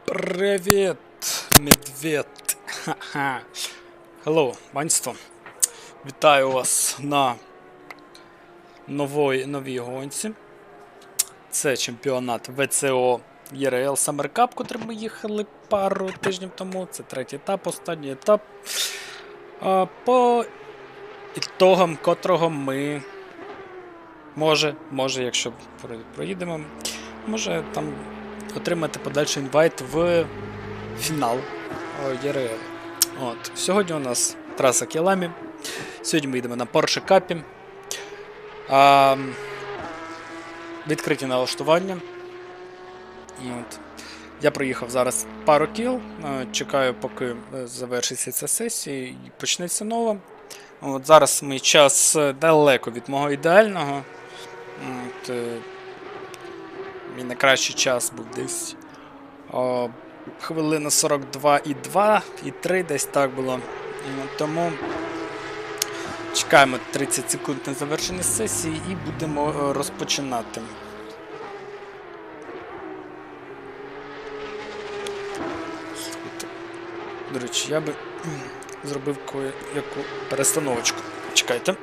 Привіт, медведь. Ха-ха. Hello, панство. Вітаю вас на новій гонці. Це чемпіонат VCO ERL Summer Cup, котрий ми їхали пару тижнів тому. Це третій етап, останній етап. По ітогам котрого ми може, якщо проїдемо, може там отримати подальший інвайт в фінал ERL. Сьогодні у нас траса Kyalami. Сьогодні ми йдемо на Porsche Cup. Відкриті налаштування. Я проїхав зараз пару кіл. Чекаю, поки завершиться ця сесія і почнеться нова. Зараз мій час далеко від мого ідеального. Мій найкращий час був десь хвилина 42,2 і 3 десь так було. Тому чекаємо 30 секунд на завершення сесії і будемо розпочинати. До речі, я би зробив яку перестановочку. Чекайте.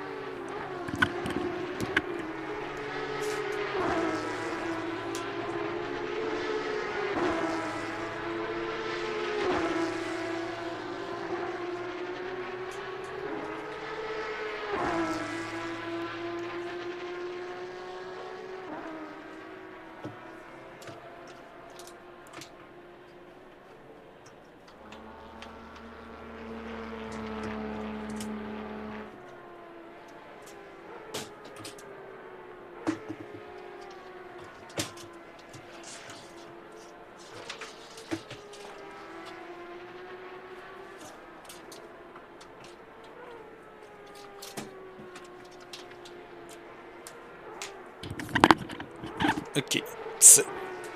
Окей, це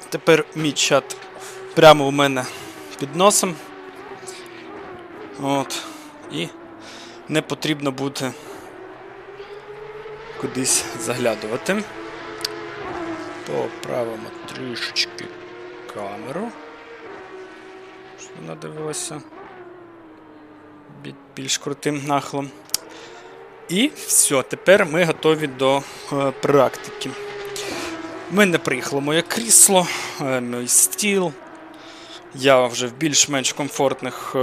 тепер мій чат прямо у мене під носом. І не потрібно буде кудись заглядувати. Поправимо трішечки камеру, щоб вона дивилася більш крутим нахилом. І все, тепер ми готові до практики. У мене приїхало моє крісло, мій стіл. Я вже в більш-менш комфортних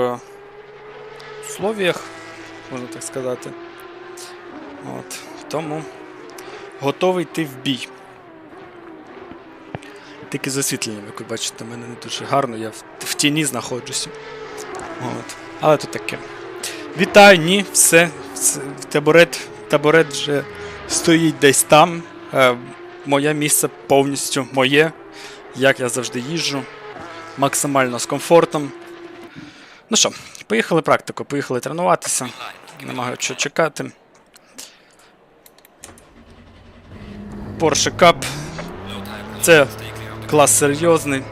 условіях, можна так сказати. Тому готовий йти в бій. Тільки з освітленням, як ви бачите, в мене не дуже гарно, я в тіні знаходжуся. Але то таке. Вітаю, ні, все, табурет вже стоїть десь там. Моє місце повністю моє, як я завжди їжджу, максимально з комфортом. Ну що, поїхали практику, поїхали тренуватися, немає чого чекати. Porsche Cup, це клас серйозний.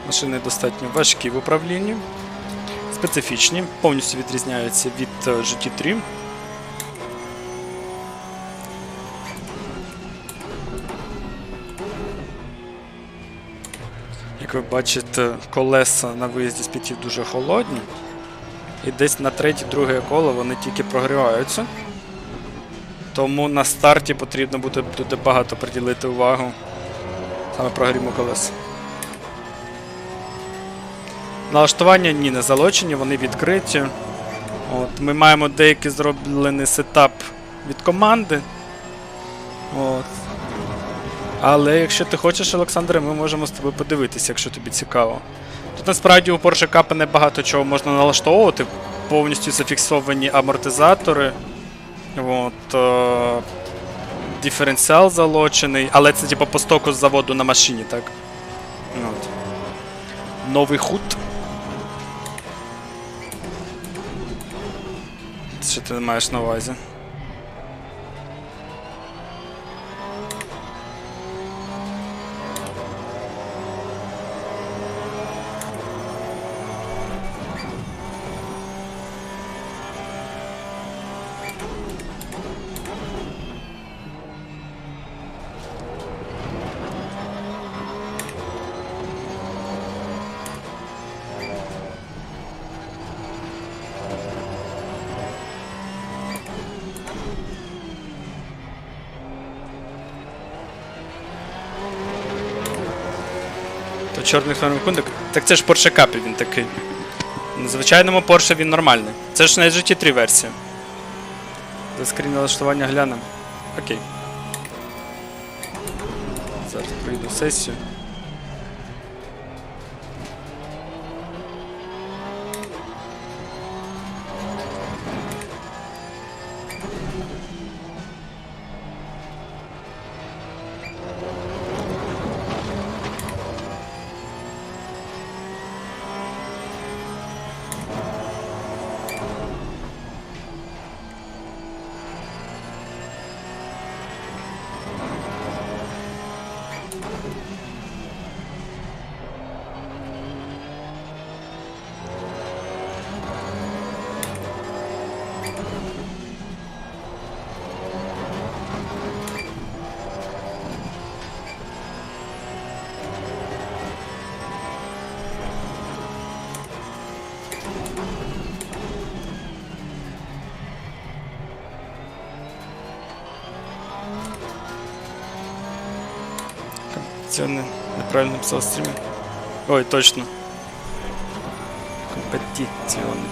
Машини достатньо важкі в управлінні, специфічні, повністю відрізняються від GT3. Як ви бачите, колеса на виїзді з пітів дуже холодні. І десь на третє-друге коло вони тільки прогріваються. Тому на старті потрібно буде багато приділити увагу саме прогріву колес. Налаштування не залочені, вони відкриті. Ми маємо деякий зроблений сетап від команди. Але якщо ти хочеш, Олександре, ми можемо з тобою подивитися, якщо тобі цікаво. Тут насправді у Porsche Cup небагато чого можна налаштовувати. Повністю зафіксовані амортизатори. Диференціал залочений, але це типу по стоку з заводу на машині, так? Новий худ. Що ти маєш на увазі? То чорний хромий. Так це ж Porsche Cup він такий. На звичайному Porsche він нормальний. Це ж на GT3 версія. За скрін налаштування глянемо. Окей. Зараз пройду сесію. Це неправильно написав в стрімі. Ой, точно. Компетиціоне.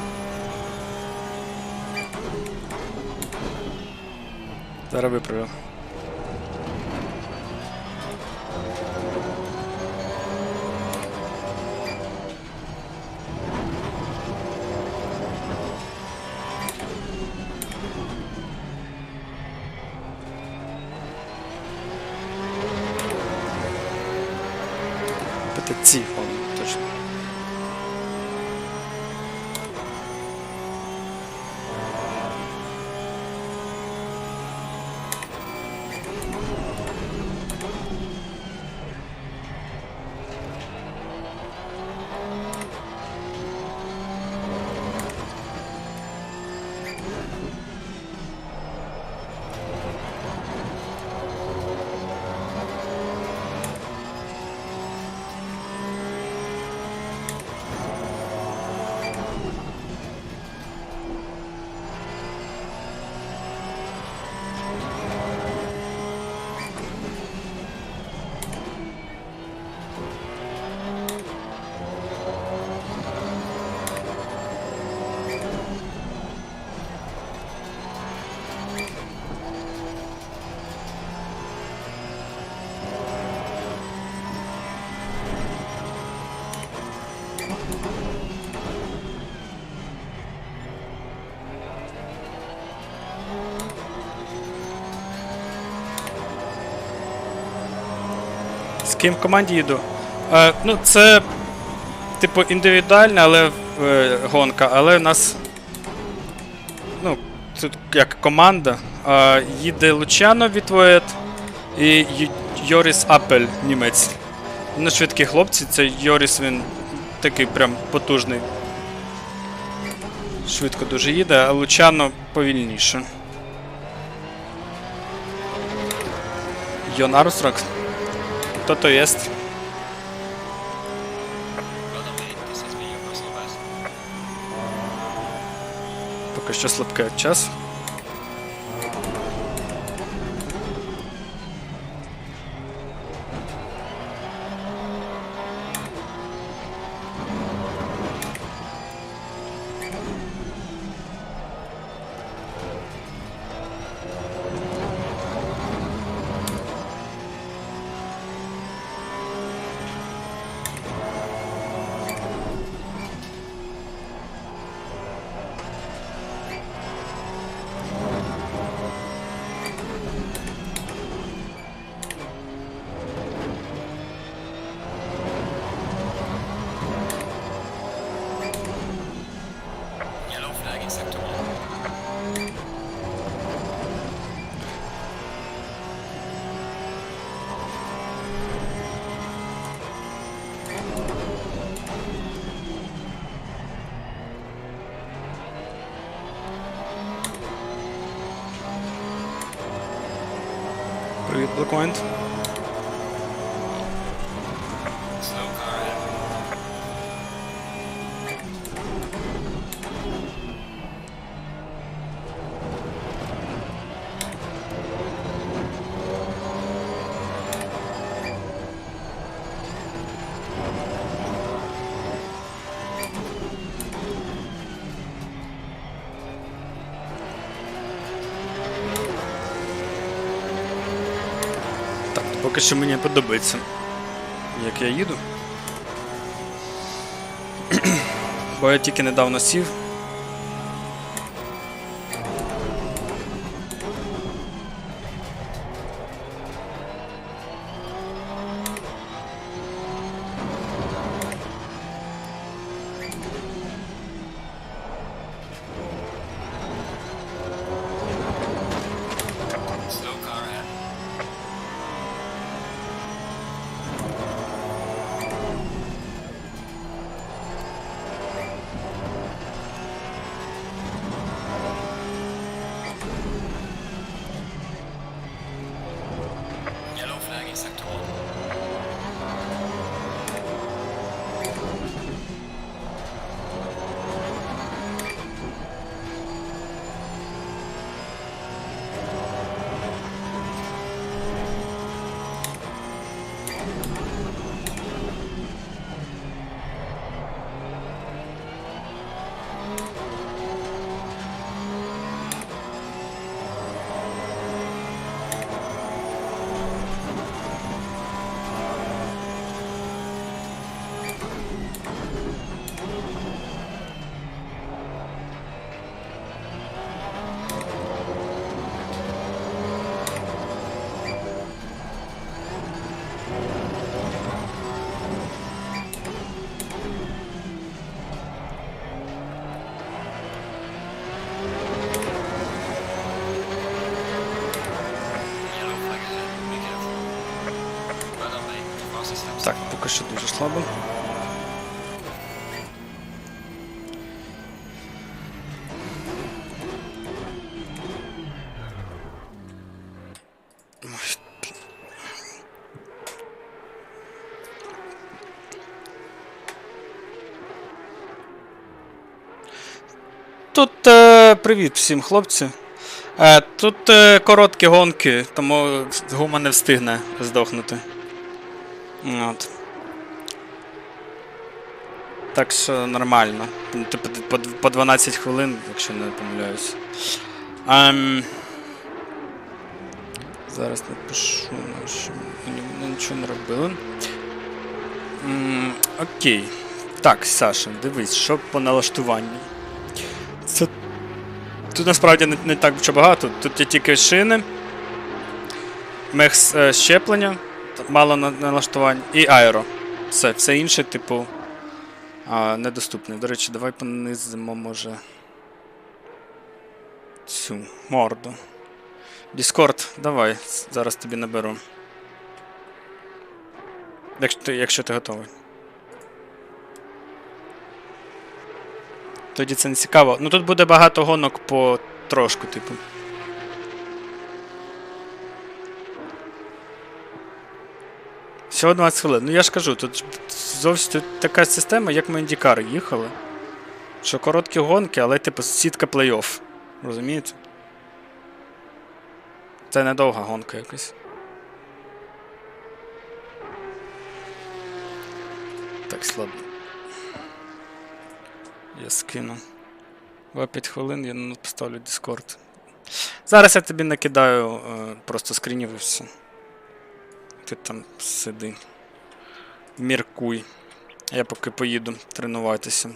Зараз виправив. Ці, точно. З ким в команді їду? Ну, це, типу, індивідуальна, але гонка, але в нас, ну, тут як команда. Їде Лучано від Воет і Йоріс Апель, німець. Вони швидкі хлопці, це Йоріс, він такий прям потужний. Швидко дуже їде, а Лучано повільніше. Йон Армстронг. Kto to jest? Поки що слабке час. Привіт, Blackpoint. Поки що мені подобається, як я їду. Бо я тільки недавно сів. Так, поки що дуже слабо. Тут привіт всім, хлопці. Тут короткі гонки, тому гума не встигне здохнути. От. Так що нормально. Типу по 12 хвилин, якщо не помиляюсь. Зараз напишу, що ми нічого не робили. Окей. Так, Саша, дивись, що по налаштуванню. Тут насправді не так багато. Тут є тільки шини, мех щеплення, мало налаштувань і аеро. Все інше, типу, недоступне. До речі, давай понизимо, може, цю морду. Discord, давай, зараз тобі наберу. Якщо ти готовий. Тоді це не цікаво. Ну тут буде багато гонок по трошку, типу. Всього 20 хвилин. Ну я ж кажу, тут зовсім така система, як ми індікари їхали. Що короткі гонки, але типу сітка плей-офф. Розумієте? Це недовга гонка якась. Так, слабо. Я скину. 5 хвилин я поставлю Discord. Зараз я тобі накидаю просто скрінів і все. Ти там сиди. Міркуй. Я поки поїду тренуватися.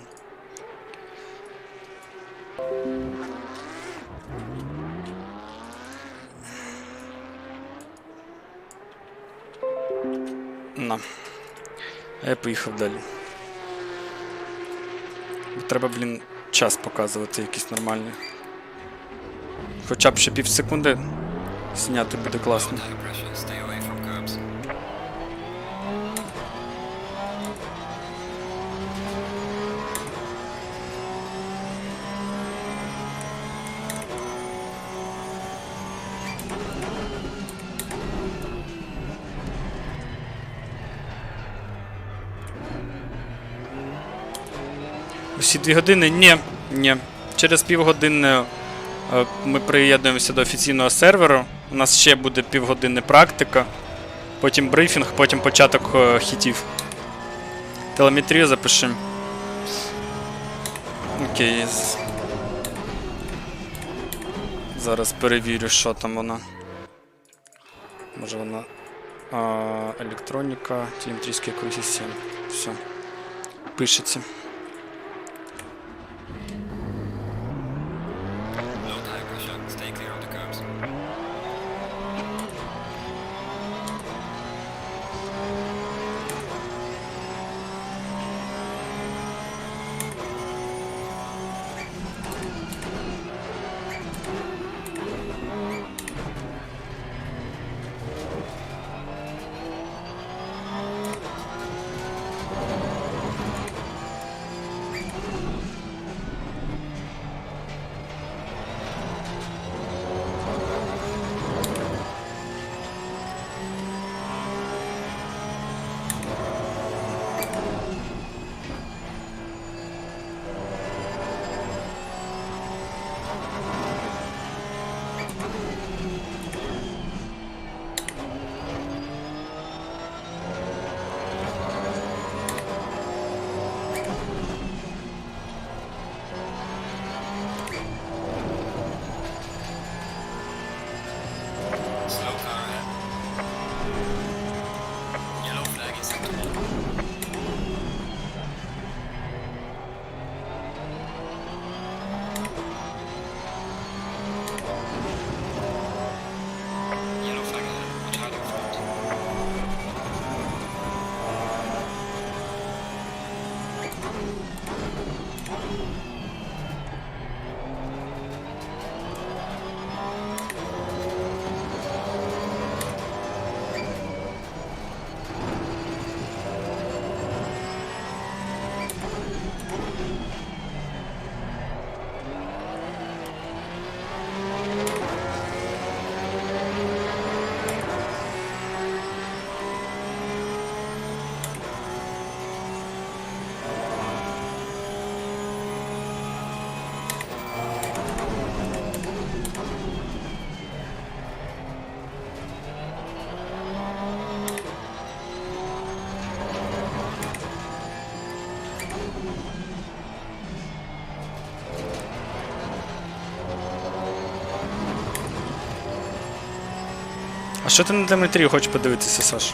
На. А я поїхав далі. Треба, блін, час показувати якийсь нормальний. Хоча б ще пів секунди зняти буде класно. Усі 2 години? Ні. Через півгодини ми приєднуємося до офіційного серверу. У нас ще буде півгодини практика, потім брифінг, потім початок хітів. Телеметрію запиши. Окей. Зараз перевірю, що там вона. Може вона Электроника, телеметрические круги 7. Все. Пишется. А що ти на телеметрію хочеш подивитися, Саш?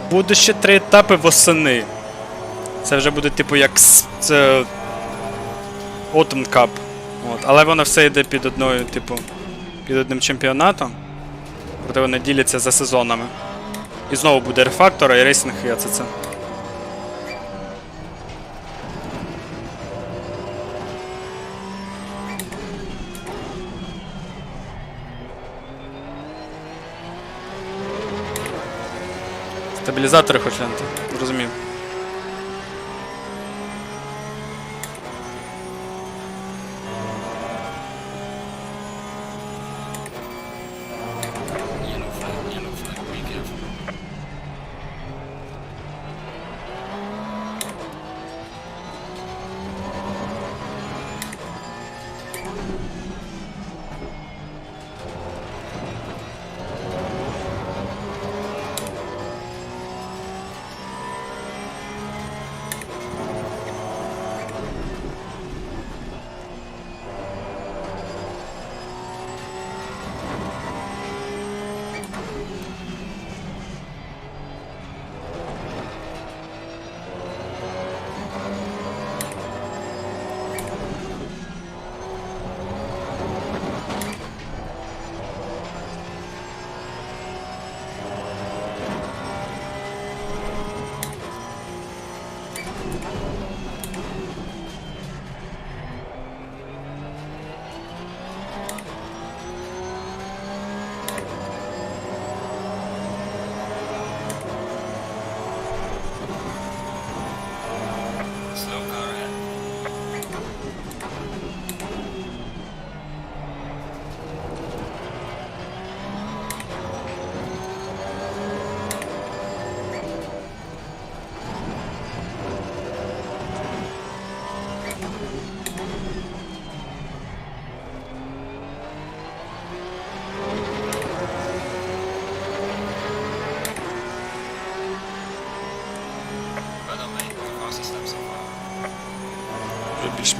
Буде ще 3 етапи восени. Це вже буде типу як Autumn Cup. От. Але воно все йде під одною, типу, під одним чемпіонатом. Проте вони діляться за сезонами. І знову буде рефактор, і рейсинг, і АЦЦ. Стабілізатори хоч глянути, розумів.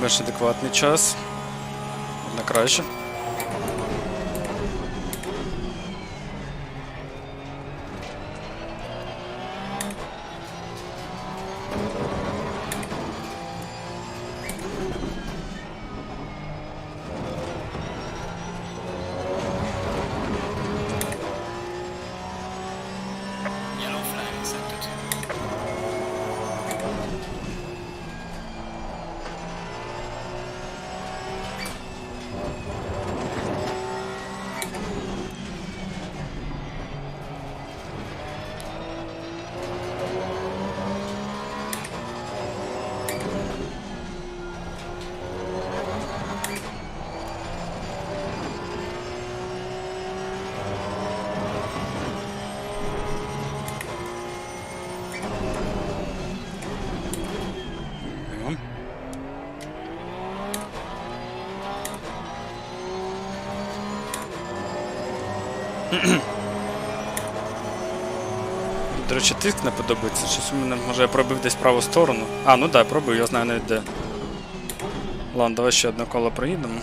Перший адекватний час. Можна краще. До речі, тиск не подобається. Щось у мене, може я пробив десь праву сторону. А, ну так, пробив, я знаю навіть де. Ладно, давай ще одне коло проїдемо.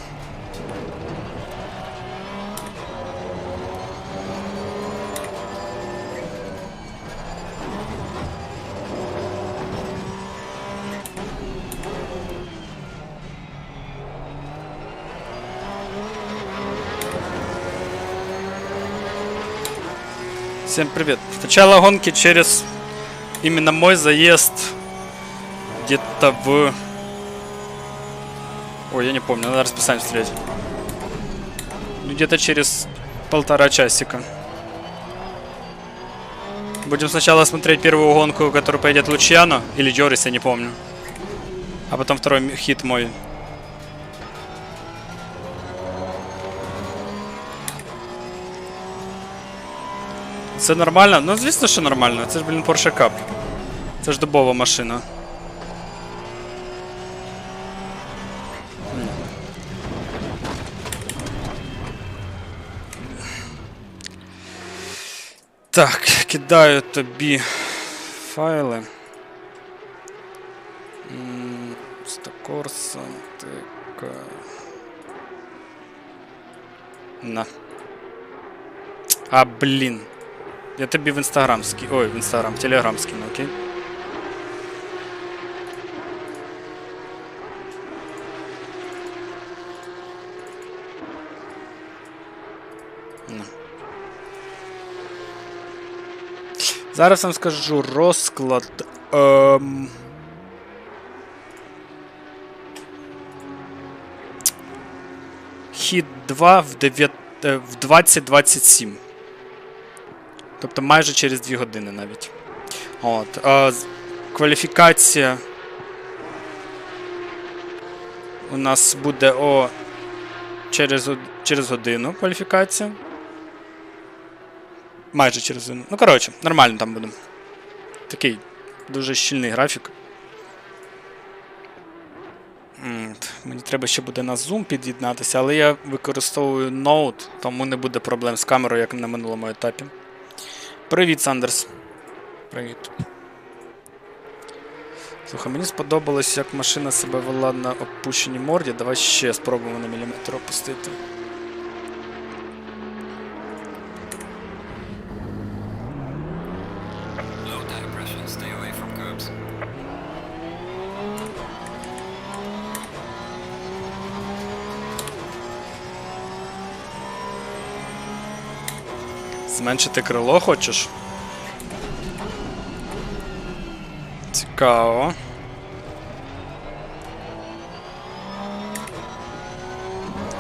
Всем привет. Начало гонки через именно мой заезд где-то в... Ой, я не помню, надо расписание стрелять. Где-то через 1,5 часика. Будем сначала смотреть первую гонку, которую поедет Лучиано, или Джорис, я не помню. А потом второй хит мой. Це нормально? Ну, звісно, що нормально. Це ж, блін, Porsche Cup. Це ж дубова машина. Так, кидаю тобі файли. Assetto Corsa, так. На. А, блін. Я тобі в інстаграм скину. Ой, в інстаграм, в телеграм скину, окей? No. Зараз вам скажу розклад. Хід 2 в 20:27. Тобто майже через 2 години навіть. От. Кваліфікація у нас буде через годину кваліфікація. Майже через годину. Ну, коротше, нормально там буде. Такий дуже щільний графік. Мені треба ще буде на Zoom під'єднатися, але я використовую ноут, тому не буде проблем з камерою, як на минулому етапі. Привіт, Сандерс. Привіт. Слухай, мені сподобалось, як машина себе вела на опущеній морді. Давай ще спробуємо на міліметр опустити. Зменшити крило хочеш? Цікаво.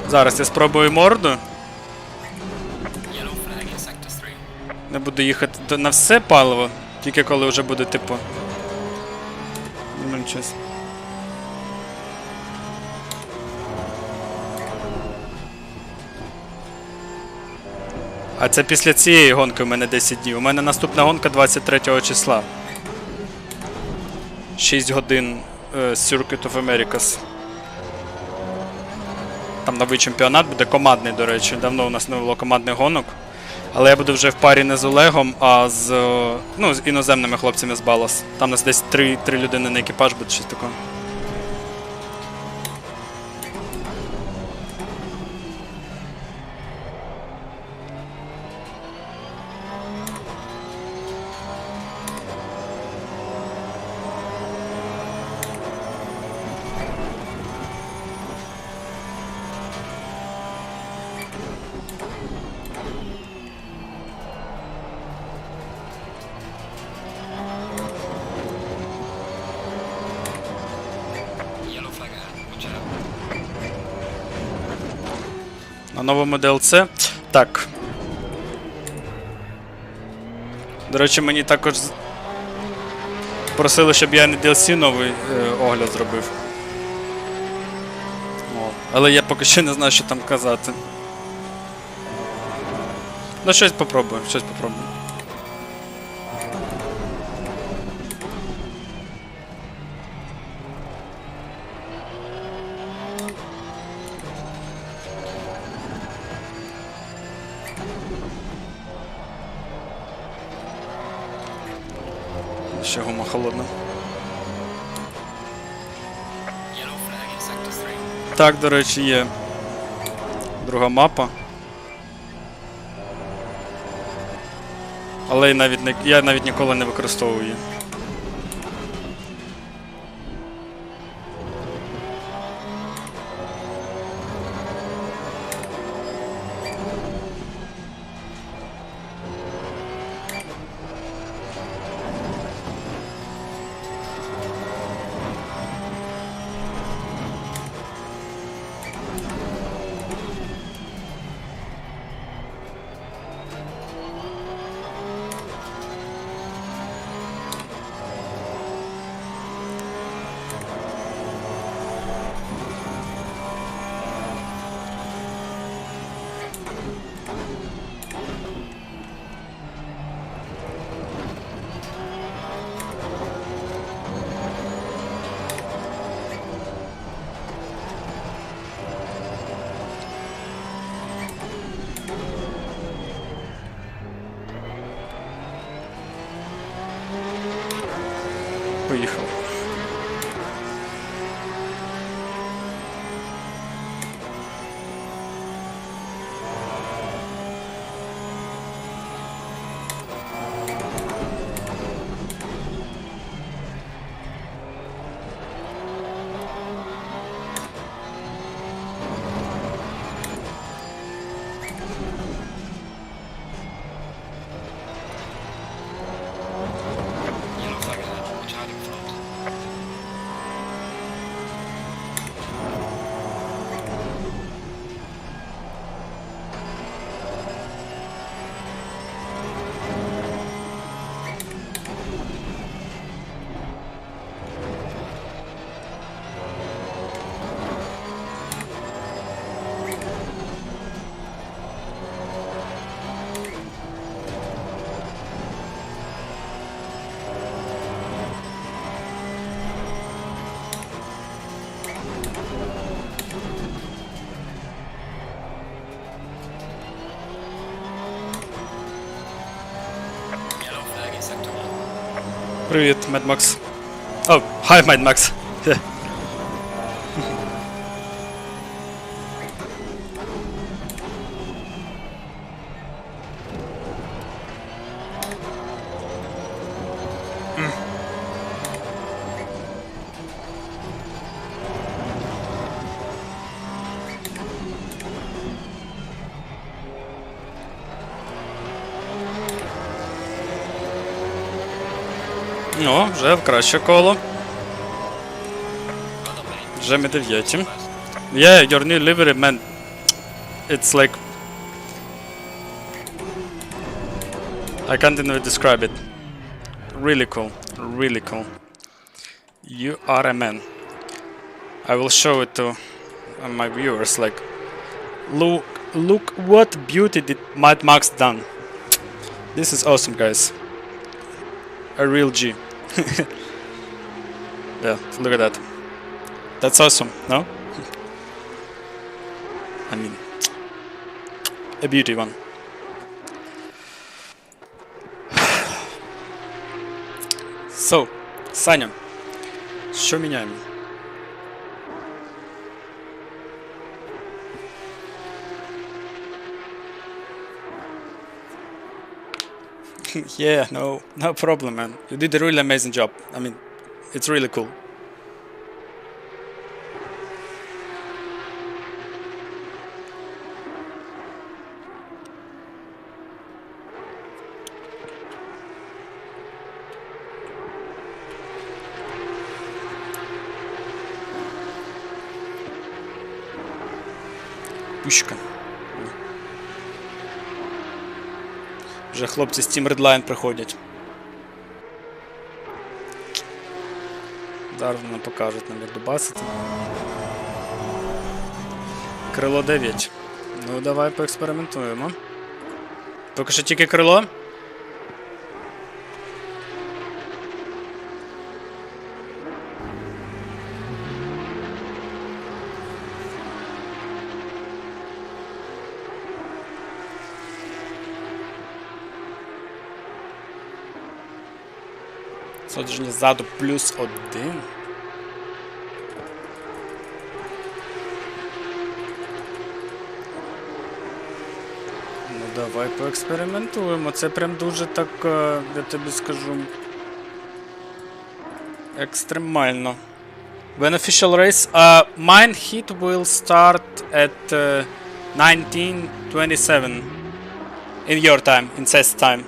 Зараз я спробую морду. Не буду їхати на все паливо, тільки коли вже буде, типу... Час. А це після цієї гонки у мене 10 днів. У мене наступна гонка 23 числа. 6 годин Circuit of Americas. Там новий чемпіонат буде, командний, до речі. Давно у нас не було командних гонок. Але я буду вже в парі не з Олегом, а з іноземними хлопцями з Балас. Там у нас десь 3 людини на екіпаж буде, щось таке. На новому DLC. Так. До речі, мені також просили, щоб я не DLC новий огляд зробив. О, але я поки що не знаю, що там казати. Ну, щось попробую, щось попробую. Ще гума холодна. Так, до речі, є друга мапа. Але я навіть ніколи не використовую її. Поїхав. Привіт, Mad Max. Oh, hi, Mad Max. О, вже в краще коло. Вже ми 9. Yeah, your new livery, man. It's like... I can't even describe it. Really cool. Really cool. You are a man. I will show it to my viewers, like... Look what beauty did Mad Max done. This is awesome, guys. A real G. Yeah, look at that. That's awesome, no? I mean, a beauty one. So, Саня, що міняємо? Yeah, no problem, man. You did a really amazing job. I mean, it's really cool. Пушка. Вже хлопці з Team Redline приходять. Зараз нам покажуть нам, як добасити. Крило 9. Ну, давай поекспериментуємо. Поки що тільки крило. Содження ззаду +1. Ну давай поекспериментуємо. Це прям дуже так, я тобі скажу, екстремально. Beneficial race. Mine hit will start at 19:27 in your time, in CES time.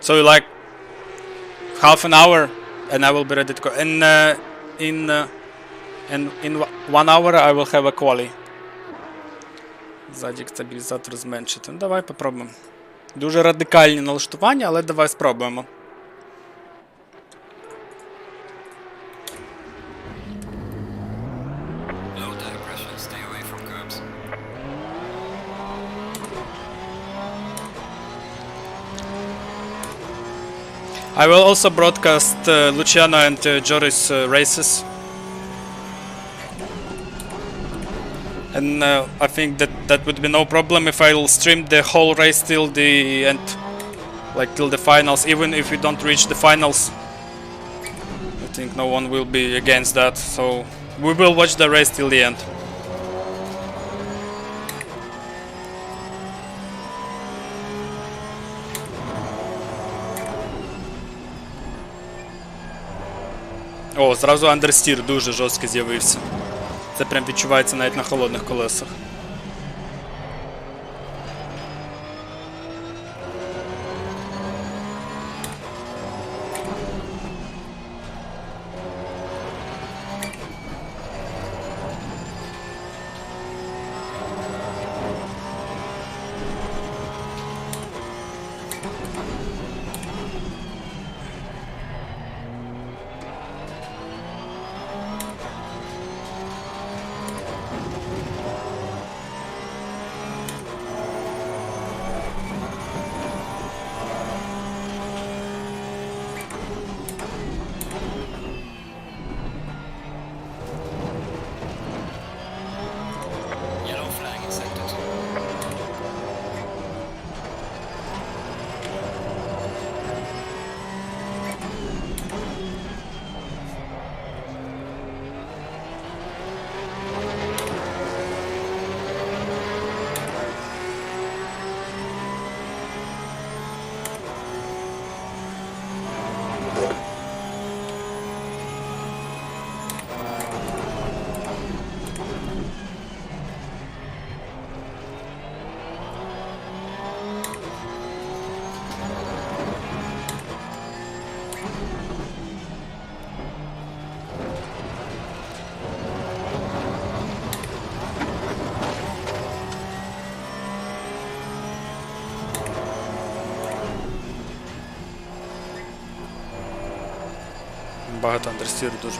So you like half an hour and I will be ready to go. In 1 hour I will have a quali. Ззаді стабілізатор зменшити. Ну, давай попробуємо. Дуже радикальні налаштування, але давай спробуємо. I will also broadcast Luciano and Joris races. And I think that would be no problem if I'll stream the whole race till the end. Like till the finals. Even if we don't reach the finals. I think no one will be against that. So we will watch the race till the end. О, зразу андерстір дуже жорсткий з'явився. Це прям відчувається навіть на холодних колесах. Багато андерстіру дуже.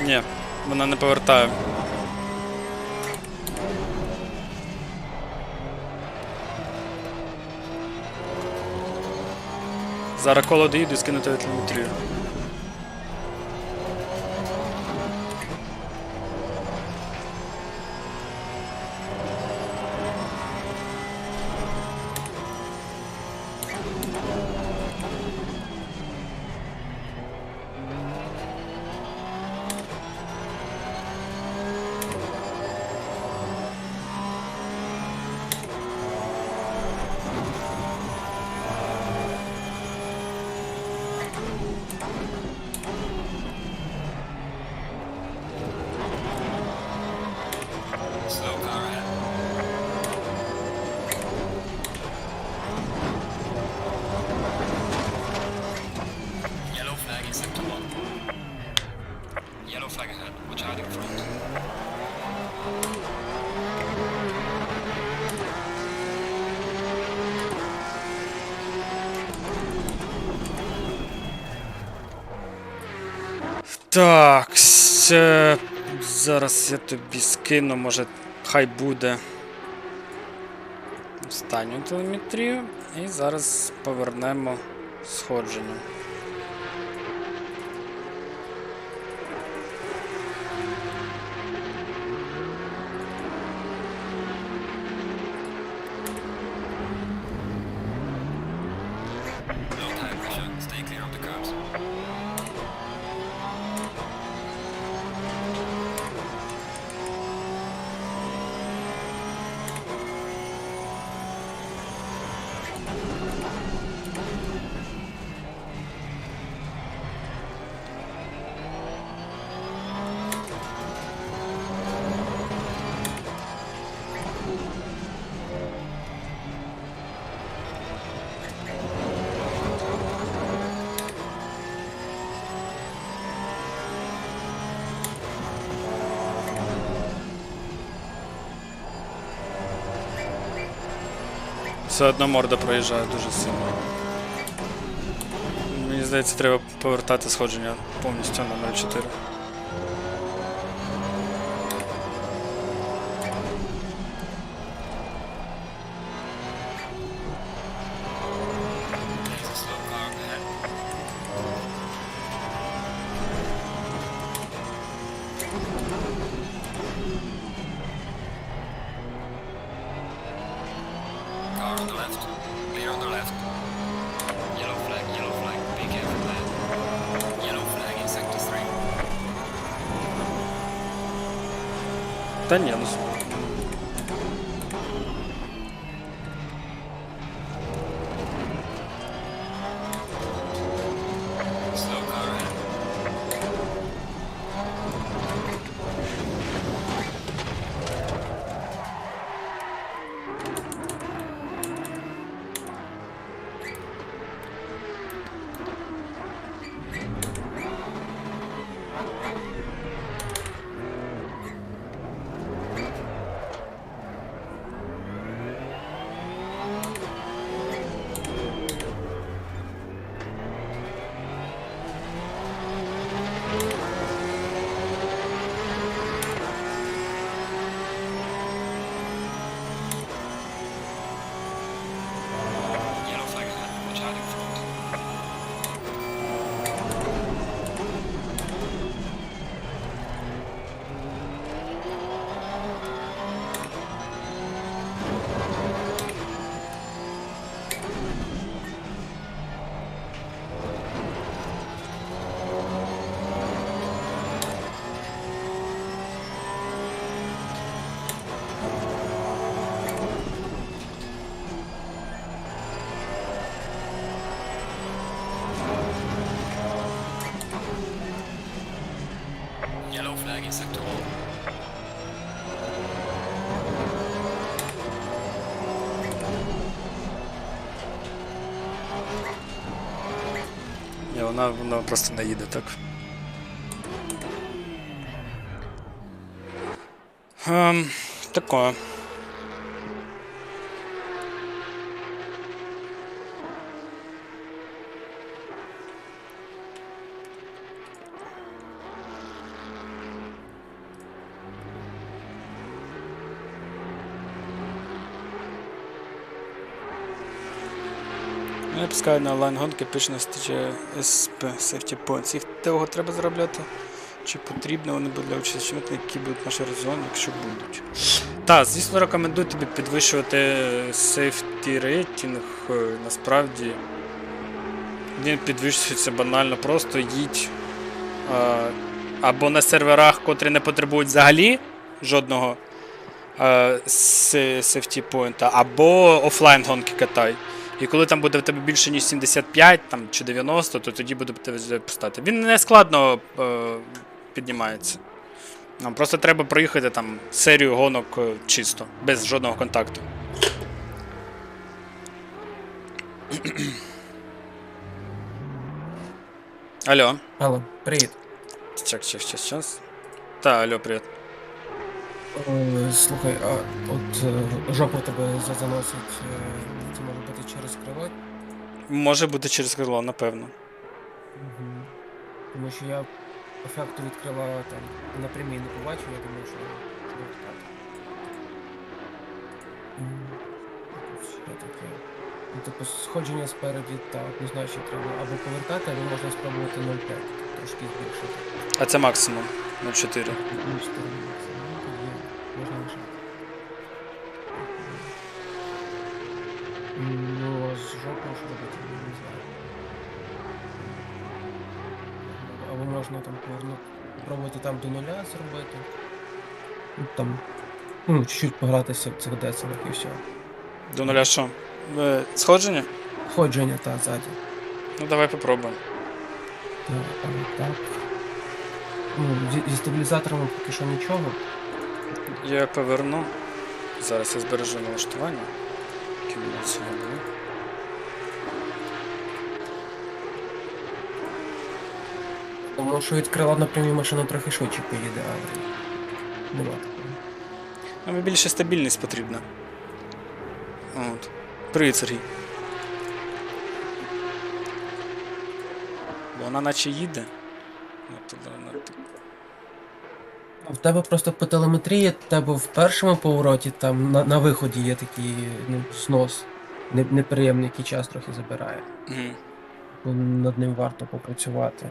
Ні, вона не повертає. Зараз коло доїду і скину тебе телеметрію. Так, зараз я тобі скину, може хай буде останню телеметрію і зараз повернемо сходження. Все одно морда проїжджає дуже сильно. Мені здається, треба повертати сходження повністю на 0,4. Та ні, ну... Ні, вона просто не їде так. Такое. Я пускаю на онлайн-гонки, пише на статті SP, Safety Points. Їх того треба заробляти? Чи потрібно вони будуть для участі чемпіонату, які будуть наші резони, якщо будуть? Так, звісно, рекомендую тобі підвищувати safety рейтинг. Насправді він підвищується банально, просто їдь або на серверах, котрі не потребують взагалі жодного safety point, або офлайн гонки катай. І коли там буде в тебе більше ніж 75 там, чи 90, то тоді буде тебе пустати. Він не складно піднімається. Нам просто треба проїхати там серію гонок чисто, без жодного контакту. Алло. Алло, привіт. Сейчас. Та, алло, привіт. Слухай, а от жопу тебе заносить, це може бути через крило? Може бути через крило, напевно. Угу. Тому що я по факту від крила там напрямі не побачив, я думаю, що так. Що таке? Ну, типу, сходження спереді, так, однозначно треба або повертати, або можна спробувати 0,5, трошки збільшити. А це максимум 0,4. 0,4 максимум, можна лишати. Ну, з жопою що робити, не знаю. Або можна там пробувати там до нуля зробити. Ну, там, чуть-чуть погратися в цих децелах і все. До нуля що? Сходження? Сходження, та, ззаді. Ну давай попробуємо. Так. Ну, зі стабілізаторами поки що нічого. Я поверну. Зараз я збережу налаштування. Які в мене сьогодні були. Тому що від крила напрямі машина трохи швидше поїде, але нема такого. Нам більше стабільність потрібна. От. Привіт, Сергій. Бо вона наче їде. В тебе просто по телеметрії, в тебе в першому повороті, там на виході є такий снос. Неприємний, який час трохи забирає. Угу. Над ним варто попрацювати.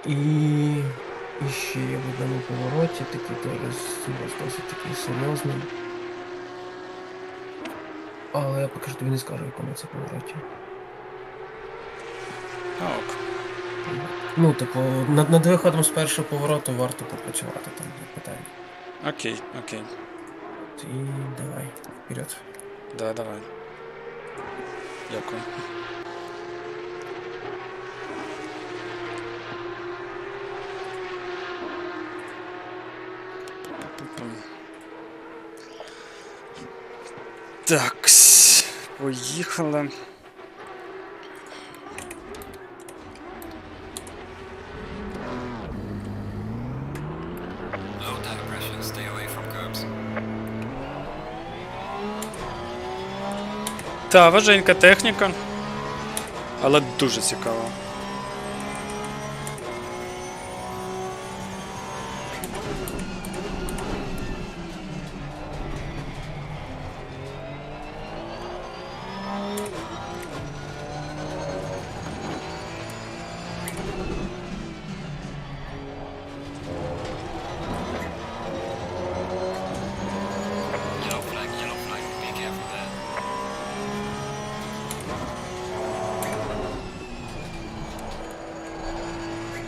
І ще є в одному повороті, такий теж досить такий серйозний. Але я поки що тобі не скажу, в якому це повороті. Ок. Ну, типу, над виходом з першого повороту варто попрацювати, там є питання. Окей. І давай, вперед. Да, давай. Дякую. Так, поїхали. Та, важенька техніка, але дуже цікаво.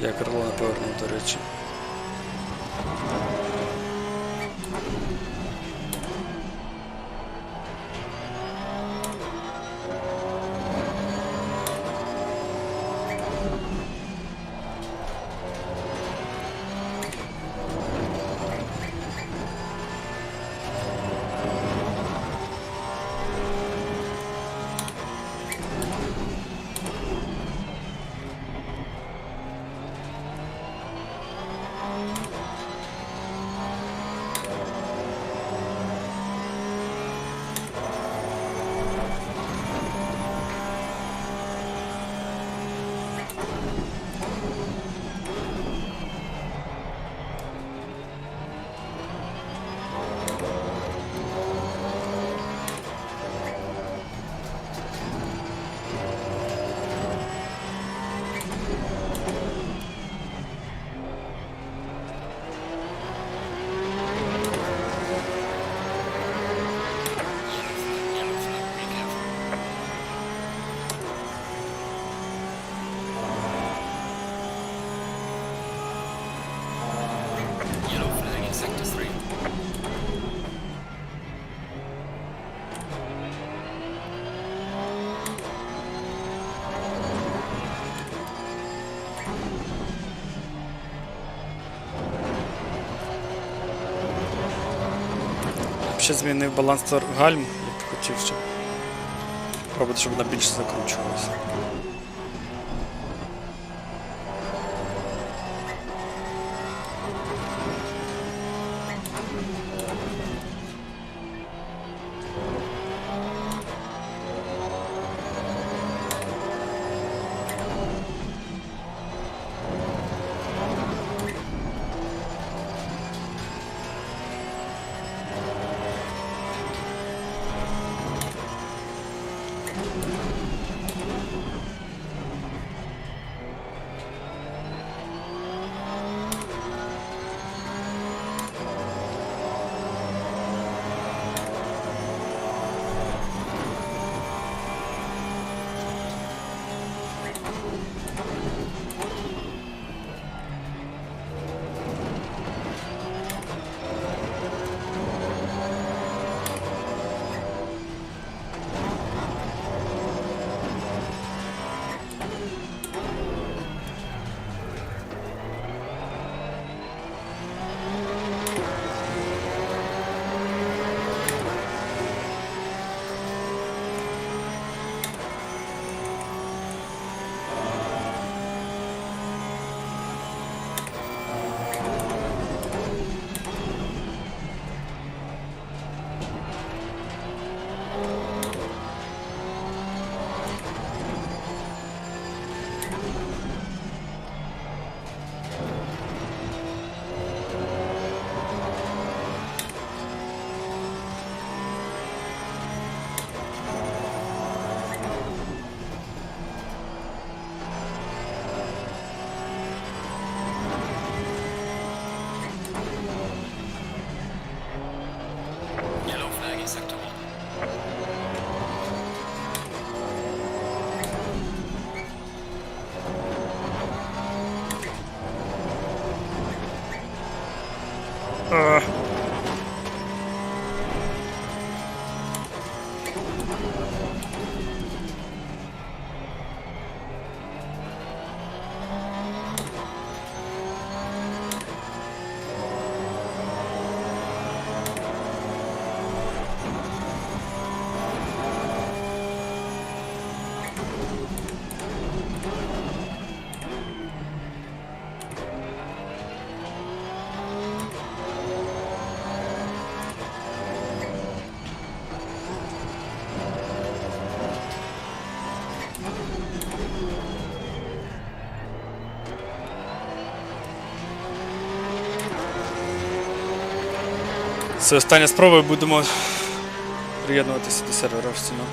Я крило не повернув, до речі. Ще змінив баланс гальм, як хотів, щоб пробувати, щоб вона більше закручувалася. Це остання спроба, і будемо приєднуватися до сервера в стіну.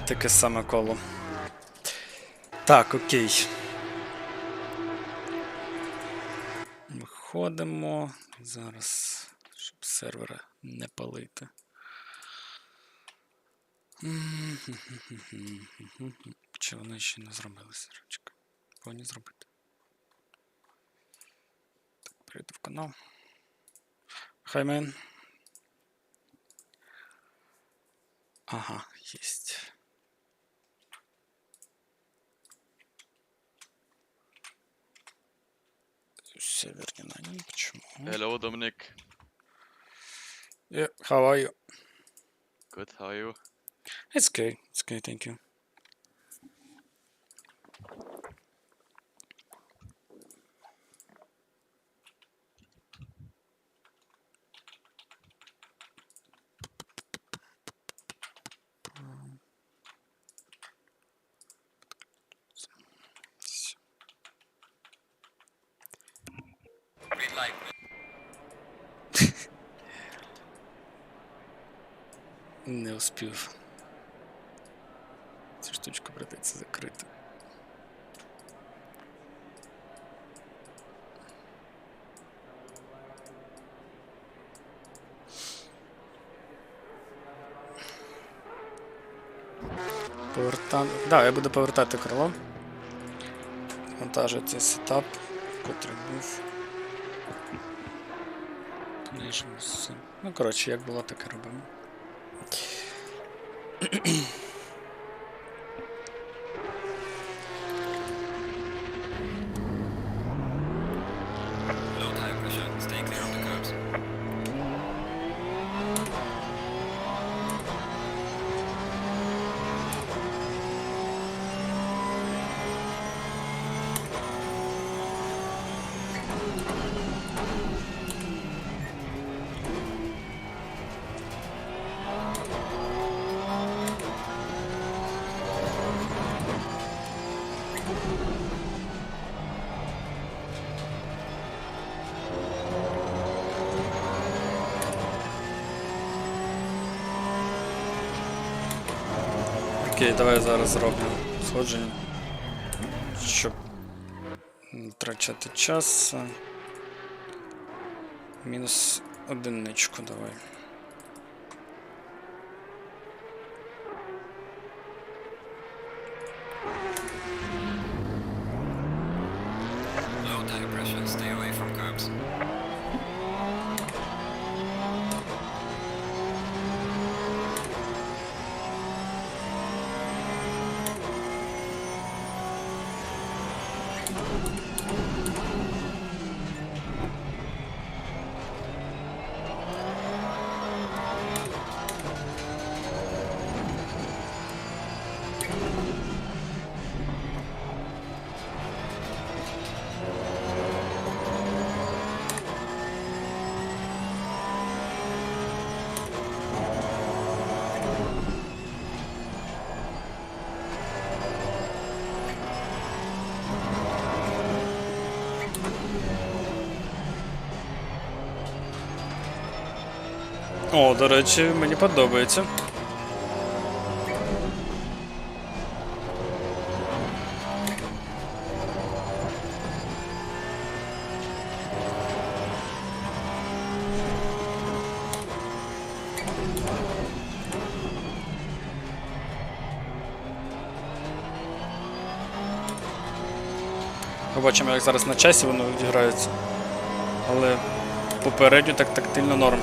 таке саме коло. Так, окей. Виходимо. Зараз, щоб сервера не палити. Чи вони ще не зробили сервачка? Повинні зробити. Так, прийду в канал. Хаймен. Ага, есть. Северный на ней, почему? Hello, Dominic. Yeah, how are you? Good, how are you? It's okay, thank you. Не успів. Цю штучку придеться закрити. Да, я буду повертати крило. Монтажити сетап, котрий був. Ну, коротше, як було, так і робимо. Low tire pressure. Stay clear of the curbs. Окей, давай зараз зроблю сходження, щоб не втрачати час. Мінус одиничку давай. Low tire pressure. Stay away from curbs. О, до речі, мені подобається. Побачимо, як зараз на часі воно відіграється. Але попередньо так тактильно норм.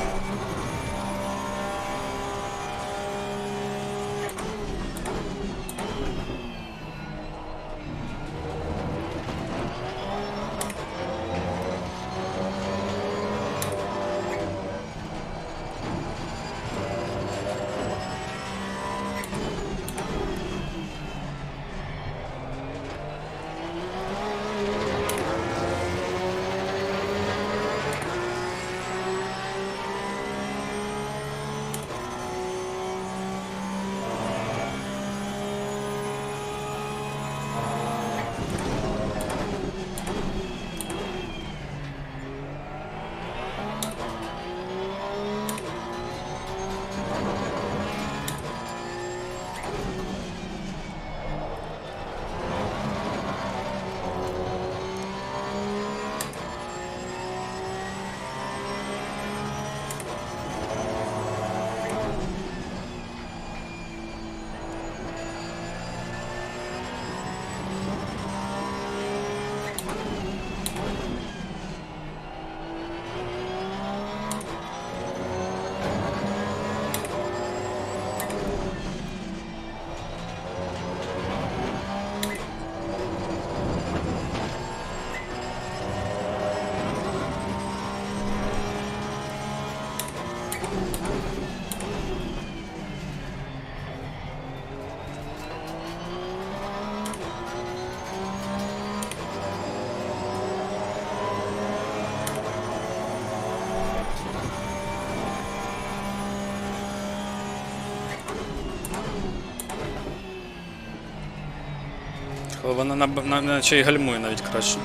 Вона наче і гальмує навіть краще.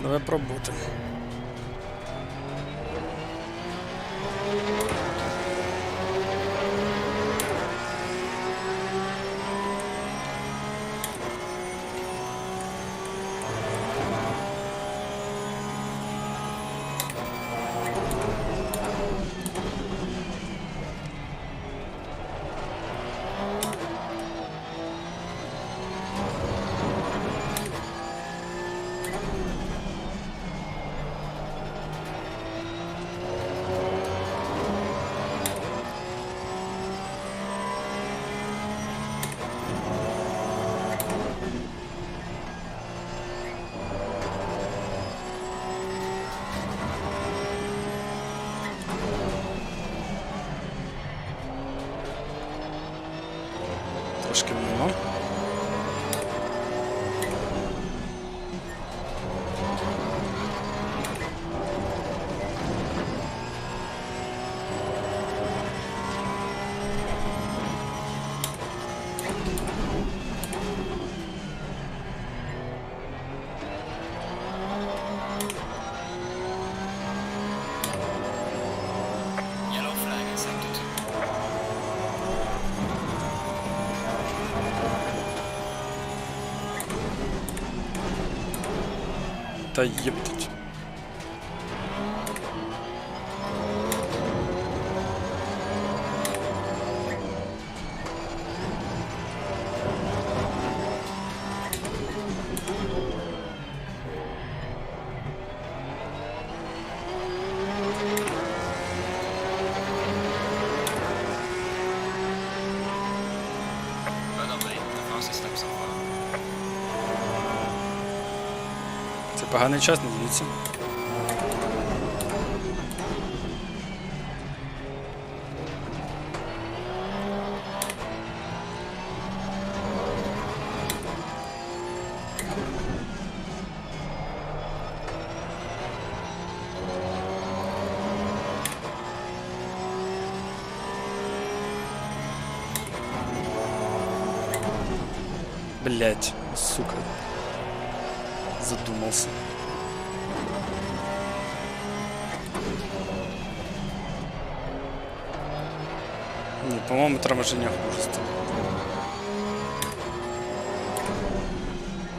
Давай пробувати. Трошки мимо. Yellow flag in sector 2. Та єптуть. But up lane, the fastest step so far. Це поганий час, не дивіться. Блять, сука. Задумался. Не, по-моему, торможение хуже стало.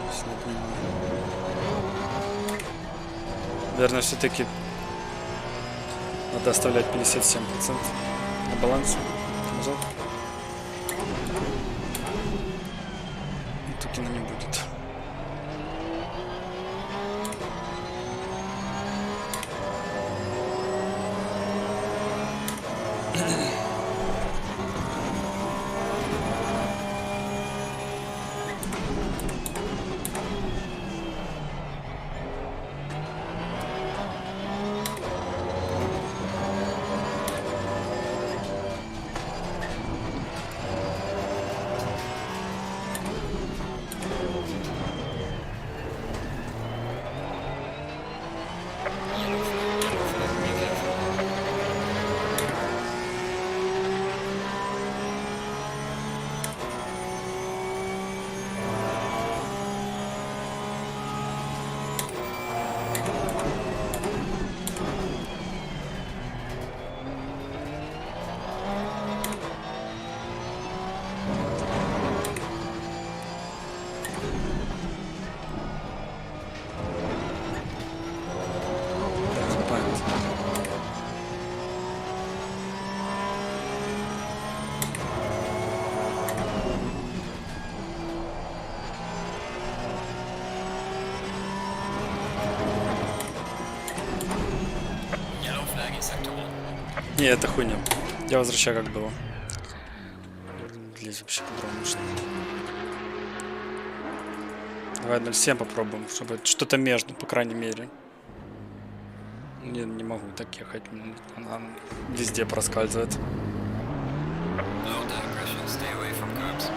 Если не понимаю. Наверное, все-таки надо оставлять 57% на балансе. Назад. И тукина не будет. Не, это хуйня. Я возвращаю как было. Блять, вообще по-другому нужно. Давай 0.7 попробуем, чтобы что-то между, по крайней мере. Не могу так ехать. Она везде проскальзывает. Low tire pressure, stay away from curbs.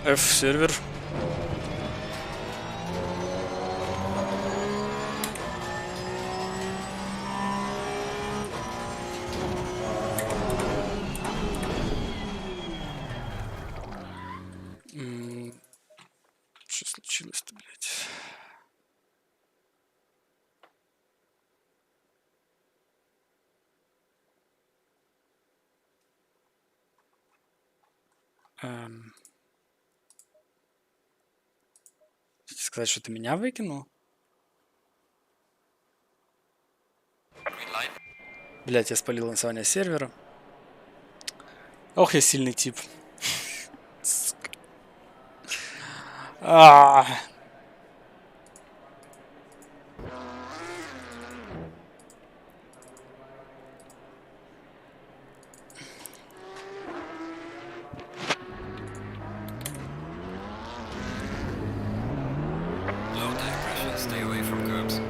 F-сервер. Что случилось-то, блядь? Хотите сказать, что ты меня выкинул? Green light. Блять, я спалил название сервера. Ох, я сильный тип. Сука. Low tire pressure. Stay away from curbs.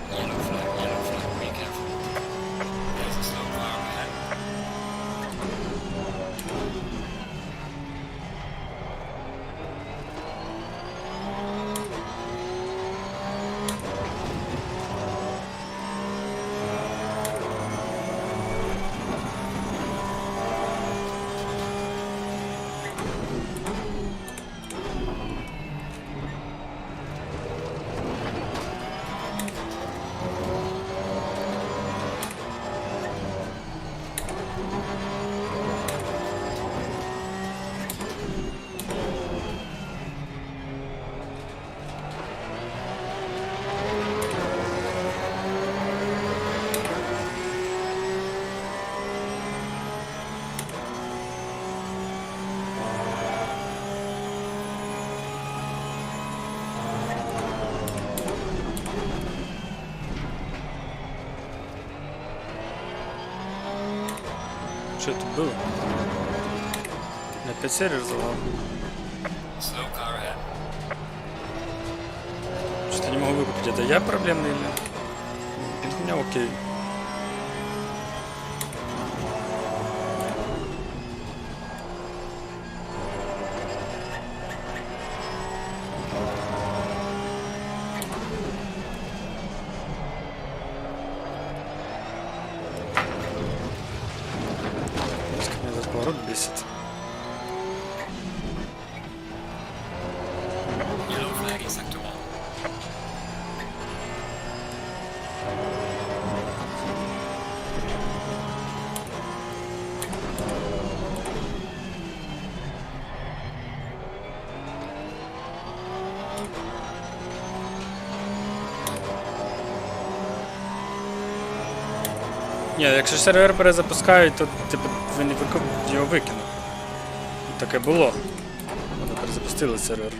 Yellow flag, be careful. There's a slow car ahead. Что это было? Опять сервер залал. Slow car ahead. Что-то не могу выкупить. Это я проблемный или... Пинг у меня окей. Меня этот поворот бесит. Yellow flag in sector 1. Ні, якщо сервер перезапускають, то типу ви не його викинуть. Таке було. Вони перезапустили сервер.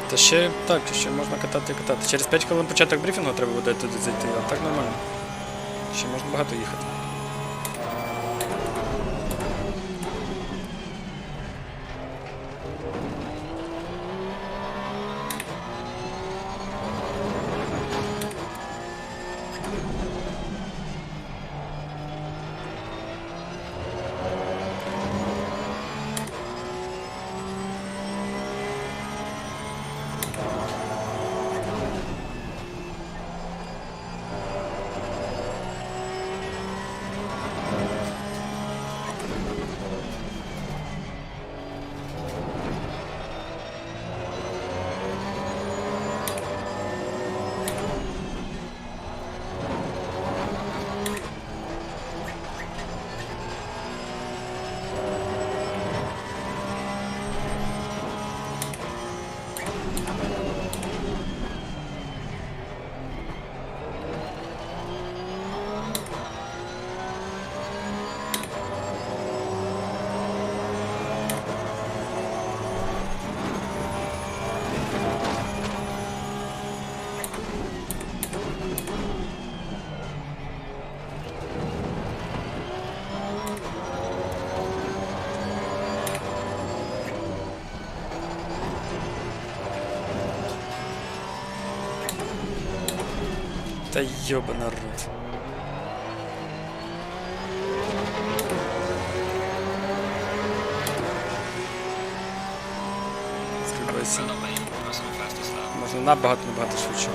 Та ще так, ще можна катати і катати. Через 5 хвилин початок брифінгу треба буде туди зайти, а так нормально. Ще можна багато їхати. Та йобана рот. Скрипайся. Well done, mate. Personal fastest lap. Можна набагато швидше.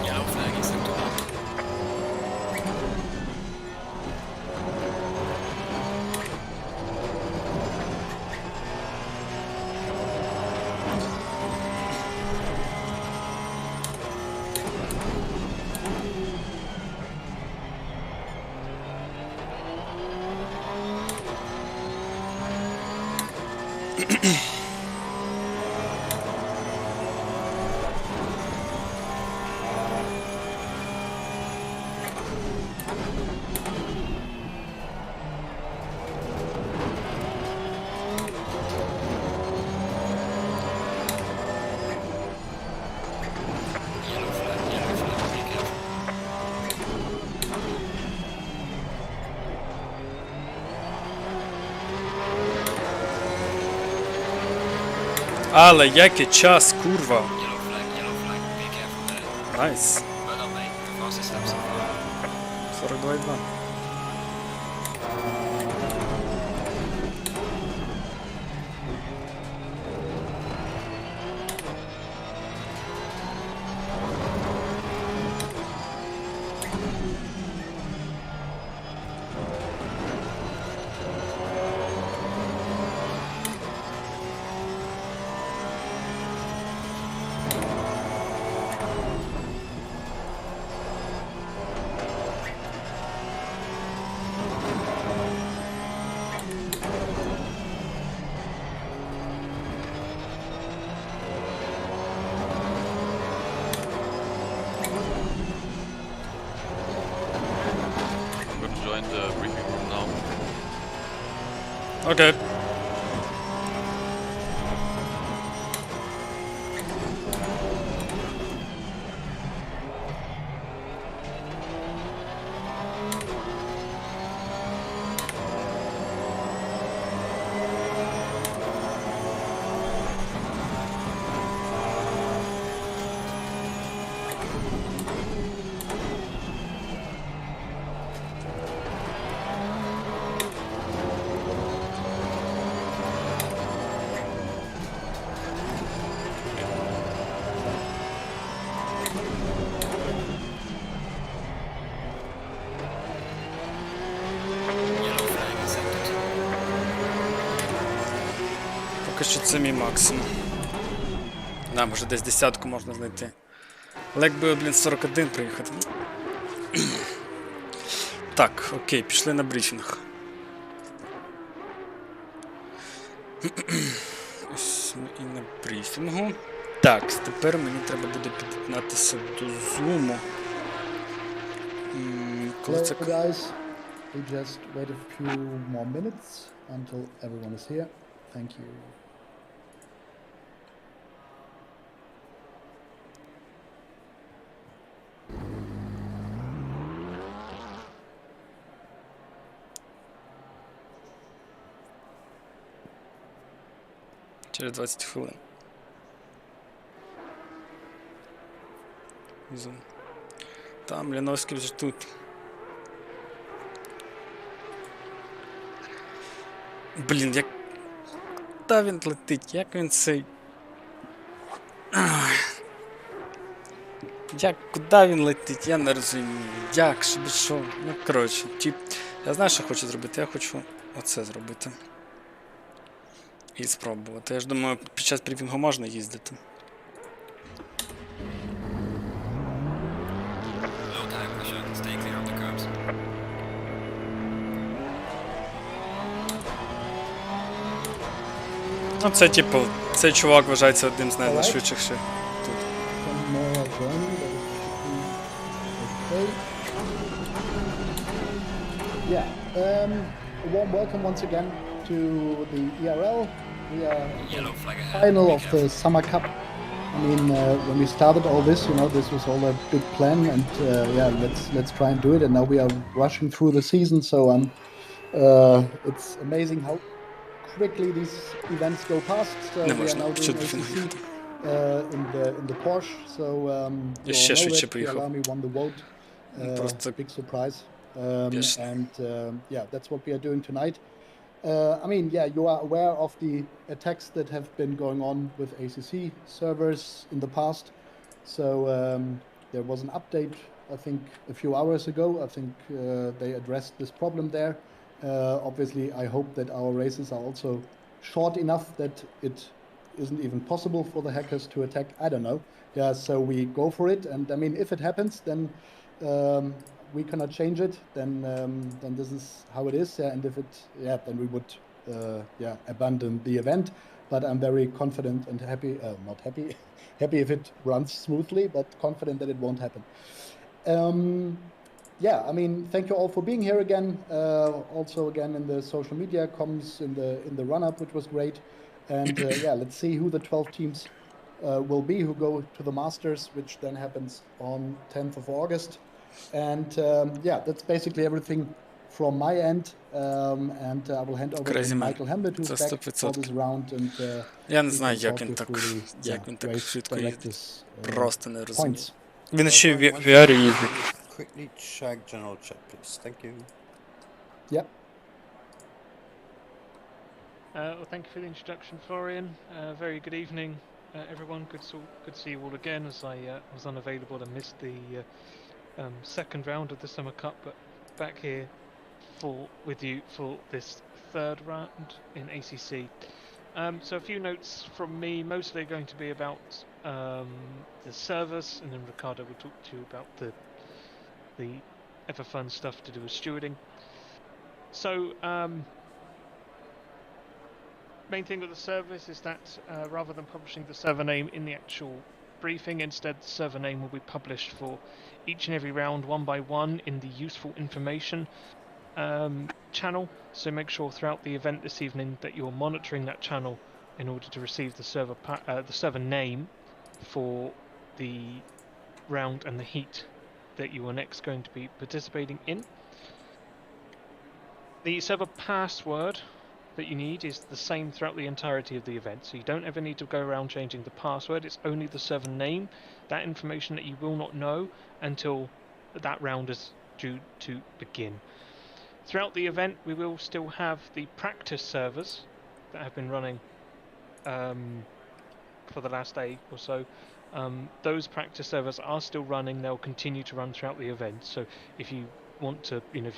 Yellow flag in sector 1. Yellow flag, be careful. Але який час, курва. Yellow flag, be careful there. Найс. Well done, mate. The fastest lap so far. 42,2. I'm gonna join the briefing room now. Окей. Yellow flag in sector 2. Поки що це мій максимум. Да, може десь десятку можна знайти. Але якби, блін, 41 приїхати. Так, окей, пішли на брифінг. Ось ми і на брифінгу. Так, тепер мені треба буде під'єднатися до зуму. Коли Hello це... guys, we just wait a few more minutes until everyone is here. Thank you. Через 20 хвилин. Зум. Там Ляновський вже тут. Блін, як... Та він летить, як він цей... Як, куди він летить, я не розумію. Як, що? Ну, коротше, тип... Я знаю, що хочу зробити, я хочу оце зробити. І спробувати. Я ж думаю, під час брифінгу можна їздити. Low tire pressure. Stay clear of the curbs. Ну, це типу, цей чувак вважається одним з найшвидших ще тут. Some more are joining, that should be okay. Yeah, a warm welcome once again to the ERL. We are Yellow flag ahead. final Be of careful. the Summer Cup. I mean, when we started all this, you know, this was all a big plan, and yeah, let's try and do it. And now we are rushing through the season, so it's amazing how quickly these events go past. So Не we are можна, now doing чуть ACC не. in the Porsche. So you Ще all know швидше that поїхав. Kyalami won the vote. Просто Big surprise. бешено. And yeah, that's what we are doing tonight. I mean, yeah, you are aware of the attacks that have been going on with ACC servers in the past. So there was an update, I think, a few hours ago. I think they addressed this problem there. Obviously, I hope that our races are also short enough that it isn't even possible for the hackers to attack. I don't know. Yeah, so we go for it. And I mean, if it happens, then we cannot change it. Then this is how it is. Yeah, and if it, yeah, then we would, yeah, abandon the event. But I'm very confident and happy. Not happy, happy if it runs smoothly, but confident that it won't happen. Yeah, I mean, thank you all for being here again. Also, again in the social media comms in the run up, which was great. And yeah, let's see who the 12 teams will be who go to the Masters, which then happens on 10th of August. And yeah, that's basically everything from my end. And I will hand over Crazy to man. Michael Hambert, who's Це back for 100%. this round. And Я не he знаю, can як talk він you так, through the як він так race швидко їздить. directives, Просто не розумію. points. Він ще й в VR їздить. Quickly check general chat, please. Thank you. Yeah. Well, thank you for the introduction, Florian. Very good evening, everyone. Good to see you all again, as I was unavailable and missed the second round of the Summer Cup, but back here with you for this third round in ACC. So a few notes from me, mostly going to be about the servers, and then Ricardo will talk to you about the ever fun stuff to do with stewarding. So main thing with the service is that rather than publishing the server name in the actual briefing, instead the server name will be published for each and every round one by one in the useful information channel. So make sure throughout the event this evening that you're monitoring that channel in order to receive the server name for the round and the heat that you are next going to be participating in. The server password that you need is the same throughout the entirety of the event, so you don't ever need to go around changing the password. It's only the server name, that information that you will not know until that round is due to begin. Throughout the event we will still have the practice servers that have been running for the last day or so. Those practice servers are still running. They'll continue to run throughout the event, so if you want to, you know,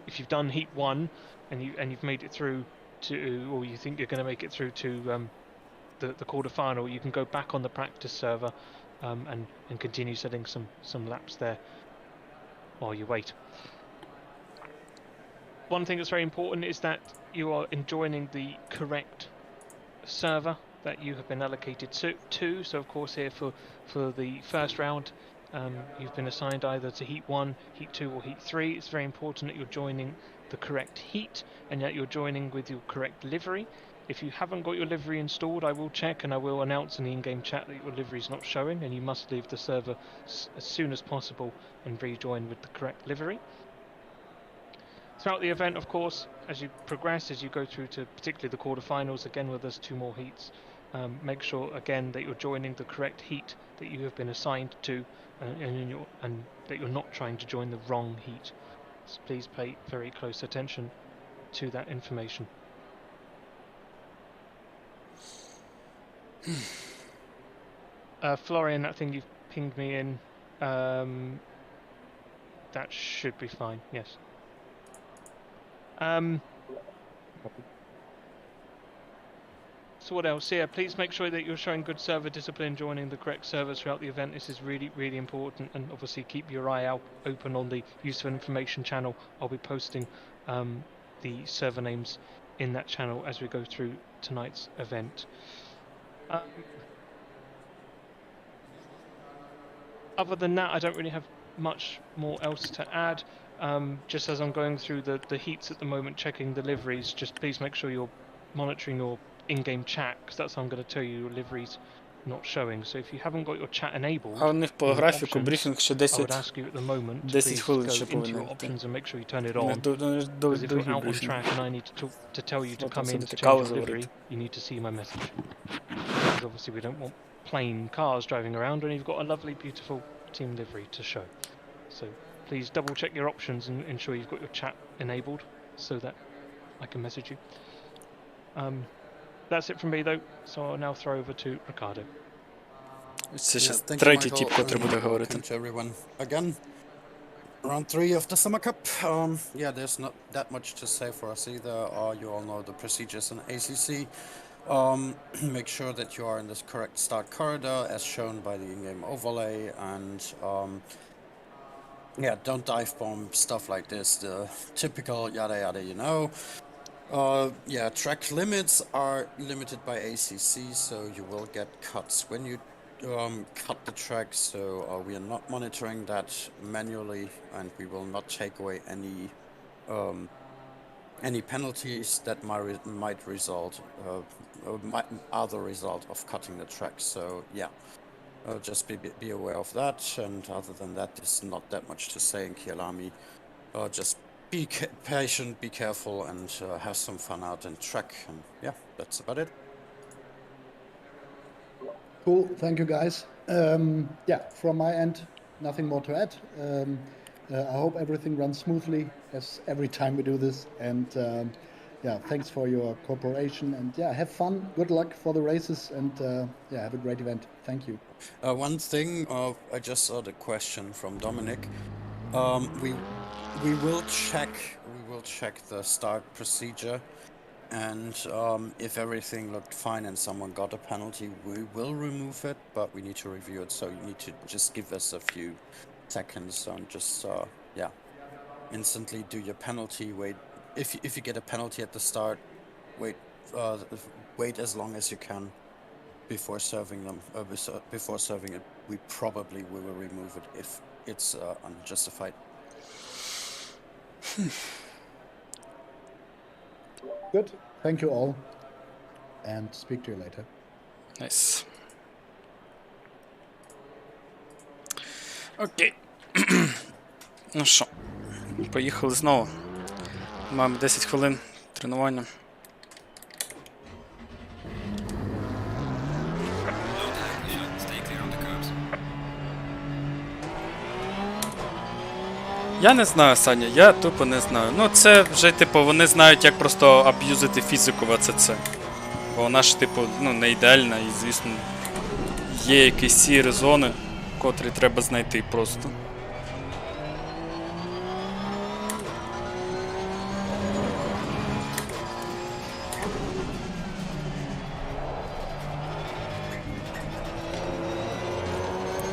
if you've done heat 1 and you've made it through to, or you think you're going to make it through to the quarterfinal, you can go back on the practice server and continue setting some laps there while you wait. One thing that's very important is that you are joining the correct server that you have been allocated to. So of course here for the first round, you've been assigned either to heat 1, heat 2 or heat 3. It's very important that you're joining the correct heat and that you're joining with your correct livery. If you haven't got your livery installed, I will check and I will announce in the in-game chat that your livery is not showing, and you must leave the server as soon as possible and rejoin with the correct livery. Throughout the event, of course, as you progress, as you go through to particularly the quarterfinals, again where there's 2 more heats, make sure again that you're joining the correct heat that you have been assigned to, and that you're not trying to join the wrong heat. So please pay very close attention to that information. Florian, that thing you've pinged me in, that should be fine, yes. So what else? Yeah, please make sure that you're showing good server discipline, joining the correct servers throughout the event. This is really, really important, and obviously keep your eye out open on the useful information channel. I'll be posting the server names in that channel as we go through tonight's event. Other than that, I don't really have much more else to add. Just as I'm going through the heats at the moment, checking the liveries, just please make sure you're monitoring your in-game chat, because that's how I'm going to tell you your liveries not showing. So if you haven't got your chat enabled, А у них по in your графіку options, брифінг ще I would 10, ask you at the moment to 10 please хвилин go ще into повинен your йти. options and make sure you turn it У них on. Because if довгий you're out on брифінг. track and I need to tell you to От come in особливо to change каву your livery, заварити. you need to see my message. Because obviously we don't want plain cars driving around when you've got a lovely, beautiful team livery to show. So please double check your options and ensure you've got your chat enabled so that I can message you. That's it from me though, so I'll now throw over to Ricardo. Це Yeah, зараз thank you, третій Michael, тип, котрий буде and говорити. welcome to everyone again. Round 3 of the Summer Cup. Yeah, there's not that much to say for us either. You all know the procedures in ACC. Make sure that you are in this correct start corridor as shown by the in-game overlay, and yeah, don't dive bomb, stuff like this, the typical yada yada, you know. Yeah, track limits are limited by ACC, so you will get cuts when you cut the track, so we are not monitoring that manually, and we will not take away any penalties that might result are the result of cutting the track. So yeah, just be aware of that, and other than that, there's not that much to say in Kyalami. Just be patient, be careful, and have some fun out in track, and yeah, that's about it. Cool, thank you guys. Yeah, from my end, nothing more to add. I hope everything runs smoothly as every time we do this, and yeah, thanks for your cooperation, and yeah, have fun, good luck for the races, and yeah, have a great event. Thank you. One thing, I just saw the question from Dominic. We will check the start procedure, and if everything looked fine and someone got a penalty, we will remove it, but we need to review it, so you need to just give us a few seconds and just yeah, instantly do your penalty. Wait, if you get a penalty at the start, wait as long as you can before serving them. Before serving it, we probably will remove it if it's unjustified. Good, thank you all, and speak to you later. Найс. Окей. Ну що, поїхали знову. Маємо 10 хвилин тренування. Low tag vision. Stay clear on the curbs. Я не знаю, Саня, я тупо не знаю. Ну це вже, типу, вони знають, як просто аб'юзити фізику в АЦЦ. Бо вона ж, типу, ну, не ідеальна і, звісно, є якісь сірі зони, котрі треба знайти просто.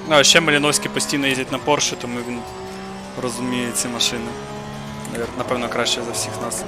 Ну, а ще Маліновський постійно їздить на Porsche, тому він розуміє ці машини. Напевно, краще за всіх нас.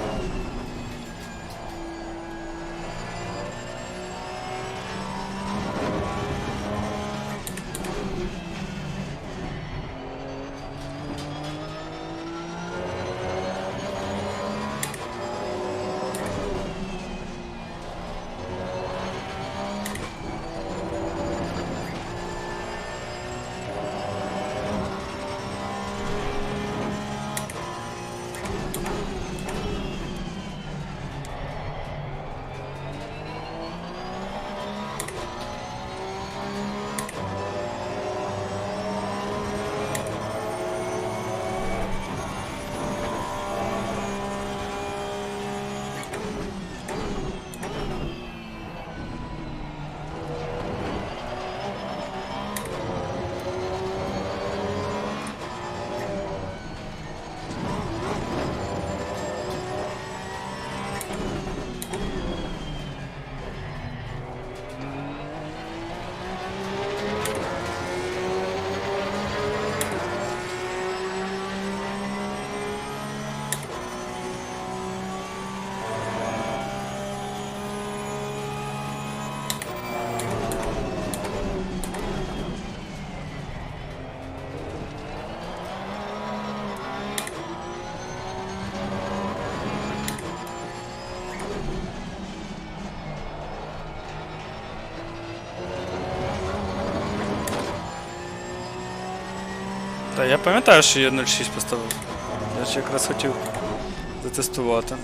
Та я пам'ятаю, що я 0,6 поставив. Я ж якраз хотів затестувати.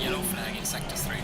Yellow flag in sector 3.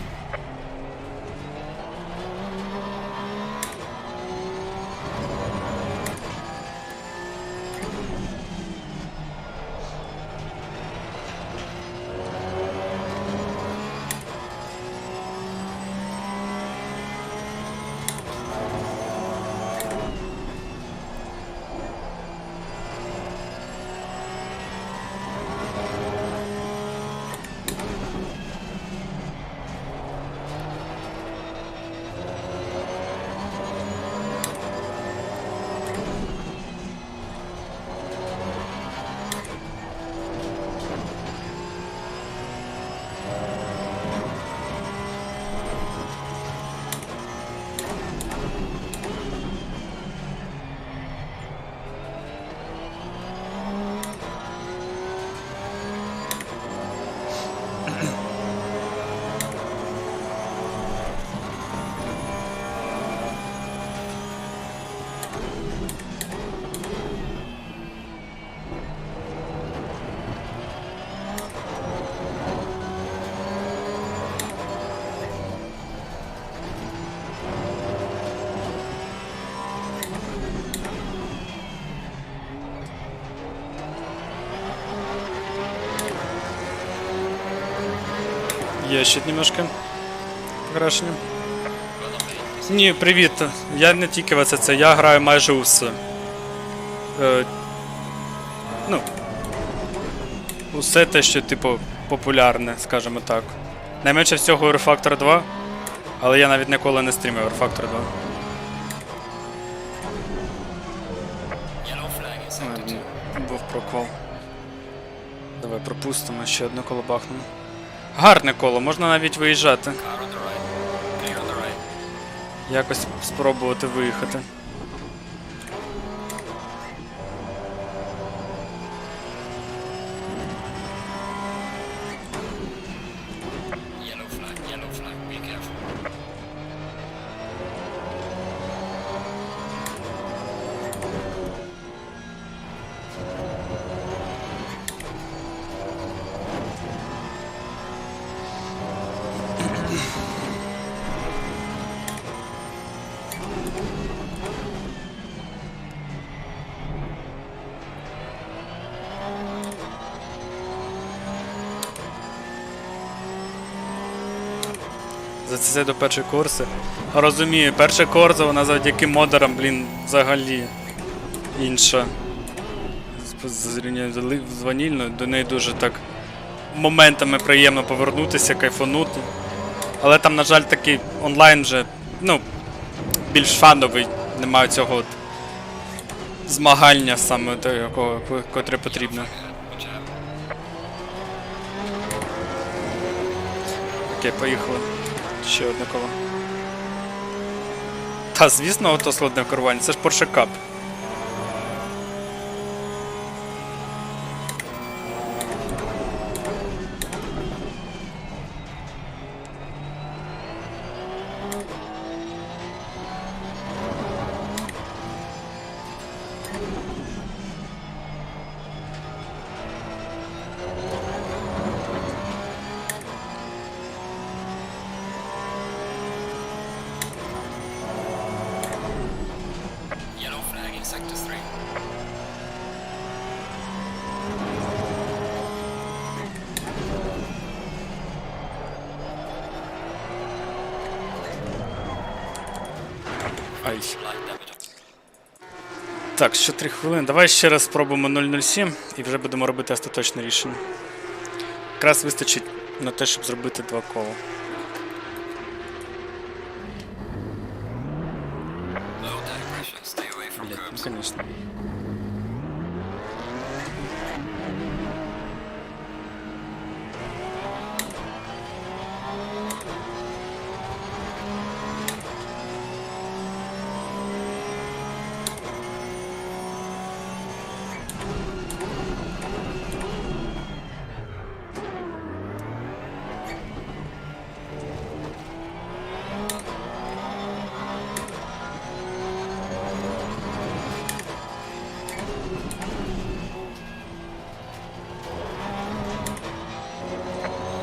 Є ще немножко покращення. Ні, привіт. Я не тільки в АЦЦ, я граю майже у все. Ну, усе те, що, типу, популярне, скажімо так. Найменше всього R-Factor 2, але я навіть ніколи не стрімив R-Factor 2. Yellow flag in sector 2. Був прокол. Давай пропустимо, ще одне коло бахнемо. Гарне коло, можна навіть виїжджати. Car on the right. Clear on the right. Якось спробувати виїхати. Yellow flag, be careful. За це до першої корси. Розумію, перша корса, вона завдяки модерам, блін, взагалі інша. Зрівняно з ванільною, до неї дуже так моментами приємно повернутися, кайфанути. Але там, на жаль, такий онлайн вже, ну, більш фановий, немає цього от змагання саме того, котре потрібно. Watch out. Окей, поїхали. Ще одне коло. Та, звісно, ото складне керування, це ж Porsche Cup. sector 3. Ай. Light damage. Так, ще 3 хвилини. Давай ще раз спробуємо 007 і вже будемо робити остаточне рішення. Якраз вистачить на те, щоб зробити 2 кола. Low tire pressure. Stay away from Блять, curbs. ну конечно.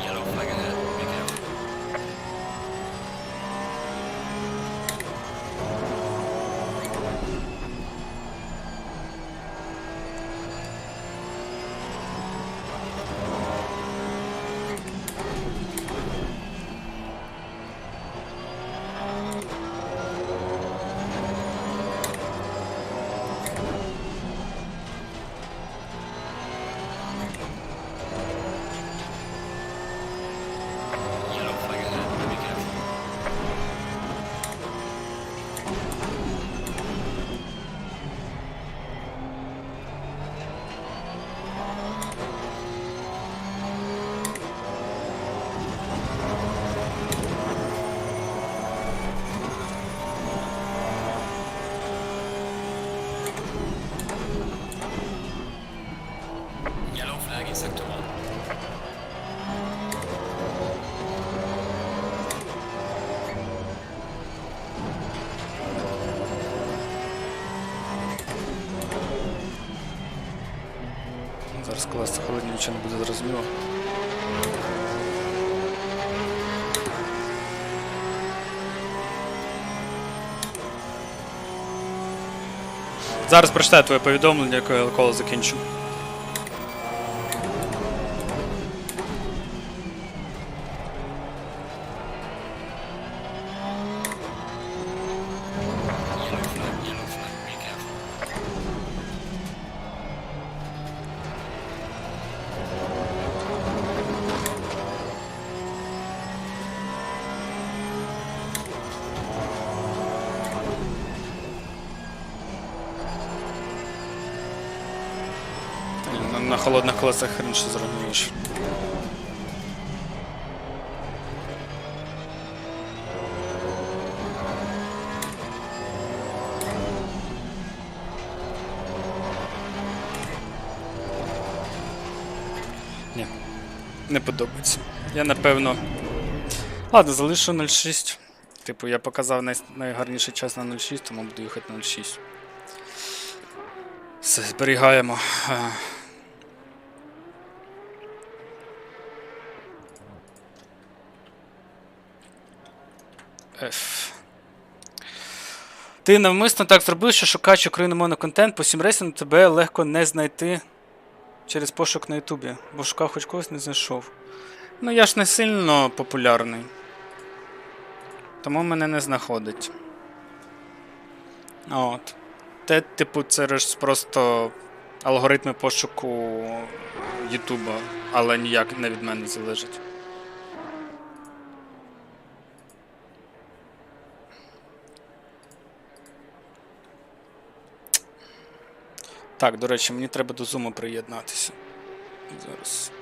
Yellow flag ahead. Be careful. Yellow flag ahead. Be careful. Yellow flag in sector 1. Зараз клас холодні, нічого не буде зрозуміло. Зараз прочитаю твоє повідомлення, яке я коло закінчу. Yellow flag. Be careful. На холодних колесах хрен що зрозумієш. Ні, не подобається. Я напевно. Ладно, залишу 0,6. Типу, я показав найгарніший час на 0,6, тому буду їхати на 0,6. Все, зберігаємо. F. Ти навмисно так зробив, що шукач україномовний контент по сімрейсингу тебе легко не знайти через пошук на Ютубі, бо шукав хоч когось не знайшов. Ну я ж не сильно популярний. Тому мене не знаходить. От. Те, типу, це ж просто алгоритми пошуку Ютуба, але ніяк не від мене залежить. Так, до речі, мені треба до зуму приєднатися. Зараз.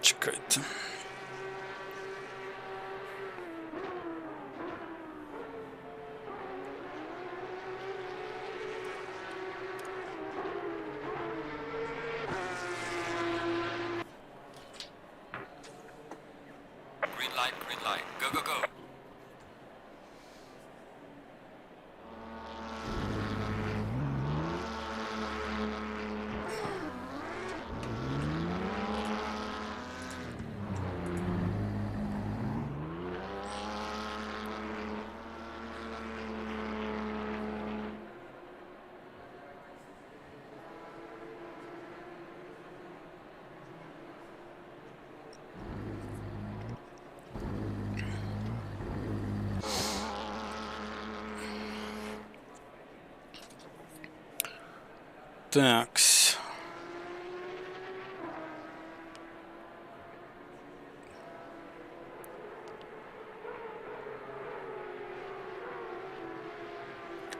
Чекайте. light, green light. Go, go, go. Такс.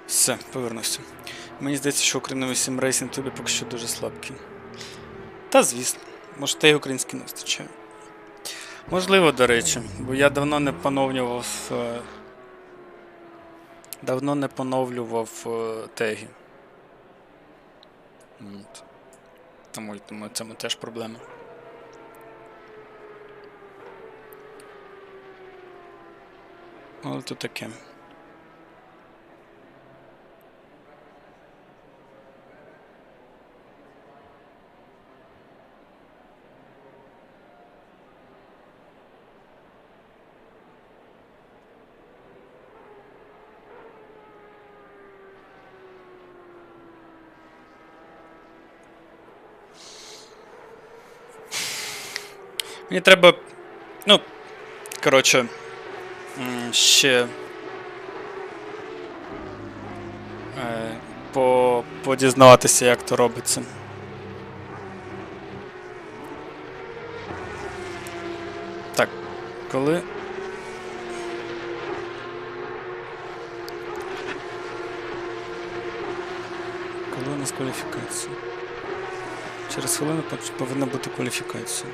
Все, повернуся. Мені здається, що україномий сімрейсинг тобі поки що дуже слабкий. Та звісно, може та й український не вистачає. Можливо, до речі, бо я давно не поновлював теги. От. Тому в цьому теж проблема. Але то таке. Мені треба, ну, коротше, ще подізнаватися, як то робиться. Так, коли... Коли у нас кваліфікація? Через хвилину повинна бути кваліфікація.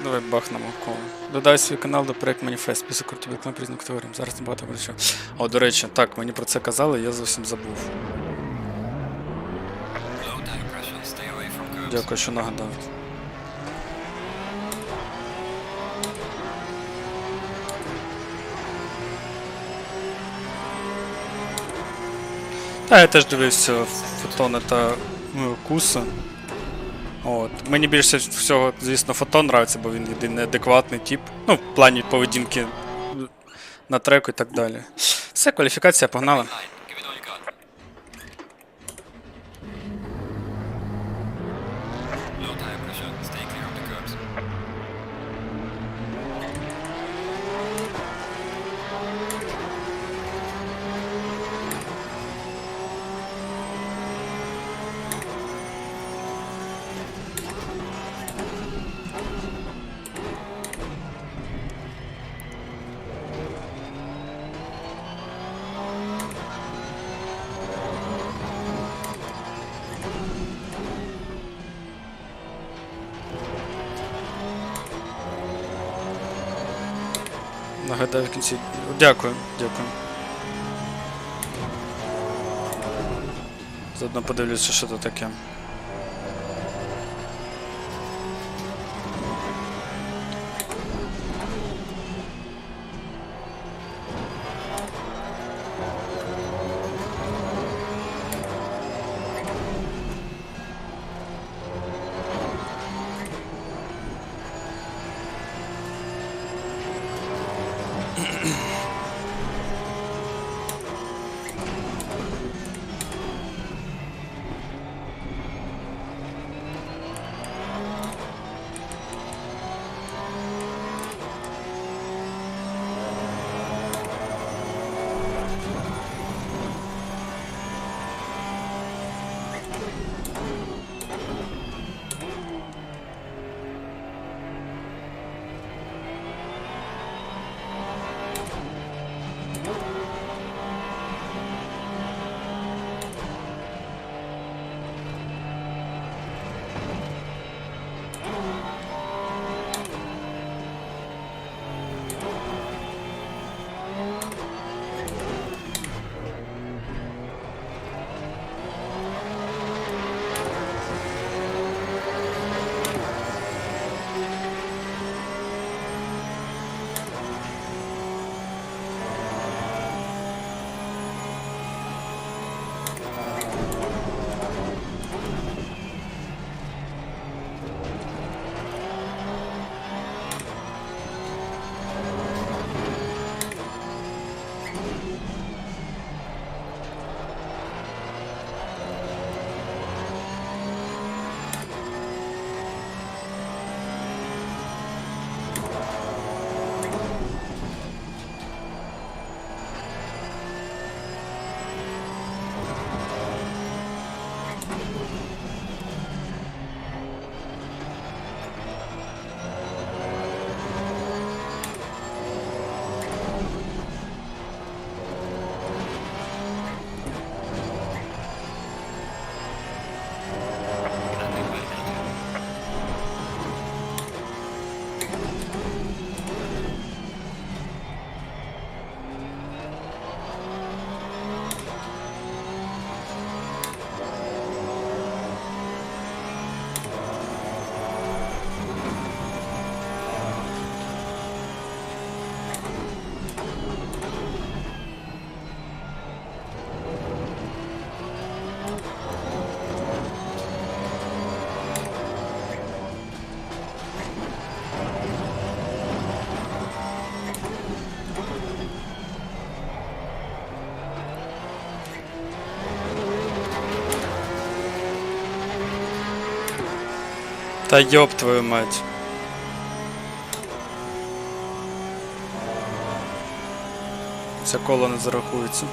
Давай бахнемо коло. Додай свій канал до проект Маніфест, список крутих реклам різних категорій. Зараз багато буде що. О, до речі, так, мені про це казали, я зовсім забув. Low tire pressure. Stay away from curbs. Дякую, що нагадав. Я теж дивився фотони та куса. От. Мені більше всього, звісно, фотон нравиться, бо він єдиний адекватний тип. Ну, в плані поведінки на треку і так далі. Все, кваліфікація, погнали. Line. Give it all you got. Low tire pressure. Stay clear of the curbs. Нагадаю в кінці. Дякую, дякую. Заодно подивлюся, що це таке. Та йоб твою мать. Це коло не зарахується.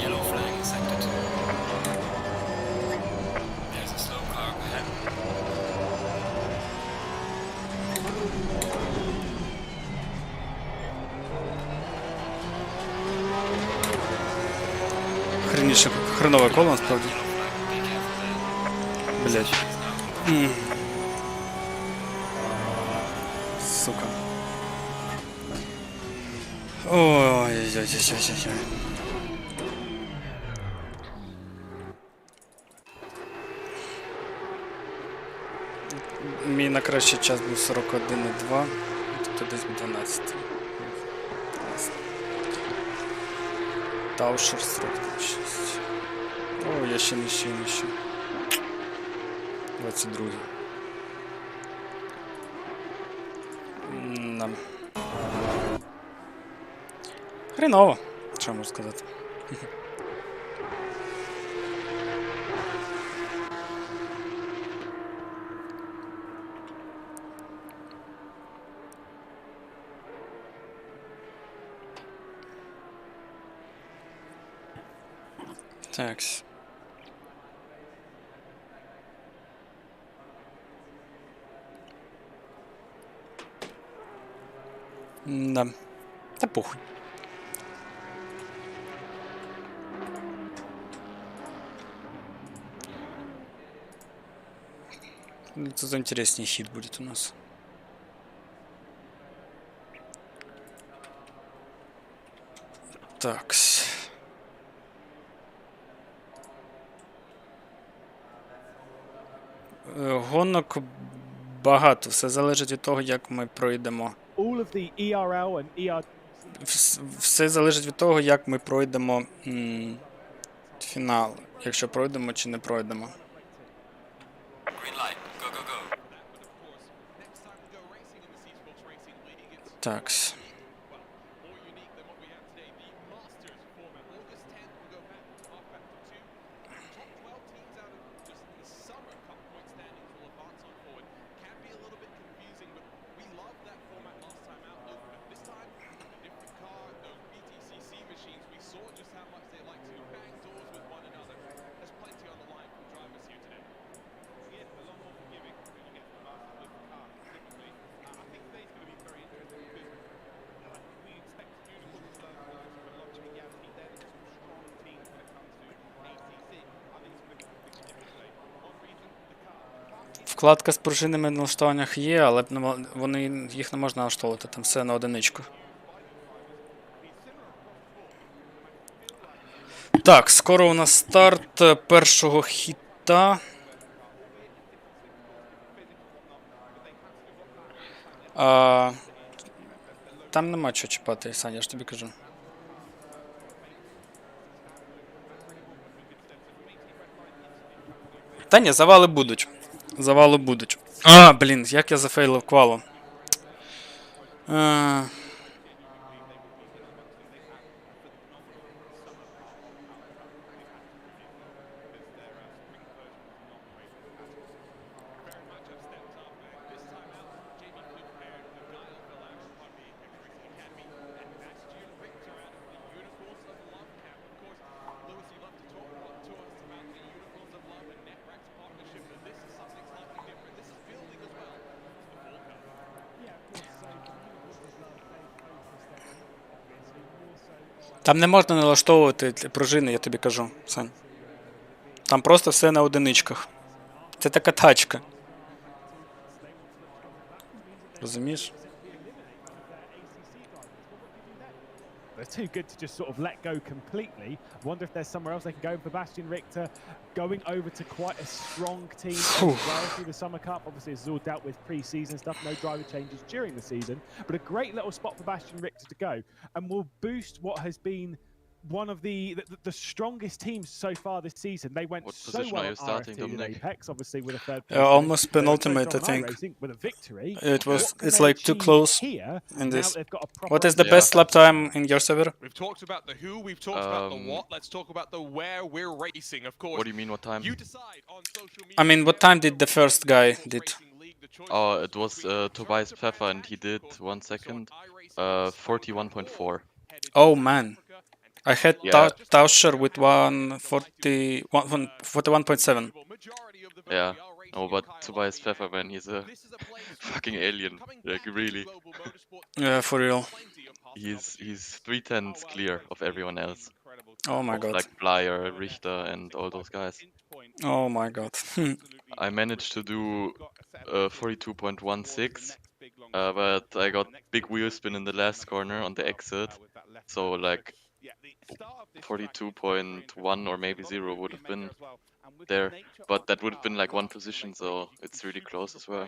Yellow flag in sector 2. There's a slow car ahead. Хреніше, хренове коло насправді. Блять. Сука. Ой-ой-ой-ой-ой-ой. Мій на кращий час був 41,2, тобто десь 12. Таушер 46. О, я ще нижче. 22. Хреново, що можу сказати. Такс. Да. Та похуй. Тут интереснее хит будет у нас. Такс. Гонок багато. Все залежить від того, як ми пройдемо. All of the ERL and ER Все залежить від того, як ми пройдемо фінал. Якщо пройдемо чи не пройдемо. Green light. Go, go, go. Такс. Вкладка з пружинами в налаштуваннях є, але їх не можна налаштовувати, там все на одиничку. Так, скоро у нас старт першого хіта. Там нема чого чіпати, Саня, я ж тобі кажу. Та ні, завали будуть. Завали будуть. Блін, як я зафейлив квалу. Там не можна налаштовувати пружини, я тобі кажу, Сань. Там просто все на одиничках. Це така тачка. Розумієш? They're too good to just sort of let go completely. Wonder if there's somewhere else they can go. Sebastian Richter going over to quite a strong team as well through the Summer Cup. Obviously, it's all dealt with pre-season stuff, no driver changes during the season. But a great little spot for Sebastian Richter to go, and will boost what has been one of the strongest teams so far this season. They went What so position well are you at starting, RFT and Dominic? Apex, obviously with a third. Almost penultimate, I think. With a victory. It's like too close in this. What is the Yeah. best lap time in your server? We've talked about the who, we've talked about the what. Let's talk about the where we're racing. Of course, What do you mean, what time? you decide on social media. I mean, what time did the first guy did? Oh, it was Tobias Pfeffer, and he did 1 second. 41.4. Oh man. I had Yeah. Tauscher with 41.7. Yeah. No, but Tobias Pfeffer, man, he's a fucking alien. Like, really. Yeah, for real. He's 3/10 clear of everyone else. Oh my god. Like Blyer, Richter, and all those guys. Oh my god. I managed to do 42.16, but I got big wheel spin in the last corner on the exit, so like 42.1 or maybe 0 would have been there, but that would have been like one position, so it's really close as well.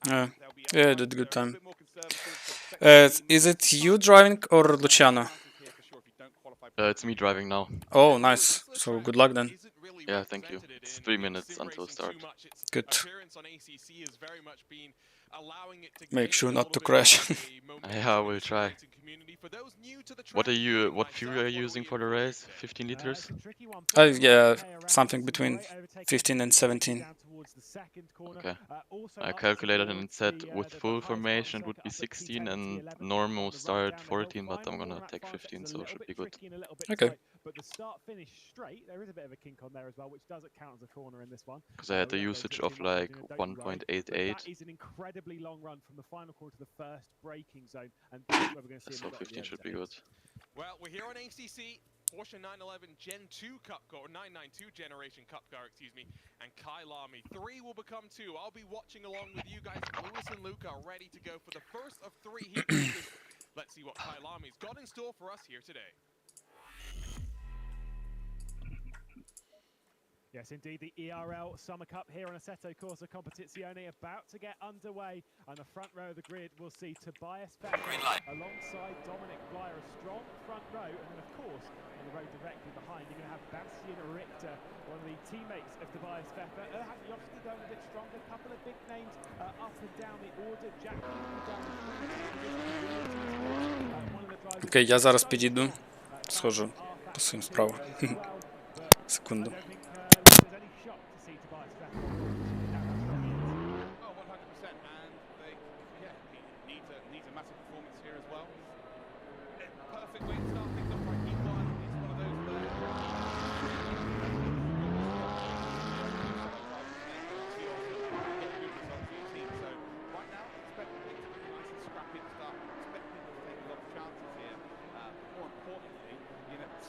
Yeah, yeah, did a good time. Is it you driving or Luciano? It's me driving now. Oh, nice. So good luck then. Yeah, thank you. It's 3 minutes until start. Good. Make sure not to crash. Yeah, I will try. What fuel are you using for the race? 15 liters? Yeah, something between 15 and 17. Okay. I calculated and it said with full formation it would be 16 and normal start 14, but I'm gonna take 15, so it should be good. Okay. But the start finish straight, there is a bit of a kink on there as well, which doesn't count as a corner in this one. Because I had a usage of like 1.88. That is an incredibly long run from the final corner to the first braking zone, and that's where we're going to see So 15 should be good. Well, we're here on ACC. Porsche 911 Gen 2 Cup car, or 992 Generation Cup car, excuse me, and Kyalami. 3 will become 2. I'll be watching along with you guys. Lewis and Luke are ready to go for the first of 3 heat races. Let's see what Kyalami's got in store for us here today. Yes, indeed, the ERL Summer Cup here on Assetto Corsa Competezione about to get underway. On the front row of the grid, we'll see Tobias Becker alongside Dominic Blyer, a strong front row. And then, of course, on the row directly behind, you're going to have Bastian Richter, one of the teammates of Tobias Becker. Erhan Jofsky going a bit stronger, a couple of big names up and down the order. Jack down the Окей, я зараз підійду, схожу по своїм справам. Секунду.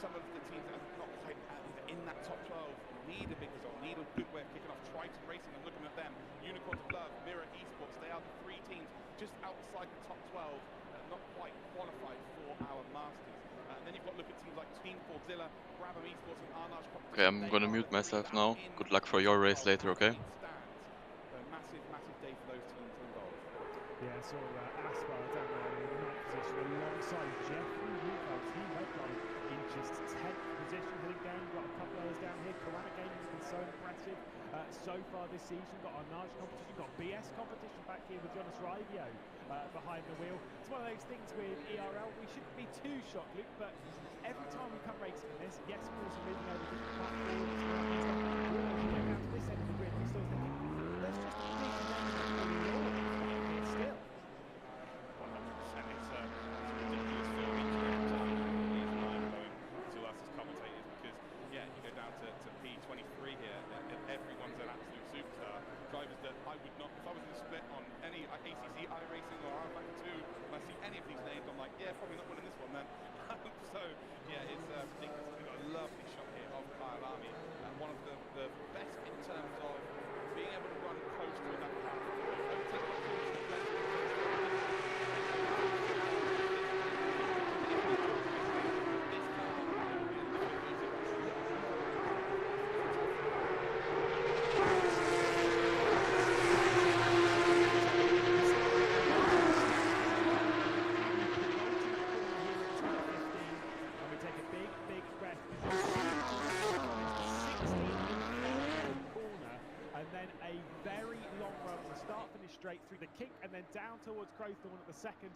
Some of the teams that are not quite in that top 12 need a big result, need a good way of kicking off. Triton Racing, and looking at them, Unicorns of Love, Mirror Esports, they are the three teams just outside the top 12 and not quite qualified for our Masters. And then you've got to look at teams like Team Fordzilla, Brabham Esports and Arnage Competition. Okay, I'm gonna mute myself now. Good luck for your race later, okay? A massive, massive day for those teams involved. Yeah, so Aspar down there in the 9th position alongside Jeffrey Rufus. He led on in just 10th position. Heading down, we've got a couple others down here. Kyalami has been so impressive so far this season. Got our Arnage competition, got BS competition back here with Jonas Raivio behind the wheel. It's one of those things with ERL, we shouldn't be too shocked, Luke, but every time we come racing in this, yes, of course, we're moving over different platforms. We're going to get down to this end of the grid, we're still thinking, let's just beat them down to the here still. 100%. It's a ridiculous feel each round time to us as commentators because, yeah, you go down to P23 here, and everyone's an absolute superstar. Drivers that I would not, if I was in a split on any ACC iRacing or R-Factor 2, when I see any of these names, I'm like, yeah, probably not winning this one then. So, yeah, it's ridiculous. We've got a lovely shot here of Kyalami, one of the best in terms of being able to run close to that path. Straight through the kink and then down towards Crowthorne at the second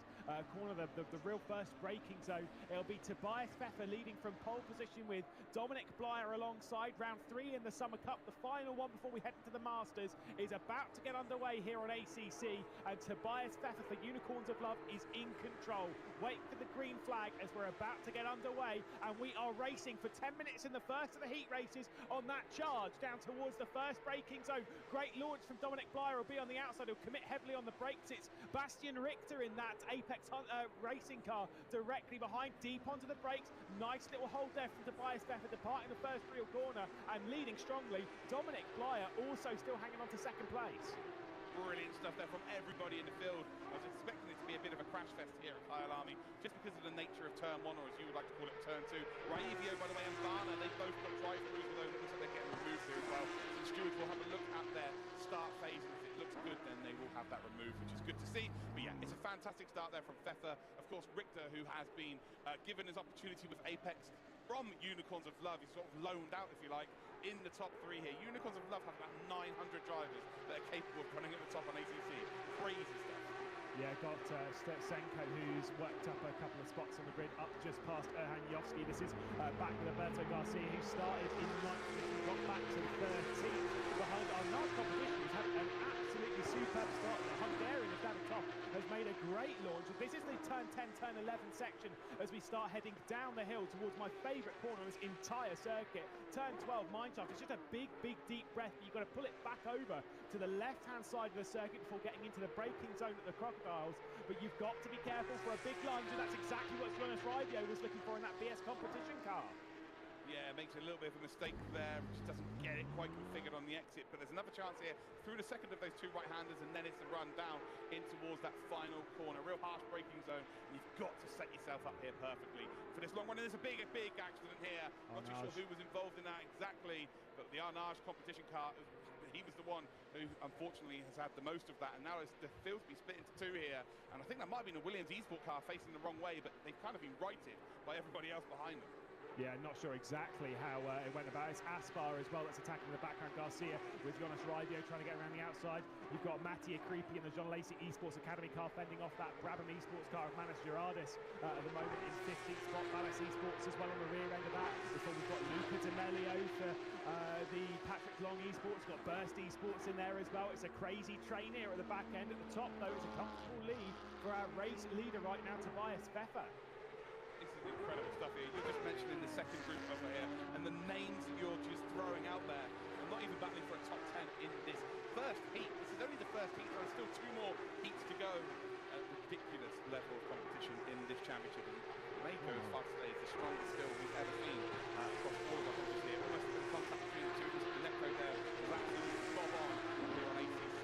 corner, the real first braking zone. It'll be Tobias Pfeffer leading from pole position with Dominic Blyer alongside. Round 3 in the Summer Cup, the final one before we head into the Masters, is about to get underway here on ACC, and Tobias Pfeffer for Unicorns of Love is in control. Wait for the green flag as we're about to get underway, and we are racing for 10 minutes in the first of the heat races on that charge down towards the first braking zone. Great launch from Dominic Blyer, will be on the outside, he'll commit heavily on the brakes. It's Bastian Richter in that Apex racing car directly behind, deep onto the brakes. Nice little hold there from Tobias Pfeffer, departing the first real corner and leading strongly. Dominic Blyer also still hanging on to second place. Brilliant stuff there from everybody in the field. I was expecting it to be a bit of a crash fest here at Kyalami, just because of the nature of turn 1, or as you would like to call it, turn 2. Raivio, by the way, and Varna, they both got drive-throughs, although it looks like they're getting removed here as well. So the stewards will have a look at their start phase, and if it looks good, then they will have that removed, which is good to see. But yeah, it's a fantastic start there from Pfeffer. Of course, Richter, who has been given his opportunity with Apex from Unicorns of Love, he's sort of loaned out, if you like, in the top 3 here. Unicorns of Love have about 900 drivers that are capable of running at the top on ACC. Crazy stuff. Yeah, got Senko, who's worked up a couple of spots on the grid, up just past Erhan Jofsky. This is back with Alberto Garcia, who started in 9th position, got back to 13th behind our Arnage competition. He's had an absolutely superb start. The Hungarian is down the top, has made a great launch. This is the turn 10, turn 11 section as we start heading down the hill towards my favourite corner in this entire circuit. Turn 12, Mineshaft. It's just a big, big, deep breath. You've got to pull it back over to the left-hand side of the circuit before getting into the braking zone at the Crocodiles. But you've got to be careful for a big lunge, and that's exactly what Jonas Raivio was looking for in that BS competition car. Yeah, makes a little bit of a mistake there, just doesn't get it quite configured on the exit, but there's another chance here through the second of those two right-handers, and then it's the run down in towards that final corner. Real harsh braking zone. You've got to set yourself up here perfectly for this long run, and there's a big accident here. Not too sure who was involved in that exactly, but the Arnage competition car, he was the one who unfortunately has had the most of that, and now the field's been split into two here, and I think that might have been a Williams eSport car facing the wrong way, but they've kind of been righted by everybody else behind them. Yeah, not sure exactly how it went about. It's Aspar as well that's attacking the background. Garcia with Jonas Rybio trying to get around the outside. You've got Mattia Creepy in the John Lacey Esports Academy car fending off that Brabham Esports car of Manas Gerardis at the moment in 15th spot. Ballas Esports as well on the rear end of that. Before we've got Luca D'Amelio for the Patrick Long Esports. Got Burst Esports in there as well. It's a crazy train here at the back end. At the top though, it's a comfortable lead for our race leader right now, Tobias Pfeffer. This is incredible stuff here. You're just mentioning the second group over here, and the names that you're just throwing out there. I'm not even battling for a top 10 in this first heat. This is only the first heat, so there's still two more heats to go. A ridiculous level of competition in this championship. And Mako, as far as today, is the strongest still we've ever seen across all of our countries here. Almost a bit of contact between the two. The Necro there was absolutely spot on here on ACC.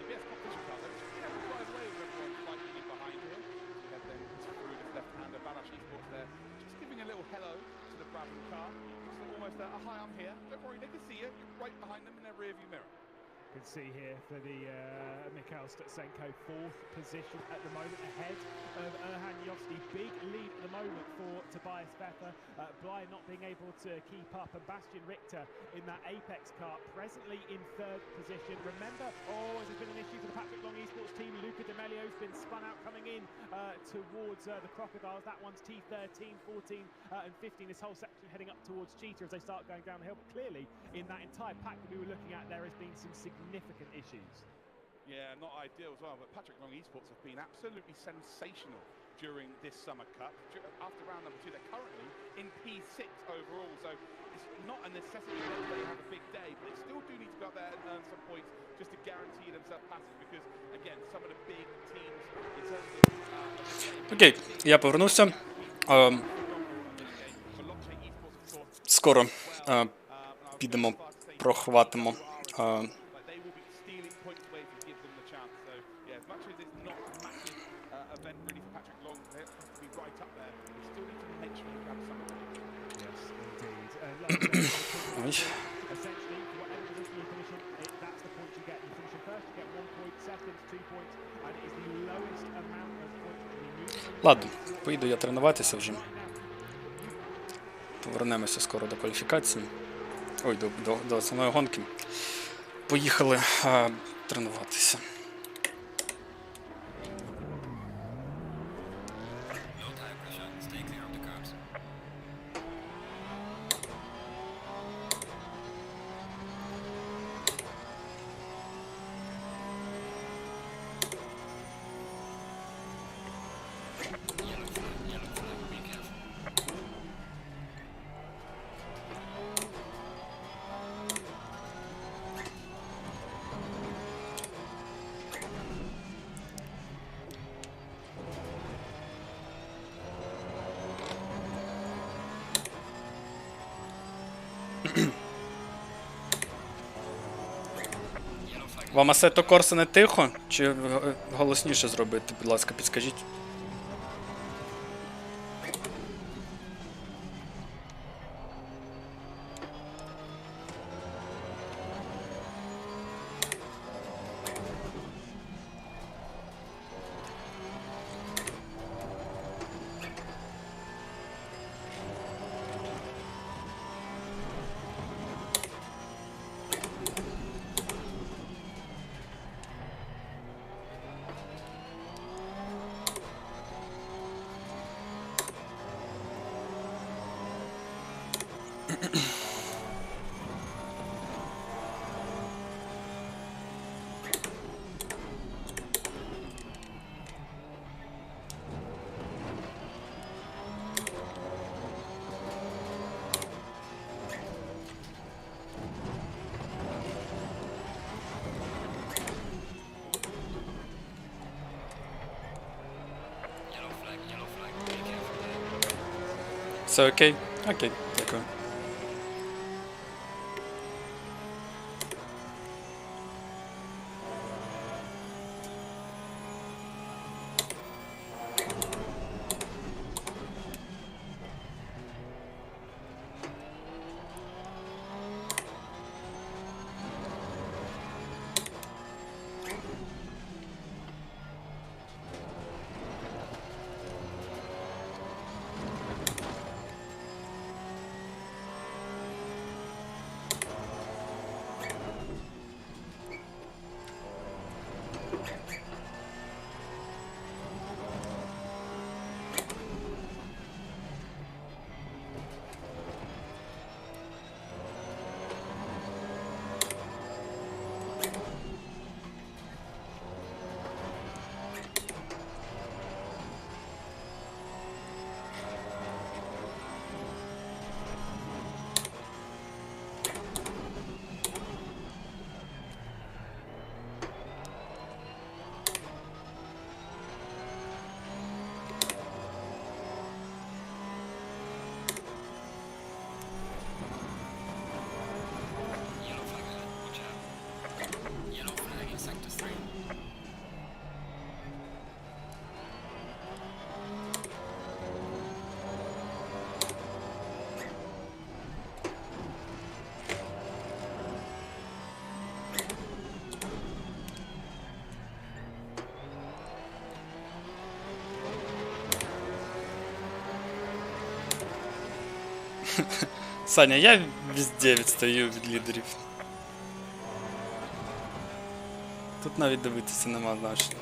The BS competition car, they're just able to drive away with everyone fighting in behind here. We have then through this left-hander, Ballas Esports there, just giving a little hello to the Brabham car. Just almost a hi, I'm here. Don't worry, they can see you. You're right behind them in their rear view mirror. Can see here for the Mikhail Stutsenko, 4th position at the moment, ahead of Erhan Yovsky. Big lead at the moment for Tobias Pfeffer. Bly not being able to keep up, and Bastian Richter in that Apex car presently in 3rd position. Remember, there's been an issue for the Patrick Long Esports team. Luca D'Amelio's been spun out coming in towards the Crocodiles. That one's T13, 14 and 15. This whole section heading up towards Cheetah as they start going down the hill. But clearly, in that entire pack that we were looking at, there has been some significant issues. Yeah, not ideal as well, but Patrick Long Esports have been absolutely sensational during this Summer Cup. After round number 2, they're currently in P6 overall, so it's not a necessity that they have a big day, but they still do need to go out there and earn some points just to guarantee themselves passage, because, again, some of the big teams in terms of... Окей, я повернувся. Скоро підемо, прохватимо Ладно, поїду я тренуватися вже. Повернемося скоро до кваліфікації. Ой, до основної гонки. Поїхали тренуватися. Вам Assetto Corsa не тихо? Чи голосніше зробити, будь ласка, підскажіть? Все окей? Окей, дякую. Саня, я везде відстаю від лідерів. Тут навіть дивитися нема значення.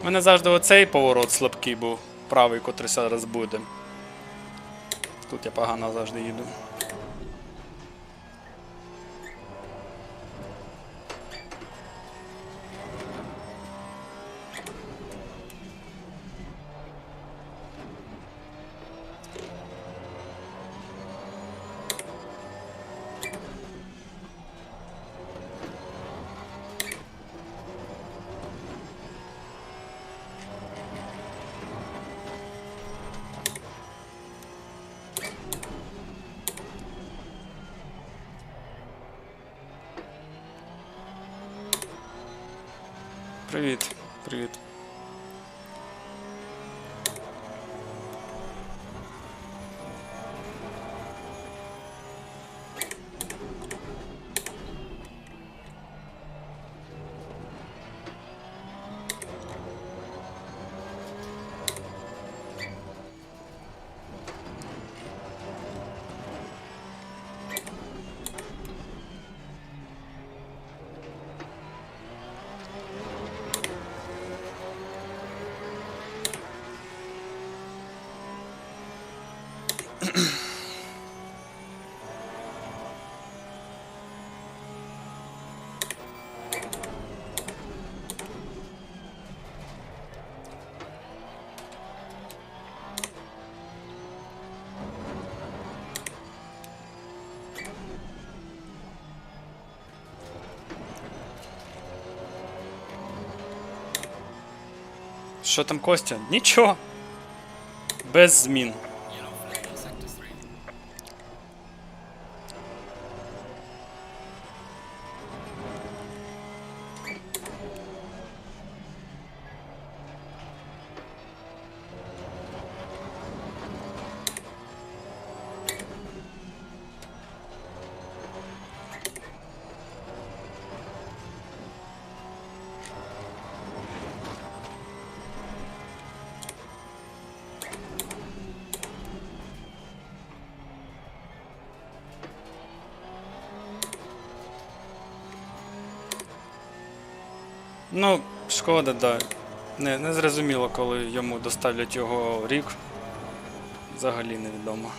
У мене завжди оцей поворот слабкий був, правий, котрий зараз буде. Тут я погано завжди їду. Привіт, привіт. Що там, Костя? Нічого. Без змін. Yellow flag in sector 3. Ну, шкода, да. Не зрозуміло, коли йому доставлять його рік. Взагалі невідомо.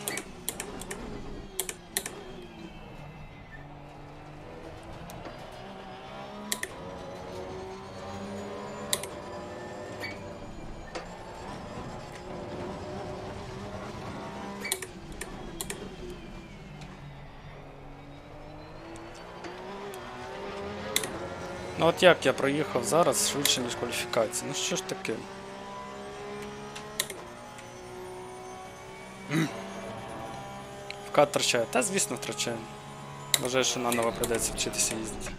Ну от як я проїхав зараз швидше, ніж кваліфікація. Ну що ж таке? Вкат втрачає. Та звісно втрачає. Вважаю, що наново прийдеться вчитися їздити.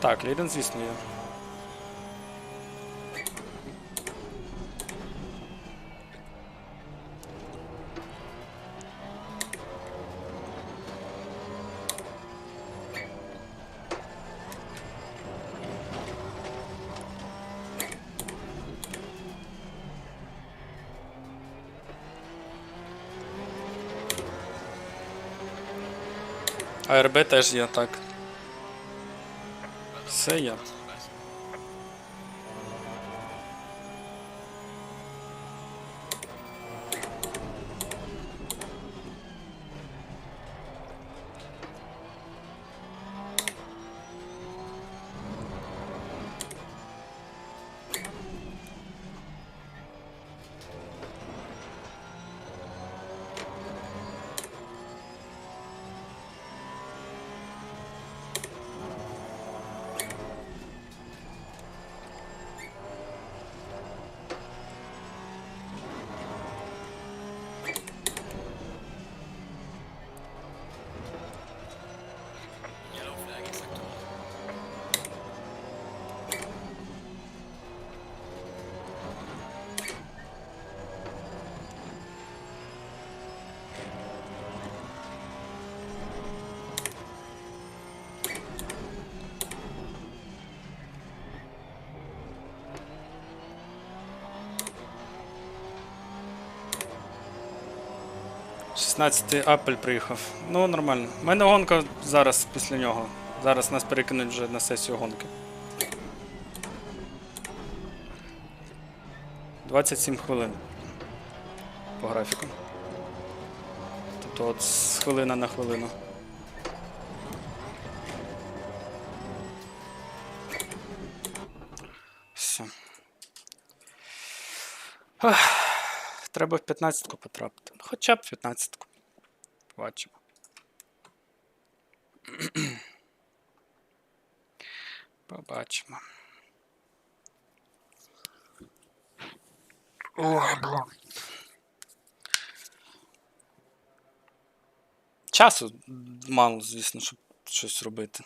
Так, Лейден, звісно, є. АРБ теж є, так. Все є. Yellow flag in sector 1. Шістнадцятий Апель приїхав. Ну, нормально. У мене гонка зараз після нього. Зараз нас перекинуть вже на сесію гонки. 27 хвилин. По графіку. Тобто от з хвилина на хвилину. Все. Треба в 15-ку потрапити. Хоча б в 15-ку. Побачимо. Побачимо. Ой, блін. Часу мало, звісно, щоб щось робити.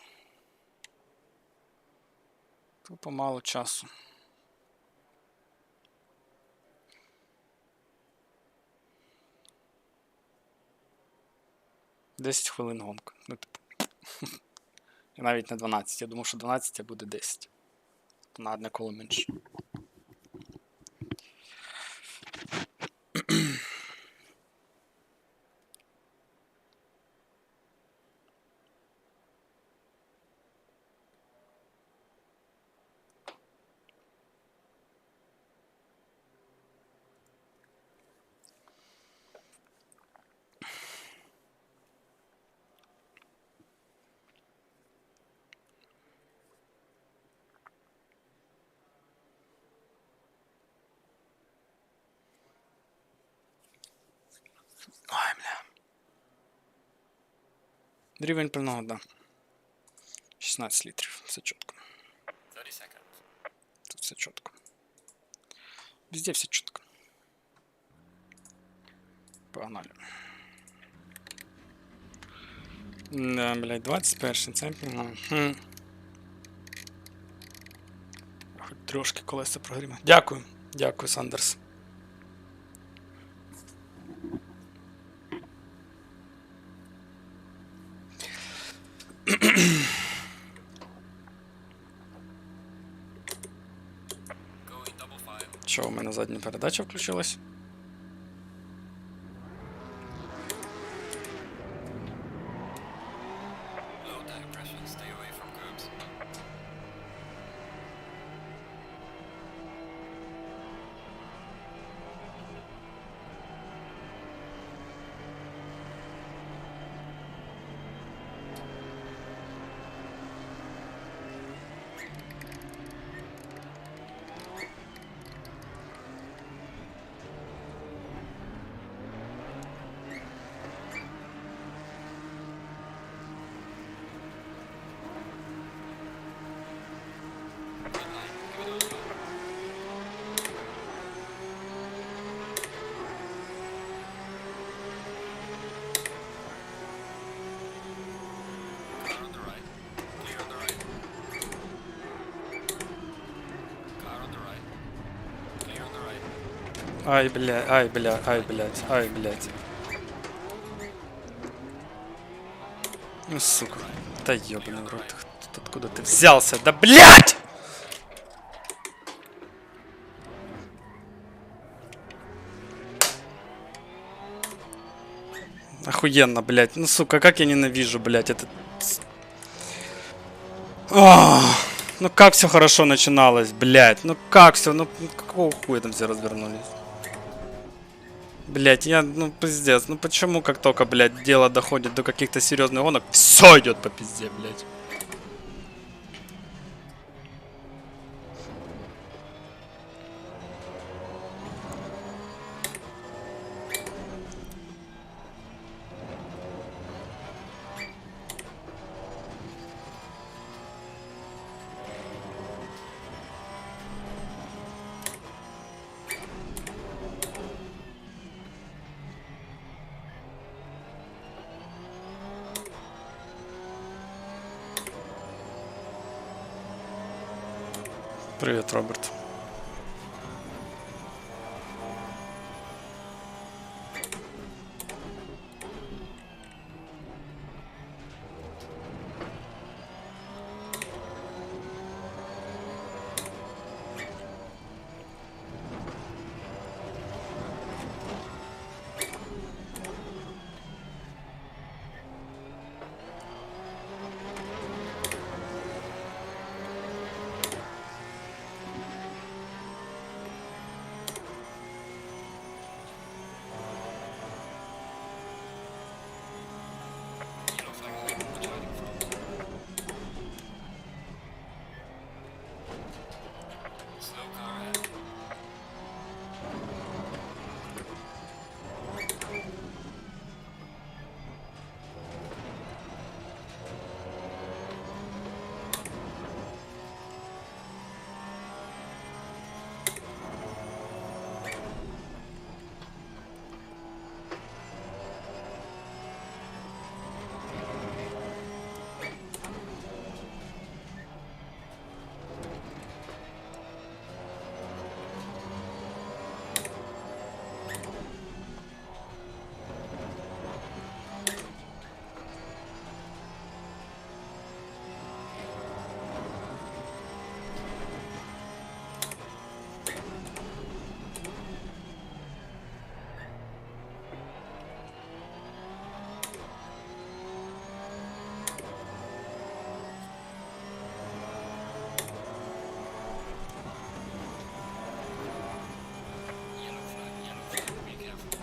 Тупо мало часу. Десять хвилин гонка. Ну, типу. І навіть не 12. Я думав, що 12, а буде 10. На одне коло менше. Ой, бля. Рівень пального, да. 16 літрів. Все чітко. 30 seconds. Тут все чітко. Везде все чітко. Погнали. Да, блядь, 21 чемпіонат. Хоч трошки колеса прогрімо. Дякую. Дякую, Сандерс. Going double 5. Що, у мене задня передача включилась? Low tire pressure. Stay away from curbs. Car on the right. Clear on the right. Car on the right. Clear on the right. Ай, бля, ай, бля, ай, блядь, ай, блядь. Ну, сука. Да ёбаный в рот. Тут откуда ты взялся? Да блядь! Охуенно, блядь. Ну, сука, как я ненавижу, блядь, этот... Ах, ну как все хорошо начиналось, блядь. Ну как все, ну какого хуя там все развернулись? Блядь, ну пиздец. Ну почему как только, блядь, дело доходит до каких-то серьезных гонок, все идет по пизде, блядь. Привет, Роберт. Slow car ahead. Yellow flag, be careful.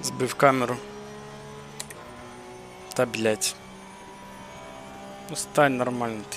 Збив камеру. Та, блядь. Ну, стань нормально. Ты.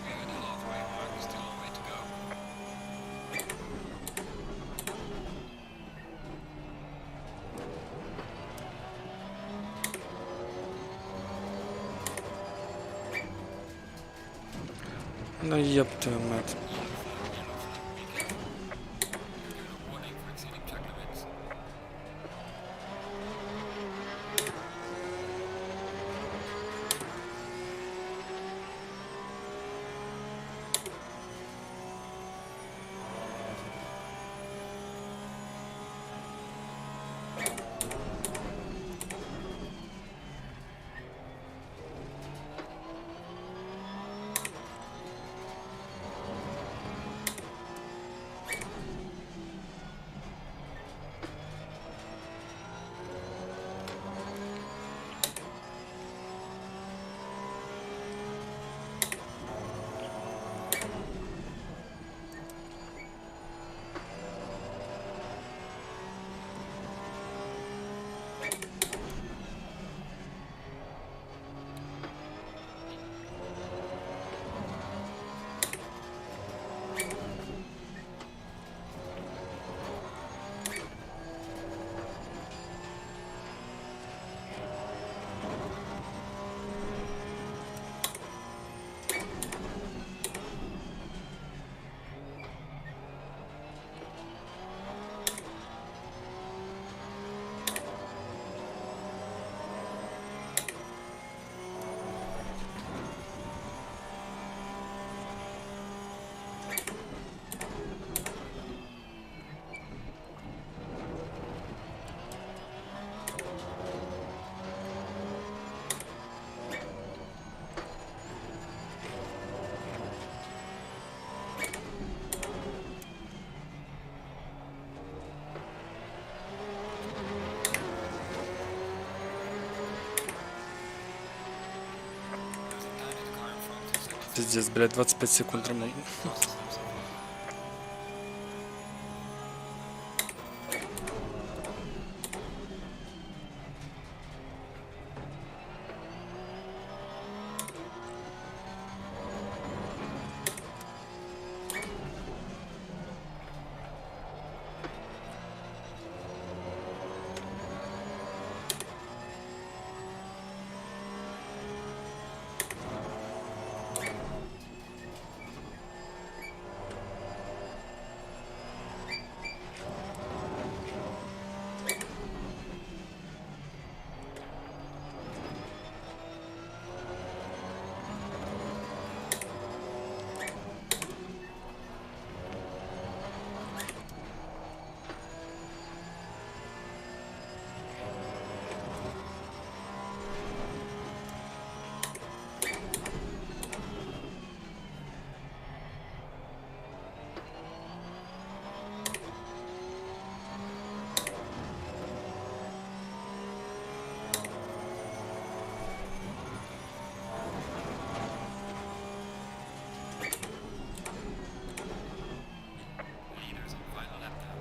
Good, halfway mark, still a way to go. Ну еб твою мать. Yellow flag, be careful. Good, warning for exceeding track limits. Пиздец, блядь, 25 секунд ремонт. Leaders on final lap now.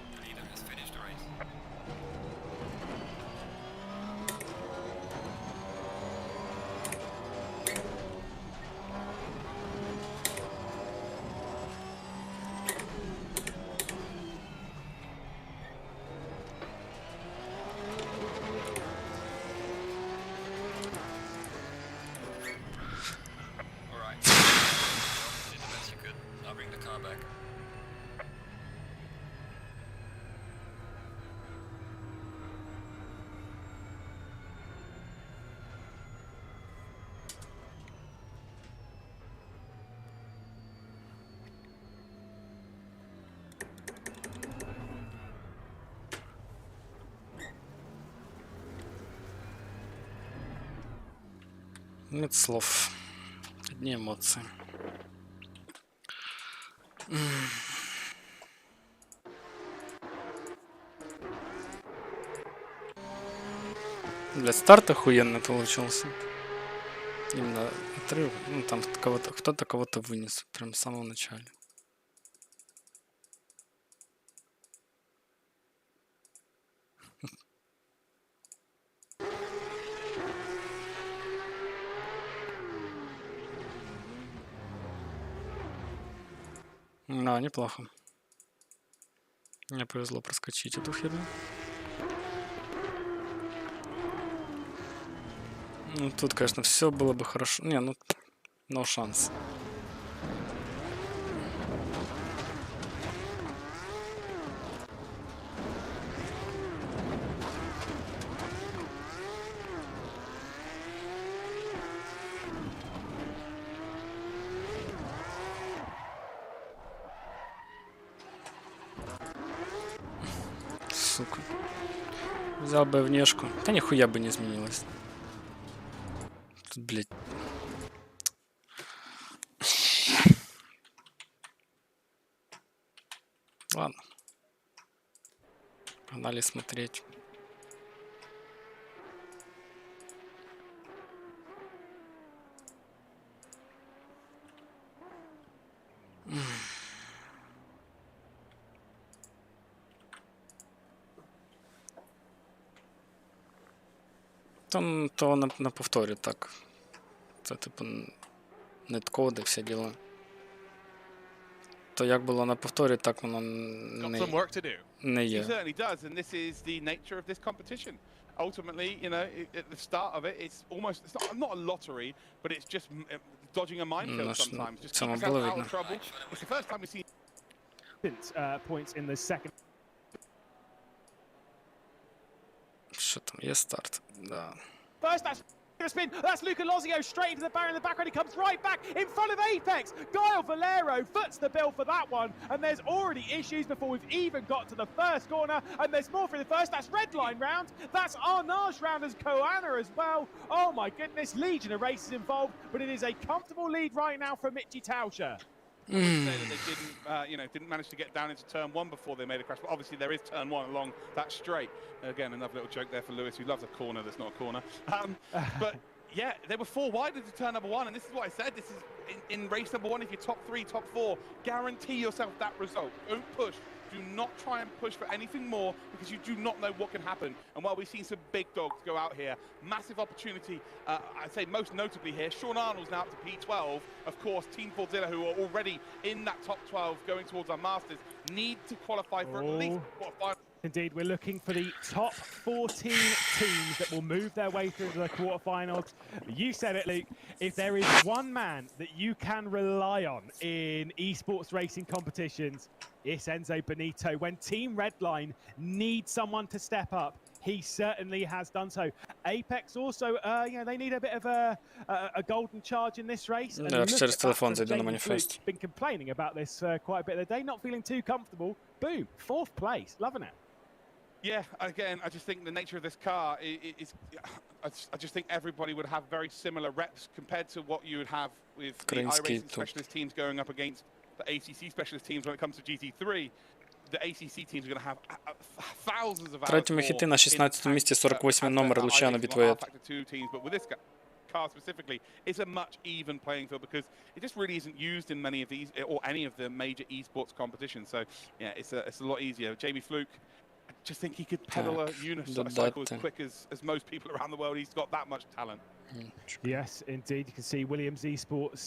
The leader has finished the race. Alright. Did the best you could. Now bring the car back. Нет слов. Одни эмоции. Для старта охуенно получился. Именно отрыв. Ну там кто-то кого-то вынес. Прям с самого начала. Да, неплохо. Мне повезло проскочить эту херню. Ну, тут, конечно, все было бы хорошо. Не, ну, no шанс. сука. Взял бы внешку. Да нихуя бы не изменилось. Тут, блядь. Ладно. Погнали смотреть. Там то на повторі так. Це типу неткоди, всі діла. То як було на повторі, так воно не є. He certainly does, and this is the nature of this competition. Ultimately, you know, at the start of it, it's almost, it's not a lottery, but it's just dodging a minefield sometimes. Just keep yourself out of trouble. It's the first time we've seen points in the second. Що там, є старт? Да. First, that's spin. That's Luca Lozio straight into the barrier in the background. He comes right back in front of Apex. Guile Valero foots the bill for that one. And there's already issues before we've even got to the first corner. And there's more for the first. That's red line round. That's Arnage round as Koana as well. Oh my goodness. Legion of races involved. But it is a comfortable lead right now for Mitchie Tauscher. I would say that they didn't manage to get down into turn one before they made a crash. But obviously there is turn one along that straight. Again, another little joke there for Lewis, who loves a corner that's not a corner. But yeah, they were 4 wide into turn number one, and this is what I said. This is in race number one. If you're top 3, top 4, guarantee yourself that result. Don't push. Do not try and push for anything more, because you do not know what can happen. And while we've seen some big dogs go out here, massive opportunity, I'd say most notably here, Sean Arnold's now up to P12. Of course, Team Fordzilla, who are already in that top 12 going towards our Masters, need to qualify for at least quarterfinals. Indeed, we're looking for the top 14 teams that will move their way through to the quarterfinals. You said it, Luke. If there is one man that you can rely on in esports racing competitions, it's Enzo Benito. When Team Redline needs someone to step up, he certainly has done so. Apex also, you know, they need a bit of a golden charge in this race. And через телефон зайду на маніфест. Been complaining about this quite a bit of the day, not feeling too comfortable. Boom, 4th place, loving it. Yeah, again, I just think the nature of this car is I just think everybody would have very similar reps compared to what you would have with the iRacing specialist teams going up against the ACC specialist teams when it comes to GT3. The ACC teams are going to have thousands of hours. Третьому хіти на 16-му місці 48 номер Лучано Бітвоєт. But with this car specifically, it's a much even playing field because it just really isn't used in many of these or any of the major esports competitions. So yeah, it's a lot easier. Jamie Fluke, I just think he could pedal a unicycle as quick as most people around the world. He's got that much talent. Yes, indeed. You can see Williams Esports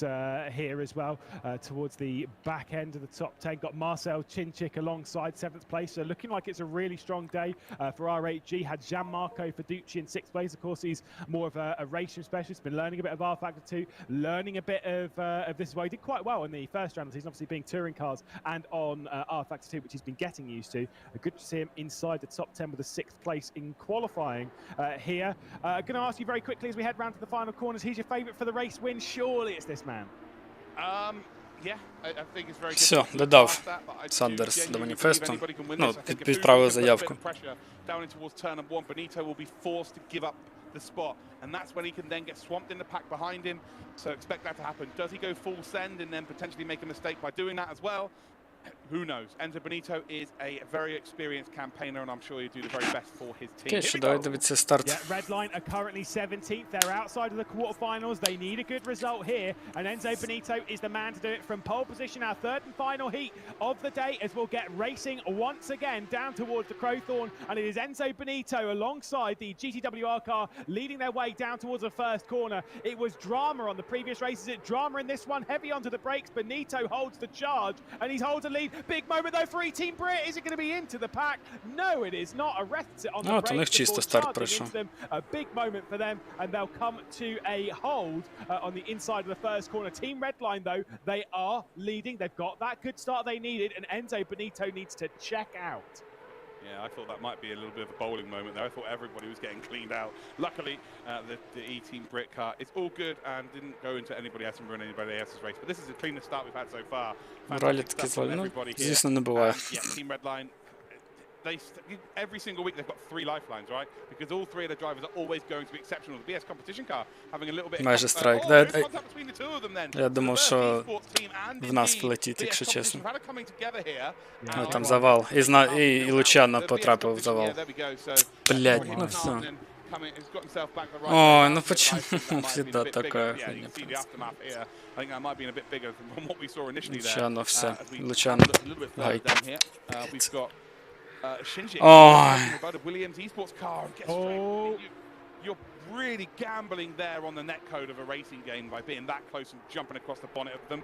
here as well towards the back end of the top 10. Got Marcel Chinchik alongside 7th place. So looking like it's a really strong day for R8G. Had Gianmarco Fiducci in 6th place. Of course, he's more of a racing specialist. Been learning a bit of R Factor 2, learning a bit of this as well. He did quite well in the first round of the season, obviously being touring cars and on R Factor 2, which he's been getting used to. Good to see him inside the top 10 with a 6th place in qualifying here. Going to ask you very quickly as we head round to the final corners, who's your favourite for the race win? Surely it's this man. Yeah, I think it's very good. Все, додав Сандерс до маніфесту. Ну, відправив заявку. Down in towards turn number one, Benito will be forced to give up the spot, and that's when he can then get swamped in the pack behind him. So expect that to happen. Does he go full send and then potentially make a mistake by doing that as well? Who knows? Enzo Benito is a very experienced campaigner, and I'm sure he'll do the very best for his team. Okay, давай дивитися старт. Yeah, Redline are currently 17th. They're outside of the quarterfinals. They need a good result here, and Enzo Benito is the man to do it from pole position. Our 3rd and final heat of the day, as we'll get racing once again down towards the Crowthorne, and it is Enzo Benito alongside the GTWR car leading their way down towards the first corner. It was drama on the previous races. It's drama in this one. Heavy onto the brakes. Benito holds the charge, and he's holds a lead. Big moment though for Team Brit. Is it going to be into the pack? No, it is not. Arrests it on the brakes before charging into them. A big moment for them, and they'll come to a hold on the inside of the first corner. Team Redline though, they are leading. They've got that good start they needed, and Enzo Benito needs to check out. Yeah, I thought that might be a little bit of a bowling moment there. I thought everybody was getting cleaned out. Luckily, the E-Team Brit car is all good and didn't go into anybody else and ruin anybody else's race. But this is the cleanest start we've had so far. Ралі такі звали, ну, звісно, не буває. Yeah, Team Redline, every single week they've got 3 lifelines, right? Because all 3 of the drivers are always going to be exceptional. The BS competition car having a little bit. Майже страйк. Я думав, що в нас влетить, якщо чесно. Ну, там завал. І Лучано потрапив в завал. Блядь, ну все. Ой, ну почему всегда такая хуйня? Лучано, все. Лучано. Гайд. Ой. You're really gambling there on the netcode of a racing game by being that close and jumping across the bonnet of them.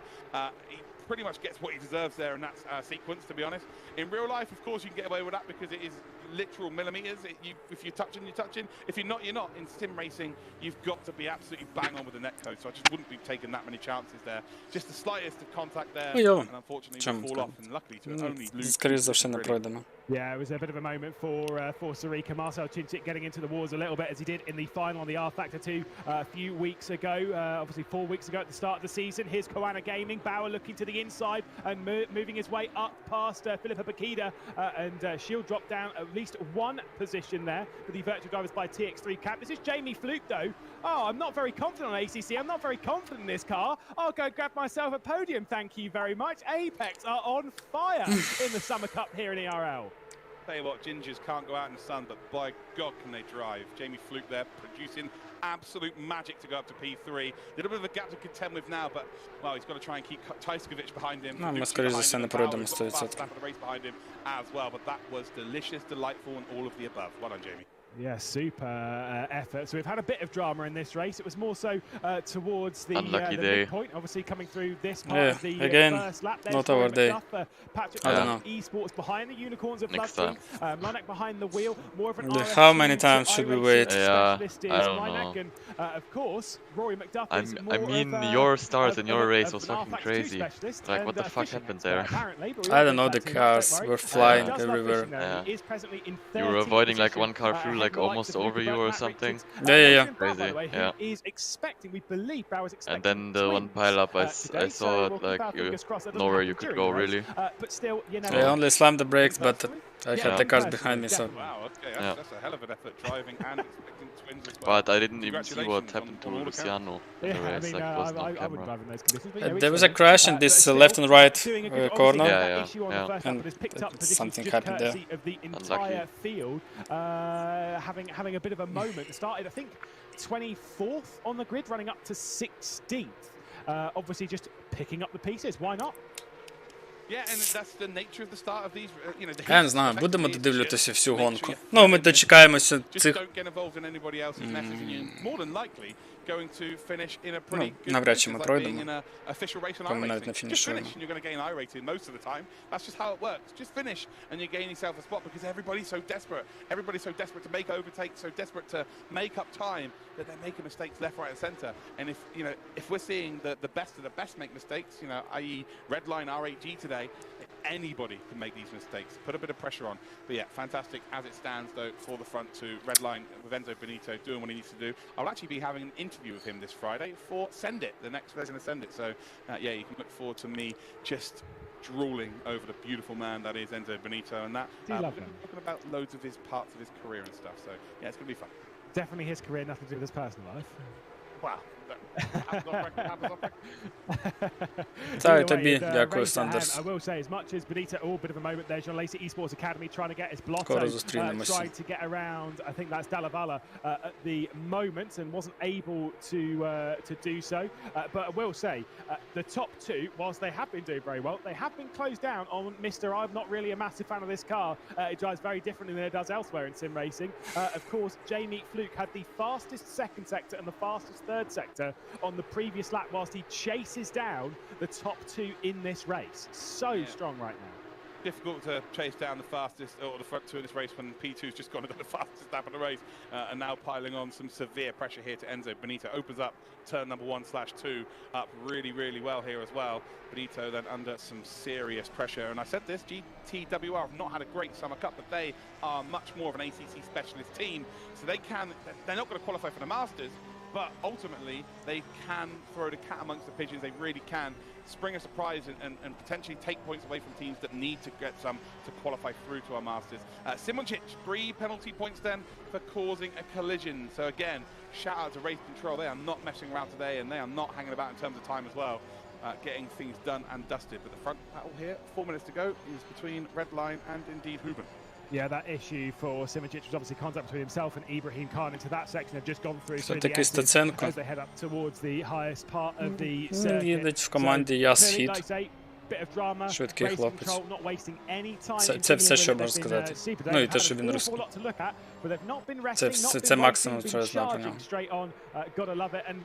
He pretty much gets what he deserves there in that sequence, to be honest. In real life, of course, you can get away with that because it is literal millimeters. If you're touching, you're touching. If you're not, you're not. In sim racing, you've got to be absolutely bang on with the netcode, so I just wouldn't be taking that many chances there. Just the slightest of contact there, and unfortunately we fall off, and luckily to only lose. Скоріше за все не пройдемо. Yeah, it was a bit of a moment for Sarika. Marcel Cincic getting into the wars a little bit as he did in the final on the R Factor 2 a few weeks ago. Obviously 4 weeks ago at the start of the season. Here's Koana Gaming. Bauer looking to the inside and moving his way up past Philippa Bakida. And she'll drop down at least 1 position there for the virtual drivers by TX3 Cap. This is Jamie Fluke though. Oh, I'm not very confident on ACC. I'm not very confident in this car. I'll go grab myself a podium. Thank you very much. Apex are on fire in the Summer Cup here in ERL. Tell you what, Gingers can't go out in the sun, but by God can they drive. Jamie Fluke there producing absolute magic to go up to P3. A little bit of a gap to contend with now, but well, he's got to try and keep Tyskovic behind him. Ну, ми, скоріше за все, не пройдемо 100%. Behind him as well, but that was delicious, delightful, and all of the above. Well done, Jamie. Yeah, super effort. So we've had a bit of drama in this race. It was more so towards the midpoint, obviously coming through this part of the first lap. Not our day. Patrick I don't know. Esports behind the Unicorns of Bloodstream. Linek behind the wheel. More of an How many times should we wait? Yeah, I don't know. And of course, Rory McDuff is more I mean, your start in your race was fucking crazy. Like, what the fuck happened there? I don't know, the cars were flying everywhere. Yeah. You were avoiding like 1 car through like almost over you or something. Yeah. Crazy. Yeah. And then the one pile up, I saw like nowhere you could go really. I only slammed the brakes, but I had the cars behind me, so. Wow, okay, that's a hell of an effort driving and expecting twins as well. But I didn't even see what happened to Luciano in the race. Like, it wasn't on camera. There was a crash in this left and right corner. Yeah. And something happened there. Unlucky. Having a bit of a moment. Started, I think, 24th on the grid, running up to 16th. Obviously, just picking up the pieces. Why not? Yeah, and that's the nature of the start of these, you know, Я не знаю, будемо додивлюватися всю гонку. Ну, ми дочекаємося цих... навряд чи ми пройдемо. Бо ми навіть не фінішуємо. That they're making mistakes left, right, and centre. And if you know, if we're seeing the best of the best make mistakes, you know, i.e., Redline R8G today, anybody can make these mistakes. Put a bit of pressure on. But yeah, fantastic as it stands though for the front two. Redline with Enzo Benito doing what he needs to do. I'll actually be having an interview with him this Friday for Send It, the next version of Send It. So yeah, you can look forward to me just drooling over the beautiful man that is Enzo Benito and that. We're going to be talking about loads of his parts of his career and stuff. So yeah, it's going to be fun. Definitely his career, nothing to do with his personal life. Wow. Та, тобі дякую, Сандерс. I will say, as much as Benito, a bit of a moment there, John Lacey Esports Academy trying to get his blotto, trying to get around, I think that's Dalavala at the moment, and wasn't able to do so. But I will say, the top 2, whilst they have been doing very well, they have been closed down on Mr. I'm not really a massive fan of this car. It drives very differently than it does elsewhere in sim racing. Of course, Jamie Fluke had the fastest second sector and the fastest third sector on the previous lap, whilst he chases down the top 2 in this race. So strong right now. Difficult to chase down the fastest or the front 2 in this race when P2's just gone and got the fastest lap of the race, and now piling on some severe pressure here to Enzo Benito. Opens up turn number 1/2 up really well here as well. Benito then under some serious pressure, and I said this, GTWR have not had a great Summer Cup, but they are much more of an ACC specialist team, so they're not going to qualify for the Masters, but ultimately they can throw the cat amongst the pigeons. They really can spring a surprise and potentially take points away from teams that need to get some to qualify through to our Masters. Simoncic, 3 penalty points then for causing a collision. So again, shout out to Race Control. They are not messing around today, and they are not hanging about in terms of time as well. Getting things done and dusted. But the front battle here, 4 minutes to go, is between Redline and indeed Huben. Yeah, that issue for Simoncic was obviously contact between himself and Ibrahim Khan into that section. They've just gone through the exit as they head up towards the highest part of the circuit. Їдуть в команді я схід. Bit of drama, Швидкий хлопець. not wasting any time. Це все, що можна сказати. Ну і те, що він русський. Це максимум, що я знав про нього. Gotta love it, and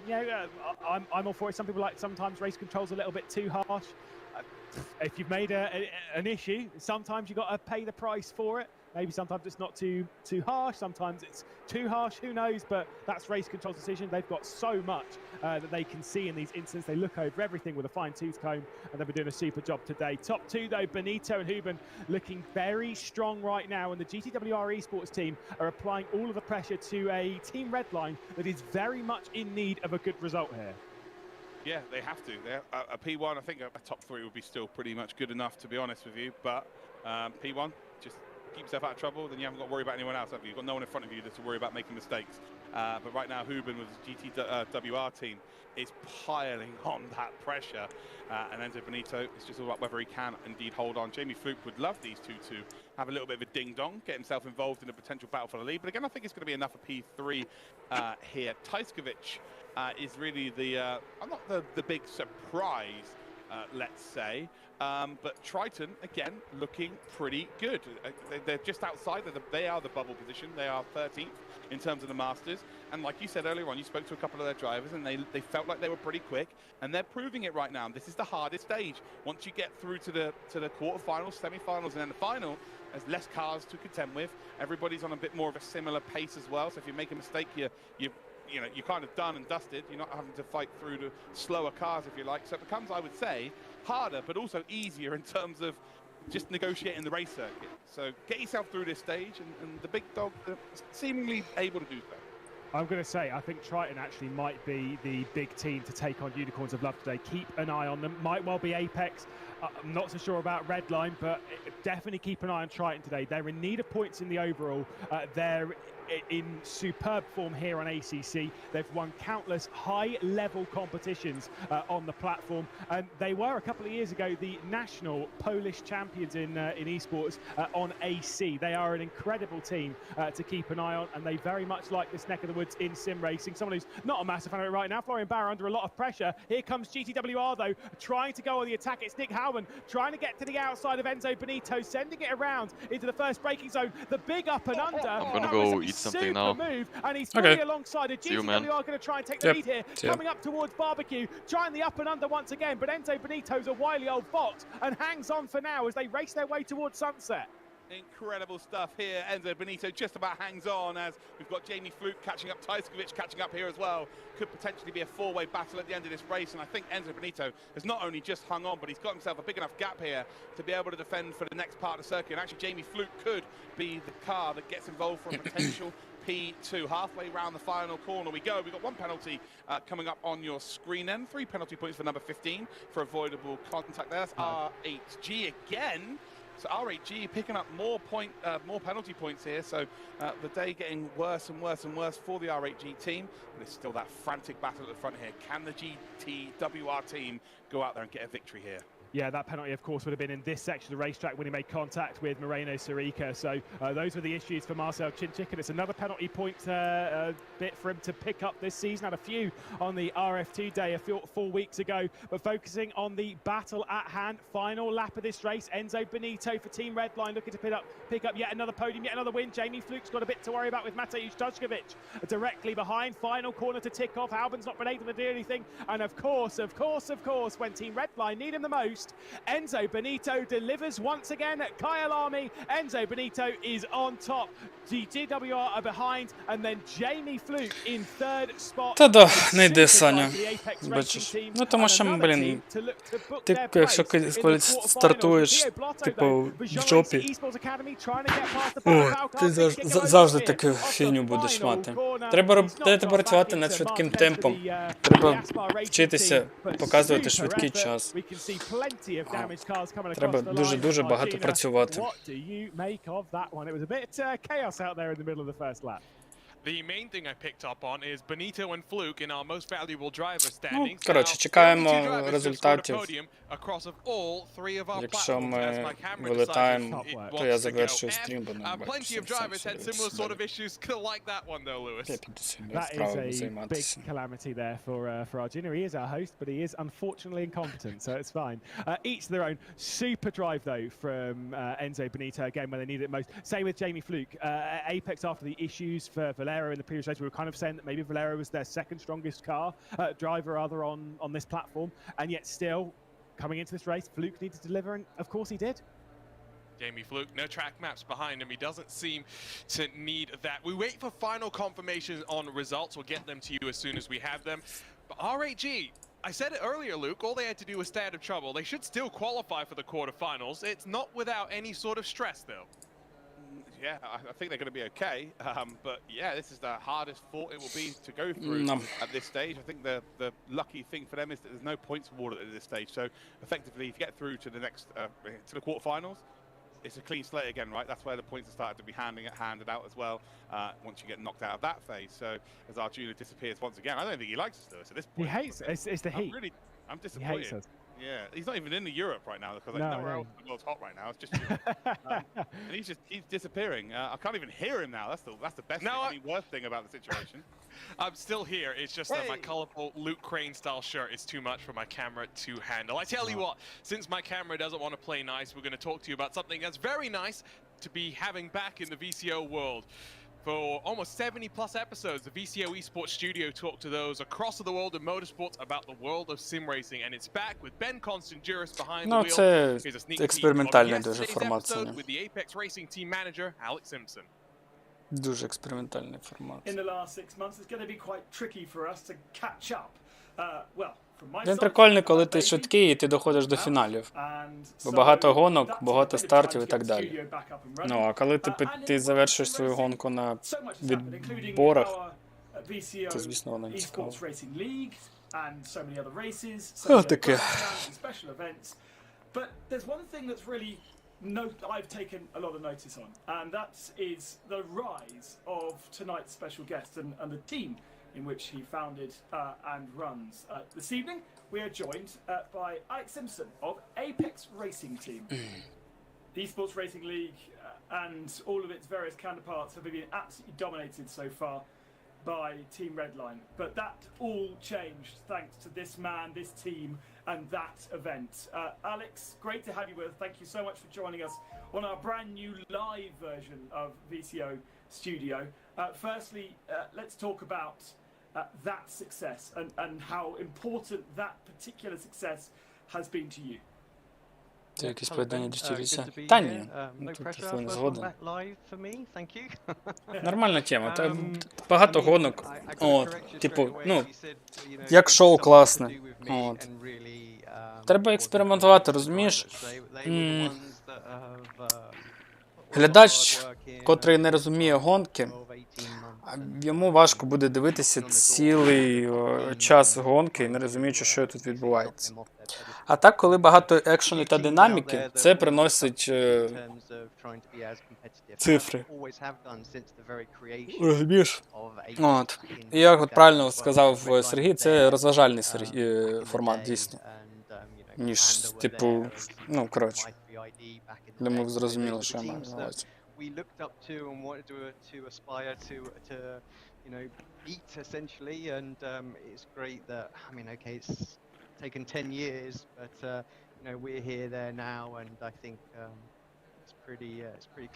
I'm all for it. Some people like sometimes race control's a little bit too harsh. If you've made an issue, sometimes you got to pay the price for it. Maybe sometimes it's not too harsh, sometimes it's too harsh, who knows, but that's race control's decision. They've got so much that they can see in these incidents. They look over everything with a fine-tooth comb, and they've been doing a super job today. Top 2 though, Benito and Huben looking very strong right now, and the GTWR esports team are applying all of the pressure to a team Redline that is very much in need of a good result here. Yeah, they have to. A P1, I think a top 3 would be still pretty much good enough, to be honest with you. But P1, just keep yourself out of trouble, then you haven't got to worry about anyone else, have you? You've got no one in front of you to worry about making mistakes. But right now, Huben with his GTWR team is piling on that pressure. And Enzo Benito, it's just all about whether he can indeed hold on. Jamie Fluke would love these two to have a little bit of a ding-dong, get himself involved in a potential battle for the lead. But again, I think it's going to be enough for P3 here. Tyskovic is really not the big surprise, let's say. But Triton, again, looking pretty good. They're just outside. They are the bubble position. They are 13th in terms of the Masters. And like you said earlier on, you spoke to a couple of their drivers, and they felt like they were pretty quick. And they're proving it right now. This is the hardest stage. Once you get through to the quarterfinals, semi-finals, and then the final, there's less cars to contend with. Everybody's on a bit more of a similar pace as well. So if you make a mistake, you're kind of done and dusted. You're not having to fight through the slower cars, if you like. So it becomes, I would say, harder, but also easier in terms of just negotiating the race circuit. So get yourself through this stage, and the big dog seemingly able to do so. I'm going to say, I think Triton actually might be the big team to take on Unicorns of Love today. Keep an eye on them. Might well be Apex. I'm not so sure about Redline, but definitely keep an eye on Triton today. They're in need of points in the overall. They're in superb form here on ACC. They've won countless high-level competitions on the platform, and they were a couple of years ago the national Polish champions in esports on AC. They are an incredible team to keep an eye on, and they very much like this neck of the woods in sim racing. Someone who's not a massive fan of it right now, Florian Bauer, under a lot of pressure. Here comes GTWR though, trying to go on the attack. It's Nick Howman trying to get to the outside of Enzo Benito, sending it around into the first braking zone. The big up and under. I'm gonna go eat something now. Move, and he's fully alongside of See you, man. GTWR going to try and take the lead here. Coming up towards Barbecue, trying the up and under once again, but Enzo Benito's a wily old fox and hangs on for now as they race their way towards sunset. Incredible stuff here. Enzo Benito just about hangs on as we've got Jamie Fluke catching up, Tyskovic catching up here as well. Could potentially be a 4-way battle at the end of this race, and I think Enzo Benito has not only just hung on, but he's got himself a big enough gap here to be able to defend for the next part of the circuit. And actually Jamie Fluke could be the car that gets involved for a potential P2. Halfway round the final corner we go. We've got 1 penalty coming up on your screen then. 3 penalty points for number 15 for avoidable contact there. That's R8G again. So R8G picking up more penalty points here. So the day getting worse and worse and worse for the R8G team. But it's still that frantic battle at the front here. Can the GTWR team go out there and get a victory here? Yeah, that penalty, of course, would have been in this section of the racetrack when he made contact with Moreno Sirica. So those were the issues for Marcel Chinchik, and it's another penalty point bit for him to pick up this season. Had a few on the RF2 day 4 weeks ago, but focusing on the battle at hand. Final lap of this race. Enzo Benito for Team Redline looking to pick up yet another podium, yet another win. Jamie Fluke's got a bit to worry about with Mateusz Tuszkovic directly behind. Final corner to tick off. Albin's not been able to do anything. And of course, when Team Redline need him the most, Enzo Benito delivers once again at Kyalami. Enzo Benito is on top. GTWR are behind, and then Jamie Fluke in third spot. Та да, не йди, Саня. Бачиш. Ну тому що, блін, ти якщо коли стартуєш, типу, в джопі, о, ти завжди таку фігню будеш мати. Треба працювати над швидким темпом. Треба вчитися показувати швидкий час. Треба дуже-дуже багато працювати. The main thing I picked up on is Benito and Fluke in our most valuable driver standings. Коротше, чекаємо результатів. Якщо ми вилетаємо, то я завершую стрім, бо не бачу сенсу. Я піду своїми справами займатися. Big calamity there for our junior. He is our host, but he is unfortunately incompetent, so it's fine. Each their own. Super drive though from Enzo Benito again when they need it most. Same with Jamie Fluke. Apex after the issues for Valero in the previous race, we were kind of saying that maybe Valero was their second strongest driver rather on this platform, and yet still coming into this race, Fluke needed to deliver, and of course he did. Jamie Fluke, no track maps behind him. He doesn't seem to need that. We wait for final confirmation on results. We'll get them to you as soon as we have them. But RAG, I said it earlier, Luke, all they had to do was stay out of trouble. They should still qualify for the quarterfinals. It's not without any sort of stress, though. Yeah, I think they're going to be okay. But yeah, this is the hardest fought it will be to go through at this stage. I think the lucky thing for them is that there's no points awarded at this stage. So effectively, if you get through to the next to the quarterfinals, it's a clean slate again, right? That's where the points are started to be handed out as well. Once you get knocked out of that phase. So as Arjuna disappears once again, I don't think he likes us though. At this point, he hates it. It's the heat. I'm disappointed. He hates us. Yeah, he's not even in Europe right now because nowhere else in the world's hot right now. It's just and he's disappearing. I can't even hear him now. That's the best thing, the worst thing about the situation. I'm still here. It's just that my colorful Luke Crane style shirt is too much for my camera to handle. I tell you what, since my camera doesn't want to play nice, we're going to talk to you about something that's very nice to be having back in the VCO world. For almost 70 plus episodes, the VCO eSports studio talked to those across the world of motorsports about the world of sim racing, and it's back with Ben Constantinos behind the wheel. Here's a sneak peek of yesterday's episode with the Apex Racing team manager, Alex Simpson. Дуже експериментальний формат. In the last 6 months, it's going to be quite tricky for us to catch up. Well, Він прикольний, коли ти швидкий і ти доходиш до фіналів. Бо багато гонок, багато стартів і так далі. Ну, а коли ти завершиш свою гонку на відборах, то, звісно, воно не цікаво. О, таке. But there's one thing that's really I've taken a lot of notice on, and that is the rise of tonight's special guest and the team in which he founded and runs. This evening, we are joined by Alex Simpson of Apex Racing Team. The Esports Racing League and all of its various counterparts have been absolutely dominated so far by Team Redline. But that all changed thanks to this man, this team, and that event. Alex, great to have you with us. Thank you so much for joining us on our brand new live version of VCO Studio. Firstly, let's talk about that success and how important that particular success has been to you. Це якісь поєднання дістіліться? Та ні, тут не згоден. Нормальна тема. Та багато гонок. От, типу, ну, як шоу класне. От. Треба експериментувати, розумієш? Глядач, котрий не розуміє гонки, йому важко буде дивитися цілий час гонки, не розуміючи, що тут відбувається. А так, коли багато екшену та динаміки, це приносить цифри. Розумієш? От. І як от правильно сказав Сергій, це розважальний формат, дійсно. Ніж, типу, ну, коротше. Думаю, зрозуміло, що я маю на увазі. We looked up to and wanted to aspire to beat essentially, and it's great that, I mean, okay, it's taken 10 years, but you know, we're here there now, and I think it's pretty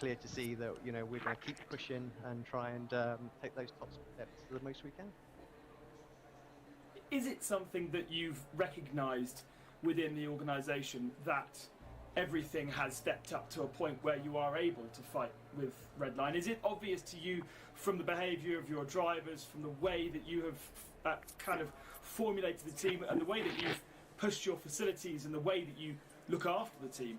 clear to see that, you know, we're going to keep pushing and try and take those top steps to the most we can. Is it something that you've recognized within the organization that everything has stepped up to a point where you are able to fight with Redline? Is it obvious to you from the behaviour of your drivers, from the way that you have kind of formulated the team and the way that you've pushed your facilities and the way that you look after the team?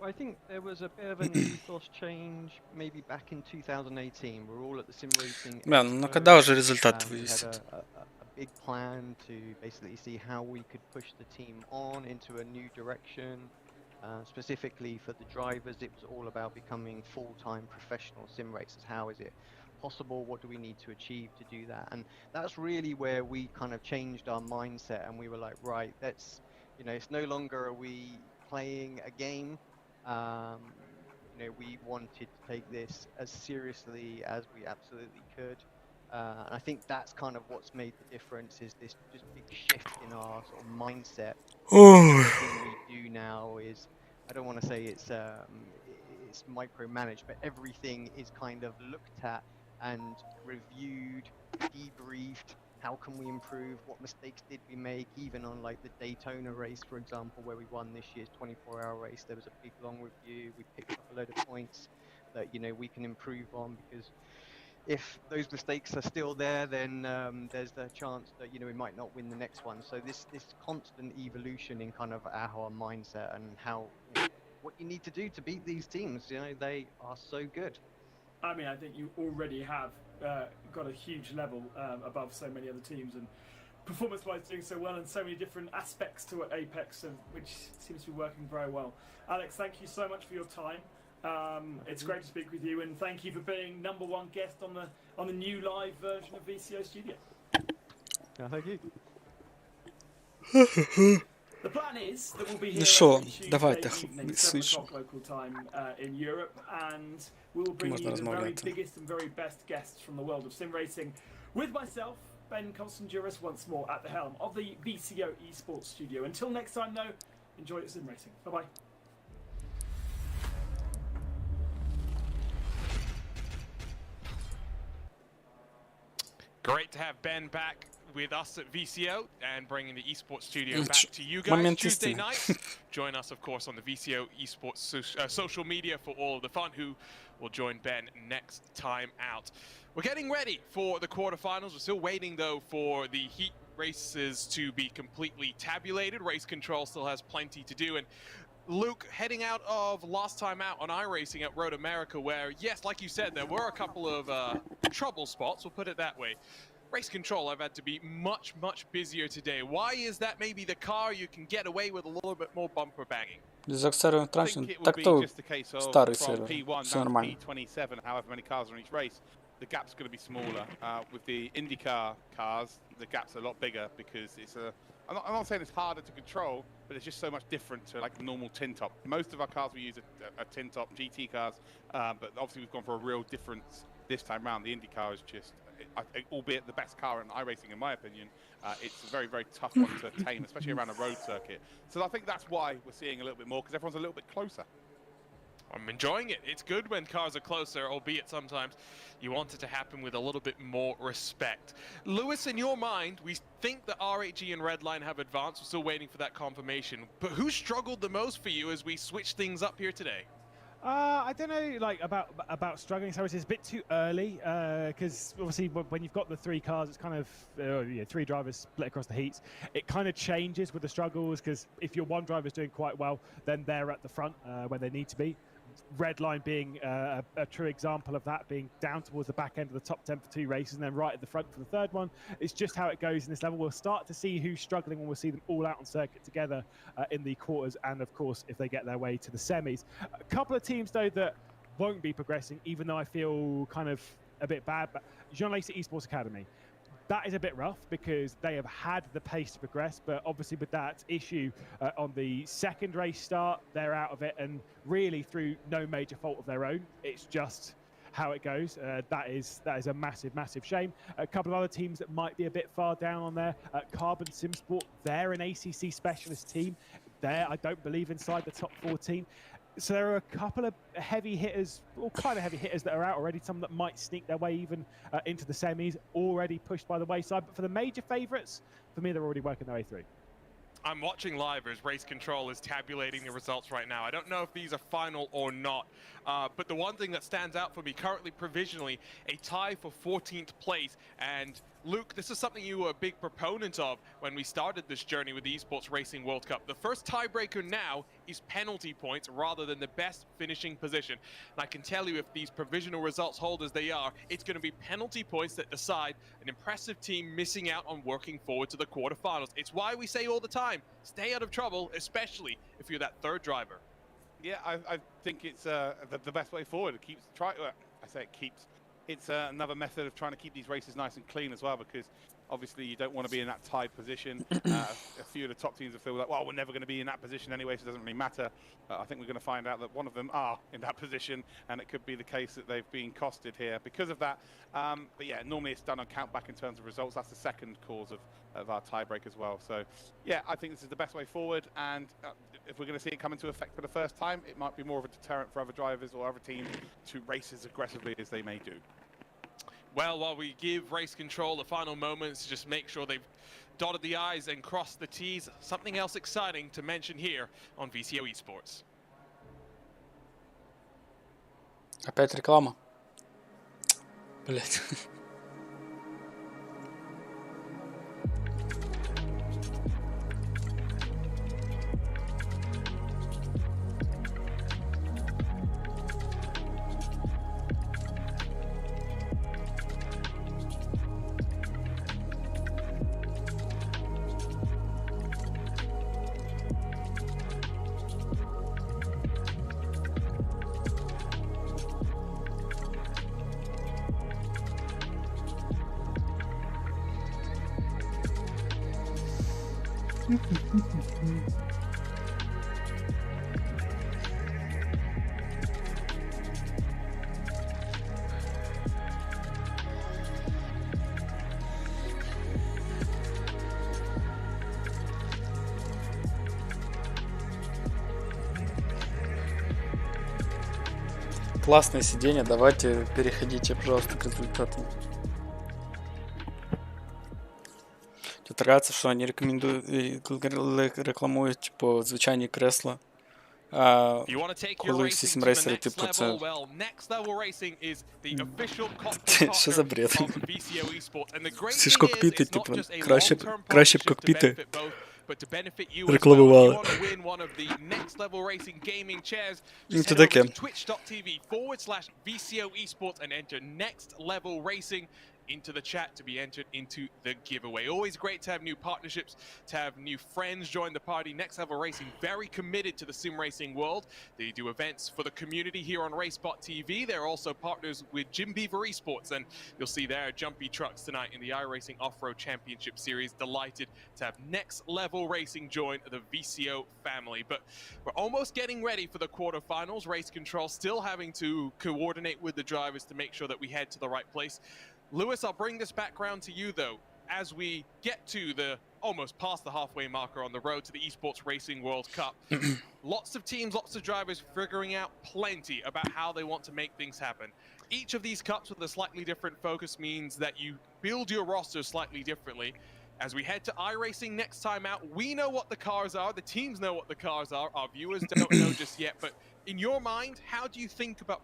I think there was a bit of an ethos change maybe back in 2018. We're all at the sim racing. Бля, ну когда уже результат We had вывесит? a big plan to basically see how we could push the team on into a new direction. Specifically for the drivers, it was all about becoming full-time professional sim racers. How is it possible? What do we need to achieve to do that? And that's really where we kind of changed our mindset, and we were like, right, that's, you know, it's no longer are we playing a game. You know, we wanted to take this as seriously as we absolutely could. And I think that's kind of what's made the difference, is this just big shift in our sort of mindset. Everything we do now is, I don't want to say it's micromanaged, but everything is kind of looked at and reviewed, debriefed. How can we improve? What mistakes did we make? Even on like the Daytona race, for example, where we won this year's 24-hour race, there was a big long review. We picked up a load of points that, you know, we can improve on, because if those mistakes are still there, then there's the chance that, you know, we might not win the next one. So this constant evolution in kind of our mindset and how, you know, what you need to do to beat these teams. You know, they are so good. I mean, I think you already have got a huge level above so many other teams, and performance-wise doing so well, and so many different aspects to Apex, which seems to be working very well. Alex, thank you so much for your time. It's great to speak with you, and thank you for being #1 guest on the new live version of VCO Studio. Thank you. The plan is that we'll be here Ну що, every Tuesday давайте, evening, 7 слышу. o'clock local time in Europe, and we will bring Можна you the very розмовляти. biggest and very best guests from the world of sim racing. With myself, Ben Constanduris, once more at the helm of the VCO Esports Studio. Until next time, though, enjoy your sim racing. Bye-bye. Great to have Ben back with us at VCO and bringing the esports studio back to you guys Момент Tuesday истины. nights. Join us, of course, on the VCO esports social media for all of the fun, who will join Ben next time out. We're getting ready for the quarterfinals. We're still waiting, though, for the heat races to be completely tabulated. Race control still has plenty to do. And Luke, heading out of last time out on iRacing at Road America, where, yes, like you said, there were a couple of trouble spots, we'll put it that way. Race control, I've had to be much busier today. Why is that? Maybe the car, you can get away with a little bit more bumper banging. Зв'язок з сервером I think трансфер, it would так be то just a case of старий from сервер, P1 все down to нормально. P27, however many cars are in each race, the gap's going to be smaller. With the IndyCar cars, the gap's a lot bigger because it's a... I'm not saying it's harder to control, but it's just so much different to like normal tin top. Most of our cars we use are tin top GT cars, but obviously we've gone for a real difference this time round. The IndyCar is just, albeit the best car in iRacing in my opinion, it's a very tough one to tame, especially around a road circuit. So I think that's why we're seeing a little bit more, because everyone's a little bit closer. I'm enjoying it. It's good when cars are closer, albeit sometimes you want it to happen with a little bit more respect. Lewis, in your mind, we think that RHG and Redline have advanced. We're still waiting for that confirmation. But who struggled the most for you as we switch things up here today? I don't know, like about struggling. So it's a bit too early because obviously when you've got the 3 cars, it's kind of 3 drivers split across the heats. It kind of changes with the struggles, because if your one driver is doing quite well, then they're at the front when they need to be. Redline being a true example of that, being down towards the back end of the top 10 for 2 races and then right at the front for the 3rd one. It's just how it goes in this level. We'll start to see who's struggling when we'll see them all out on circuit together in the quarters, and of course if they get their way to the semis. A couple of teams though that won't be progressing, even though I feel kind of a bit bad, but Jean Lacey Esports Academy. That is a bit rough because they have had the pace to progress, but obviously with that issue on the 2nd race start, they're out of it, and really through no major fault of their own. It's just how it goes. That is a massive shame. A couple of other teams that might be a bit far down on there. Carbon Simsport, they're an ACC specialist team. They're, I don't believe, inside the top 14. So there are a couple of heavy hitters, or kind of heavy hitters, that are out already. Some that might sneak their way even into the semis, already pushed by the wayside. But for the major favourites, for me, they're already working their way through. I'm watching live as Race Control is tabulating the results right now. I don't know if these are final or not. But the one thing that stands out for me currently provisionally, a tie for 14th place. And Luke, this is something you were a big proponent of when we started this journey with the Esports Racing World Cup. The first tiebreaker now is penalty points rather than the best finishing position. And I can tell you, if these provisional results hold as they are, it's going to be penalty points that decide an impressive team missing out on working forward to the quarterfinals. It's why we say all the time, stay out of trouble, especially if you're that third driver. Yeah, I think it's the best way forward. It keeps I say it keeps. It's another method of trying to keep these races nice and clean as well, because obviously you don't want to be in that tied position. A few of the top teams will feel like, well, we're never going to be in that position anyway, so it doesn't really matter. I think we're going to find out that one of them are in that position, and it could be the case that they've been costed here because of that. But yeah, normally it's done on count back in terms of results. That's the second cause of our tiebreak as well. So yeah, I think this is the best way forward, and if we're going to see it come into effect for the first time, it might be more of a deterrent for other drivers or other teams to race as aggressively as they may do. Well, while we give race control the final moments, just make sure they've dotted the I's and crossed the T's. Something else exciting to mention here on VCO Esports. Опять реклама. Блять. Классное сиденье, давайте переходите, пожалуйста, к результатам. Тут нравится, что они рекламують, типу, звичайні кресла. Коли всі сімрейсери, типу, це... Що за бред? Всі ж кокпіти, типу, краще б кокпіти рекламували. Це таке. Into the chat to be entered into the giveaway. Always great to have new partnerships, to have new friends join the party. Next Level Racing, very committed to the sim racing world. They do events for the community here on RaceBot TV. They're also partners with Jim Beaver Esports, and you'll see their jumpy trucks tonight in the iRacing Off-Road Championship Series. Delighted to have Next Level Racing join the VCO family. But we're almost getting ready for the quarterfinals. Race control still having to coordinate with the drivers to make sure that we head to the right place. Lewis, I'll bring this back round to you, though, as we get to the almost past the halfway marker on the road to the Esports Racing World Cup. Lots of teams, lots of drivers figuring out plenty about how they want to make things happen. Each of these cups with a slightly different focus means that you build your roster slightly differently. As we head to iRacing next time out, we know what the cars are, the teams know what the cars are, our viewers don't know just yet, but in your mind, how do you think about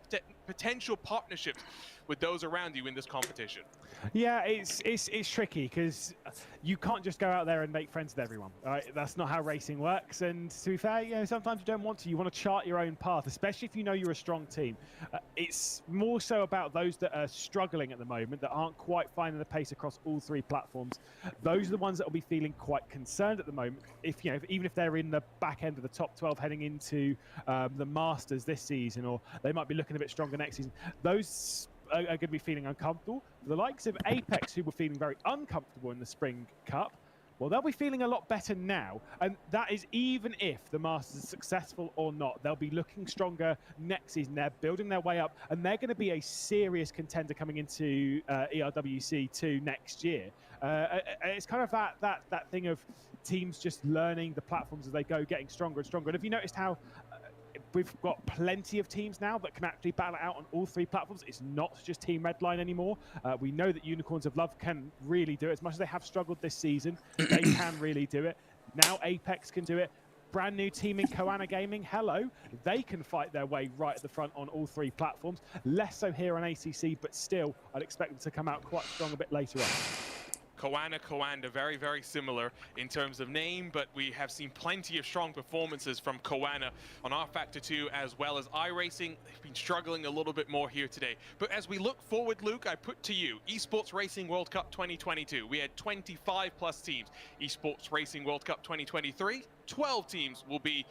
potential partnerships with those around you in this competition? Yeah, it's tricky because you can't just go out there and make friends with everyone. Right? That's not how racing works. And to be fair, you know, sometimes you don't want to. You want to chart your own path, especially if you know you're a strong team. It's more so about those that are struggling at the moment, that aren't quite finding the pace across all three platforms. Those are the ones that will be feeling quite concerned at the moment. If you know, even if they're in the back end of the top 12 heading into the Masters this season, or they might be looking a bit stronger next season. Those are going to be feeling uncomfortable. The likes of Apex, who were feeling very uncomfortable in the Spring Cup, well, they'll be feeling a lot better now. And that is even if the Masters are successful or not. They'll be looking stronger next season. They're building their way up, and they're going to be a serious contender coming into ERWC2 next year. It's kind of that thing of teams just learning the platforms as they go, getting stronger and stronger. And have you noticed how we've got plenty of teams now that can actually battle it out on all three platforms? It's not just Team Redline anymore. We know that Unicorns of Love can really do it. As much as they have struggled this season, they can really do it. Now Apex can do it. brand new team in Koana Gaming, hello. They can fight their way right at the front on all three platforms. Less so here on ACC, but still, I'd expect them to come out quite strong a bit later on. Koana, very, very similar in terms of name, but we have seen plenty of strong performances from Koana on our Factor 2 as well as iRacing. They've been struggling a little bit more here today. But as we look forward, Luke, I put to you, Esports Racing World Cup 2022. We had 25 plus teams. Esports Racing World Cup 2023, 12 teams will be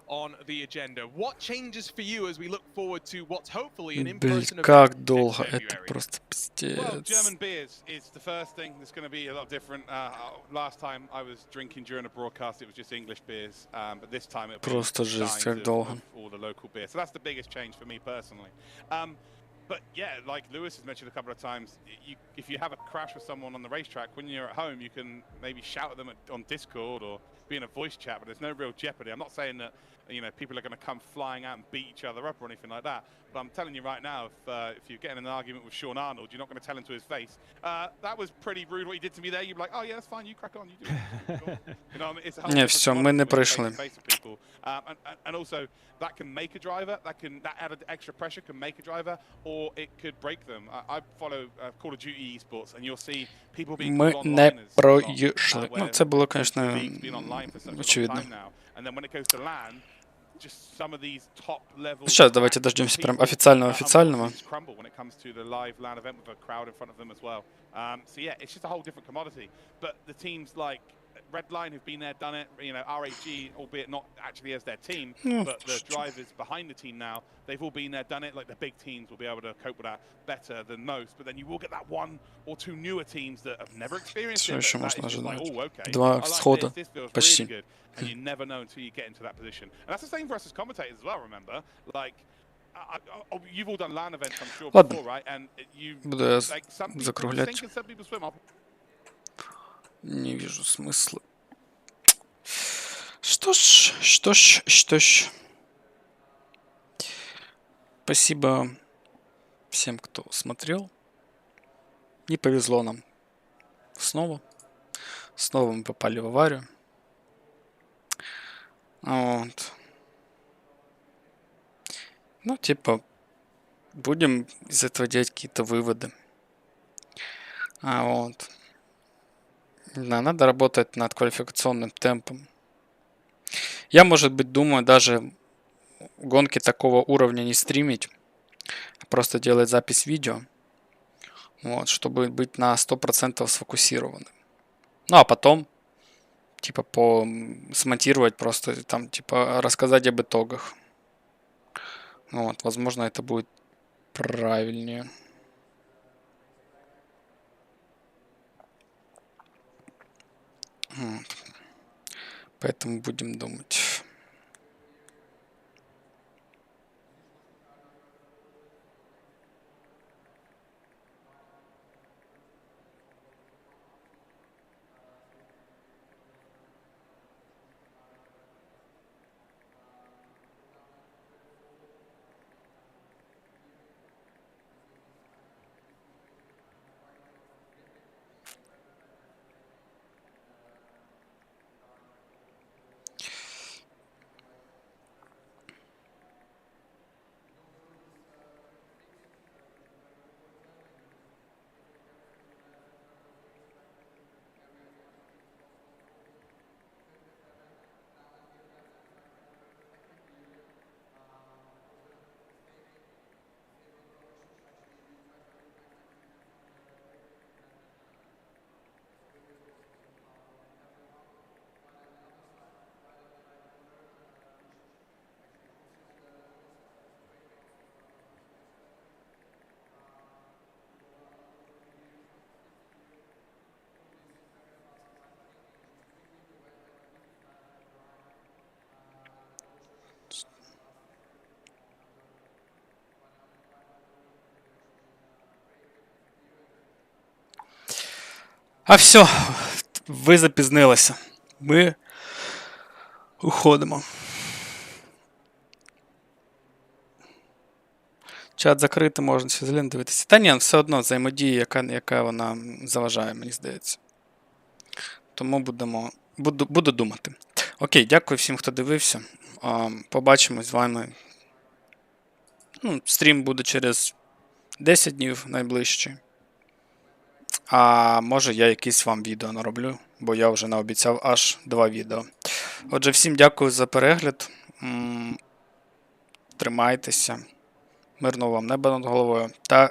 on the agenda. What changes for you as we look forward to what's hopefully an in-person event Как next долго? Это February? просто Well, пиздец. German beers is the first thing that's going to be a lot different. Last time I was drinking during a broadcast, it was just English beers, but this time it'll be Просто жесть, steins как of долго. all the local beers. So that's the biggest change for me personally. But yeah, like Lewis has mentioned a couple of times, if you have a crash with someone on the racetrack, when you're at home, you can maybe shout at them on Discord or be in a voice chat, but there's no real jeopardy. I'm not saying that people are going to come flying out and beat each other up or anything like that. But I'm telling you right now, if you're getting in an argument with Sean Arnold, you're not going to tell him to his face. That was pretty rude what he did to me there. You'd be like, oh yeah, that's fine, you crack on, you do it. Cool. You know what I mean? It's a whole Не, different все, мы commodity не when you're face пройшли. to face with people. And also, that can make a driver, that added extra pressure can make a driver, or it could break them. I follow Call of Duty esports, and you'll see people being Ми called не onliners пройшли. Ну, where це було, the звісно, league's been online for such a long очевидно. time now. And then when it goes to LAN, just some of these top level Сейчас давайте дождемся прям официального. just crumble when it comes to the live LAN event with a crowd in front of them as well. So yeah, it's just a whole different commodity. But the teams like Redline have been there, done it. RAG, albeit not actually as their team, but the drivers behind the team now, they've all been there, done it. Like the big teams will be able to cope with that better than most. But then you will get that one or two newer teams that have never experienced it. Еще That можно is just like, ожидать. oh, okay. Два I like схода. this feels Почти. really good. And you never know until you get into that position. And that's the same for us as commentators as well, remember? Like, you've all done LAN events, I'm sure, Ладно. before, right? And you, Буду я like, some people закруглять. sink and some people swim. Не вижу смысла. Что ж. Спасибо всем, кто смотрел. Не повезло нам снова. Снова мы попали в аварию. Вот. Ну, типа, будем из этого делать какие-то выводы. Вот. Да, надо работать над квалификационным темпом. Я, может быть, думаю, даже гонки такого уровня не стримить, а просто делать запись видео, вот, чтобы быть на 100% сфокусированным. Ну, а потом, типа, смонтировать просто, там, типа, рассказать об итогах. Вот, возможно, это будет правильнее. Вот. Поэтому будем думать. А все, ви запізнилися. Ми уходимо. Чат закрити, можна зелен дивитися. Та ні, все одно взаємодія, яка вона заважає, мені здається. Тому буду думати. Окей, дякую всім, хто дивився. Побачимось з вами. Стрім буде через 10 днів найближче. А може я якісь вам відео нароблю, бо я вже наобіцяв аж 2 відео. Отже, всім дякую за перегляд. Тримайтеся. Мирного вам неба над головою. Та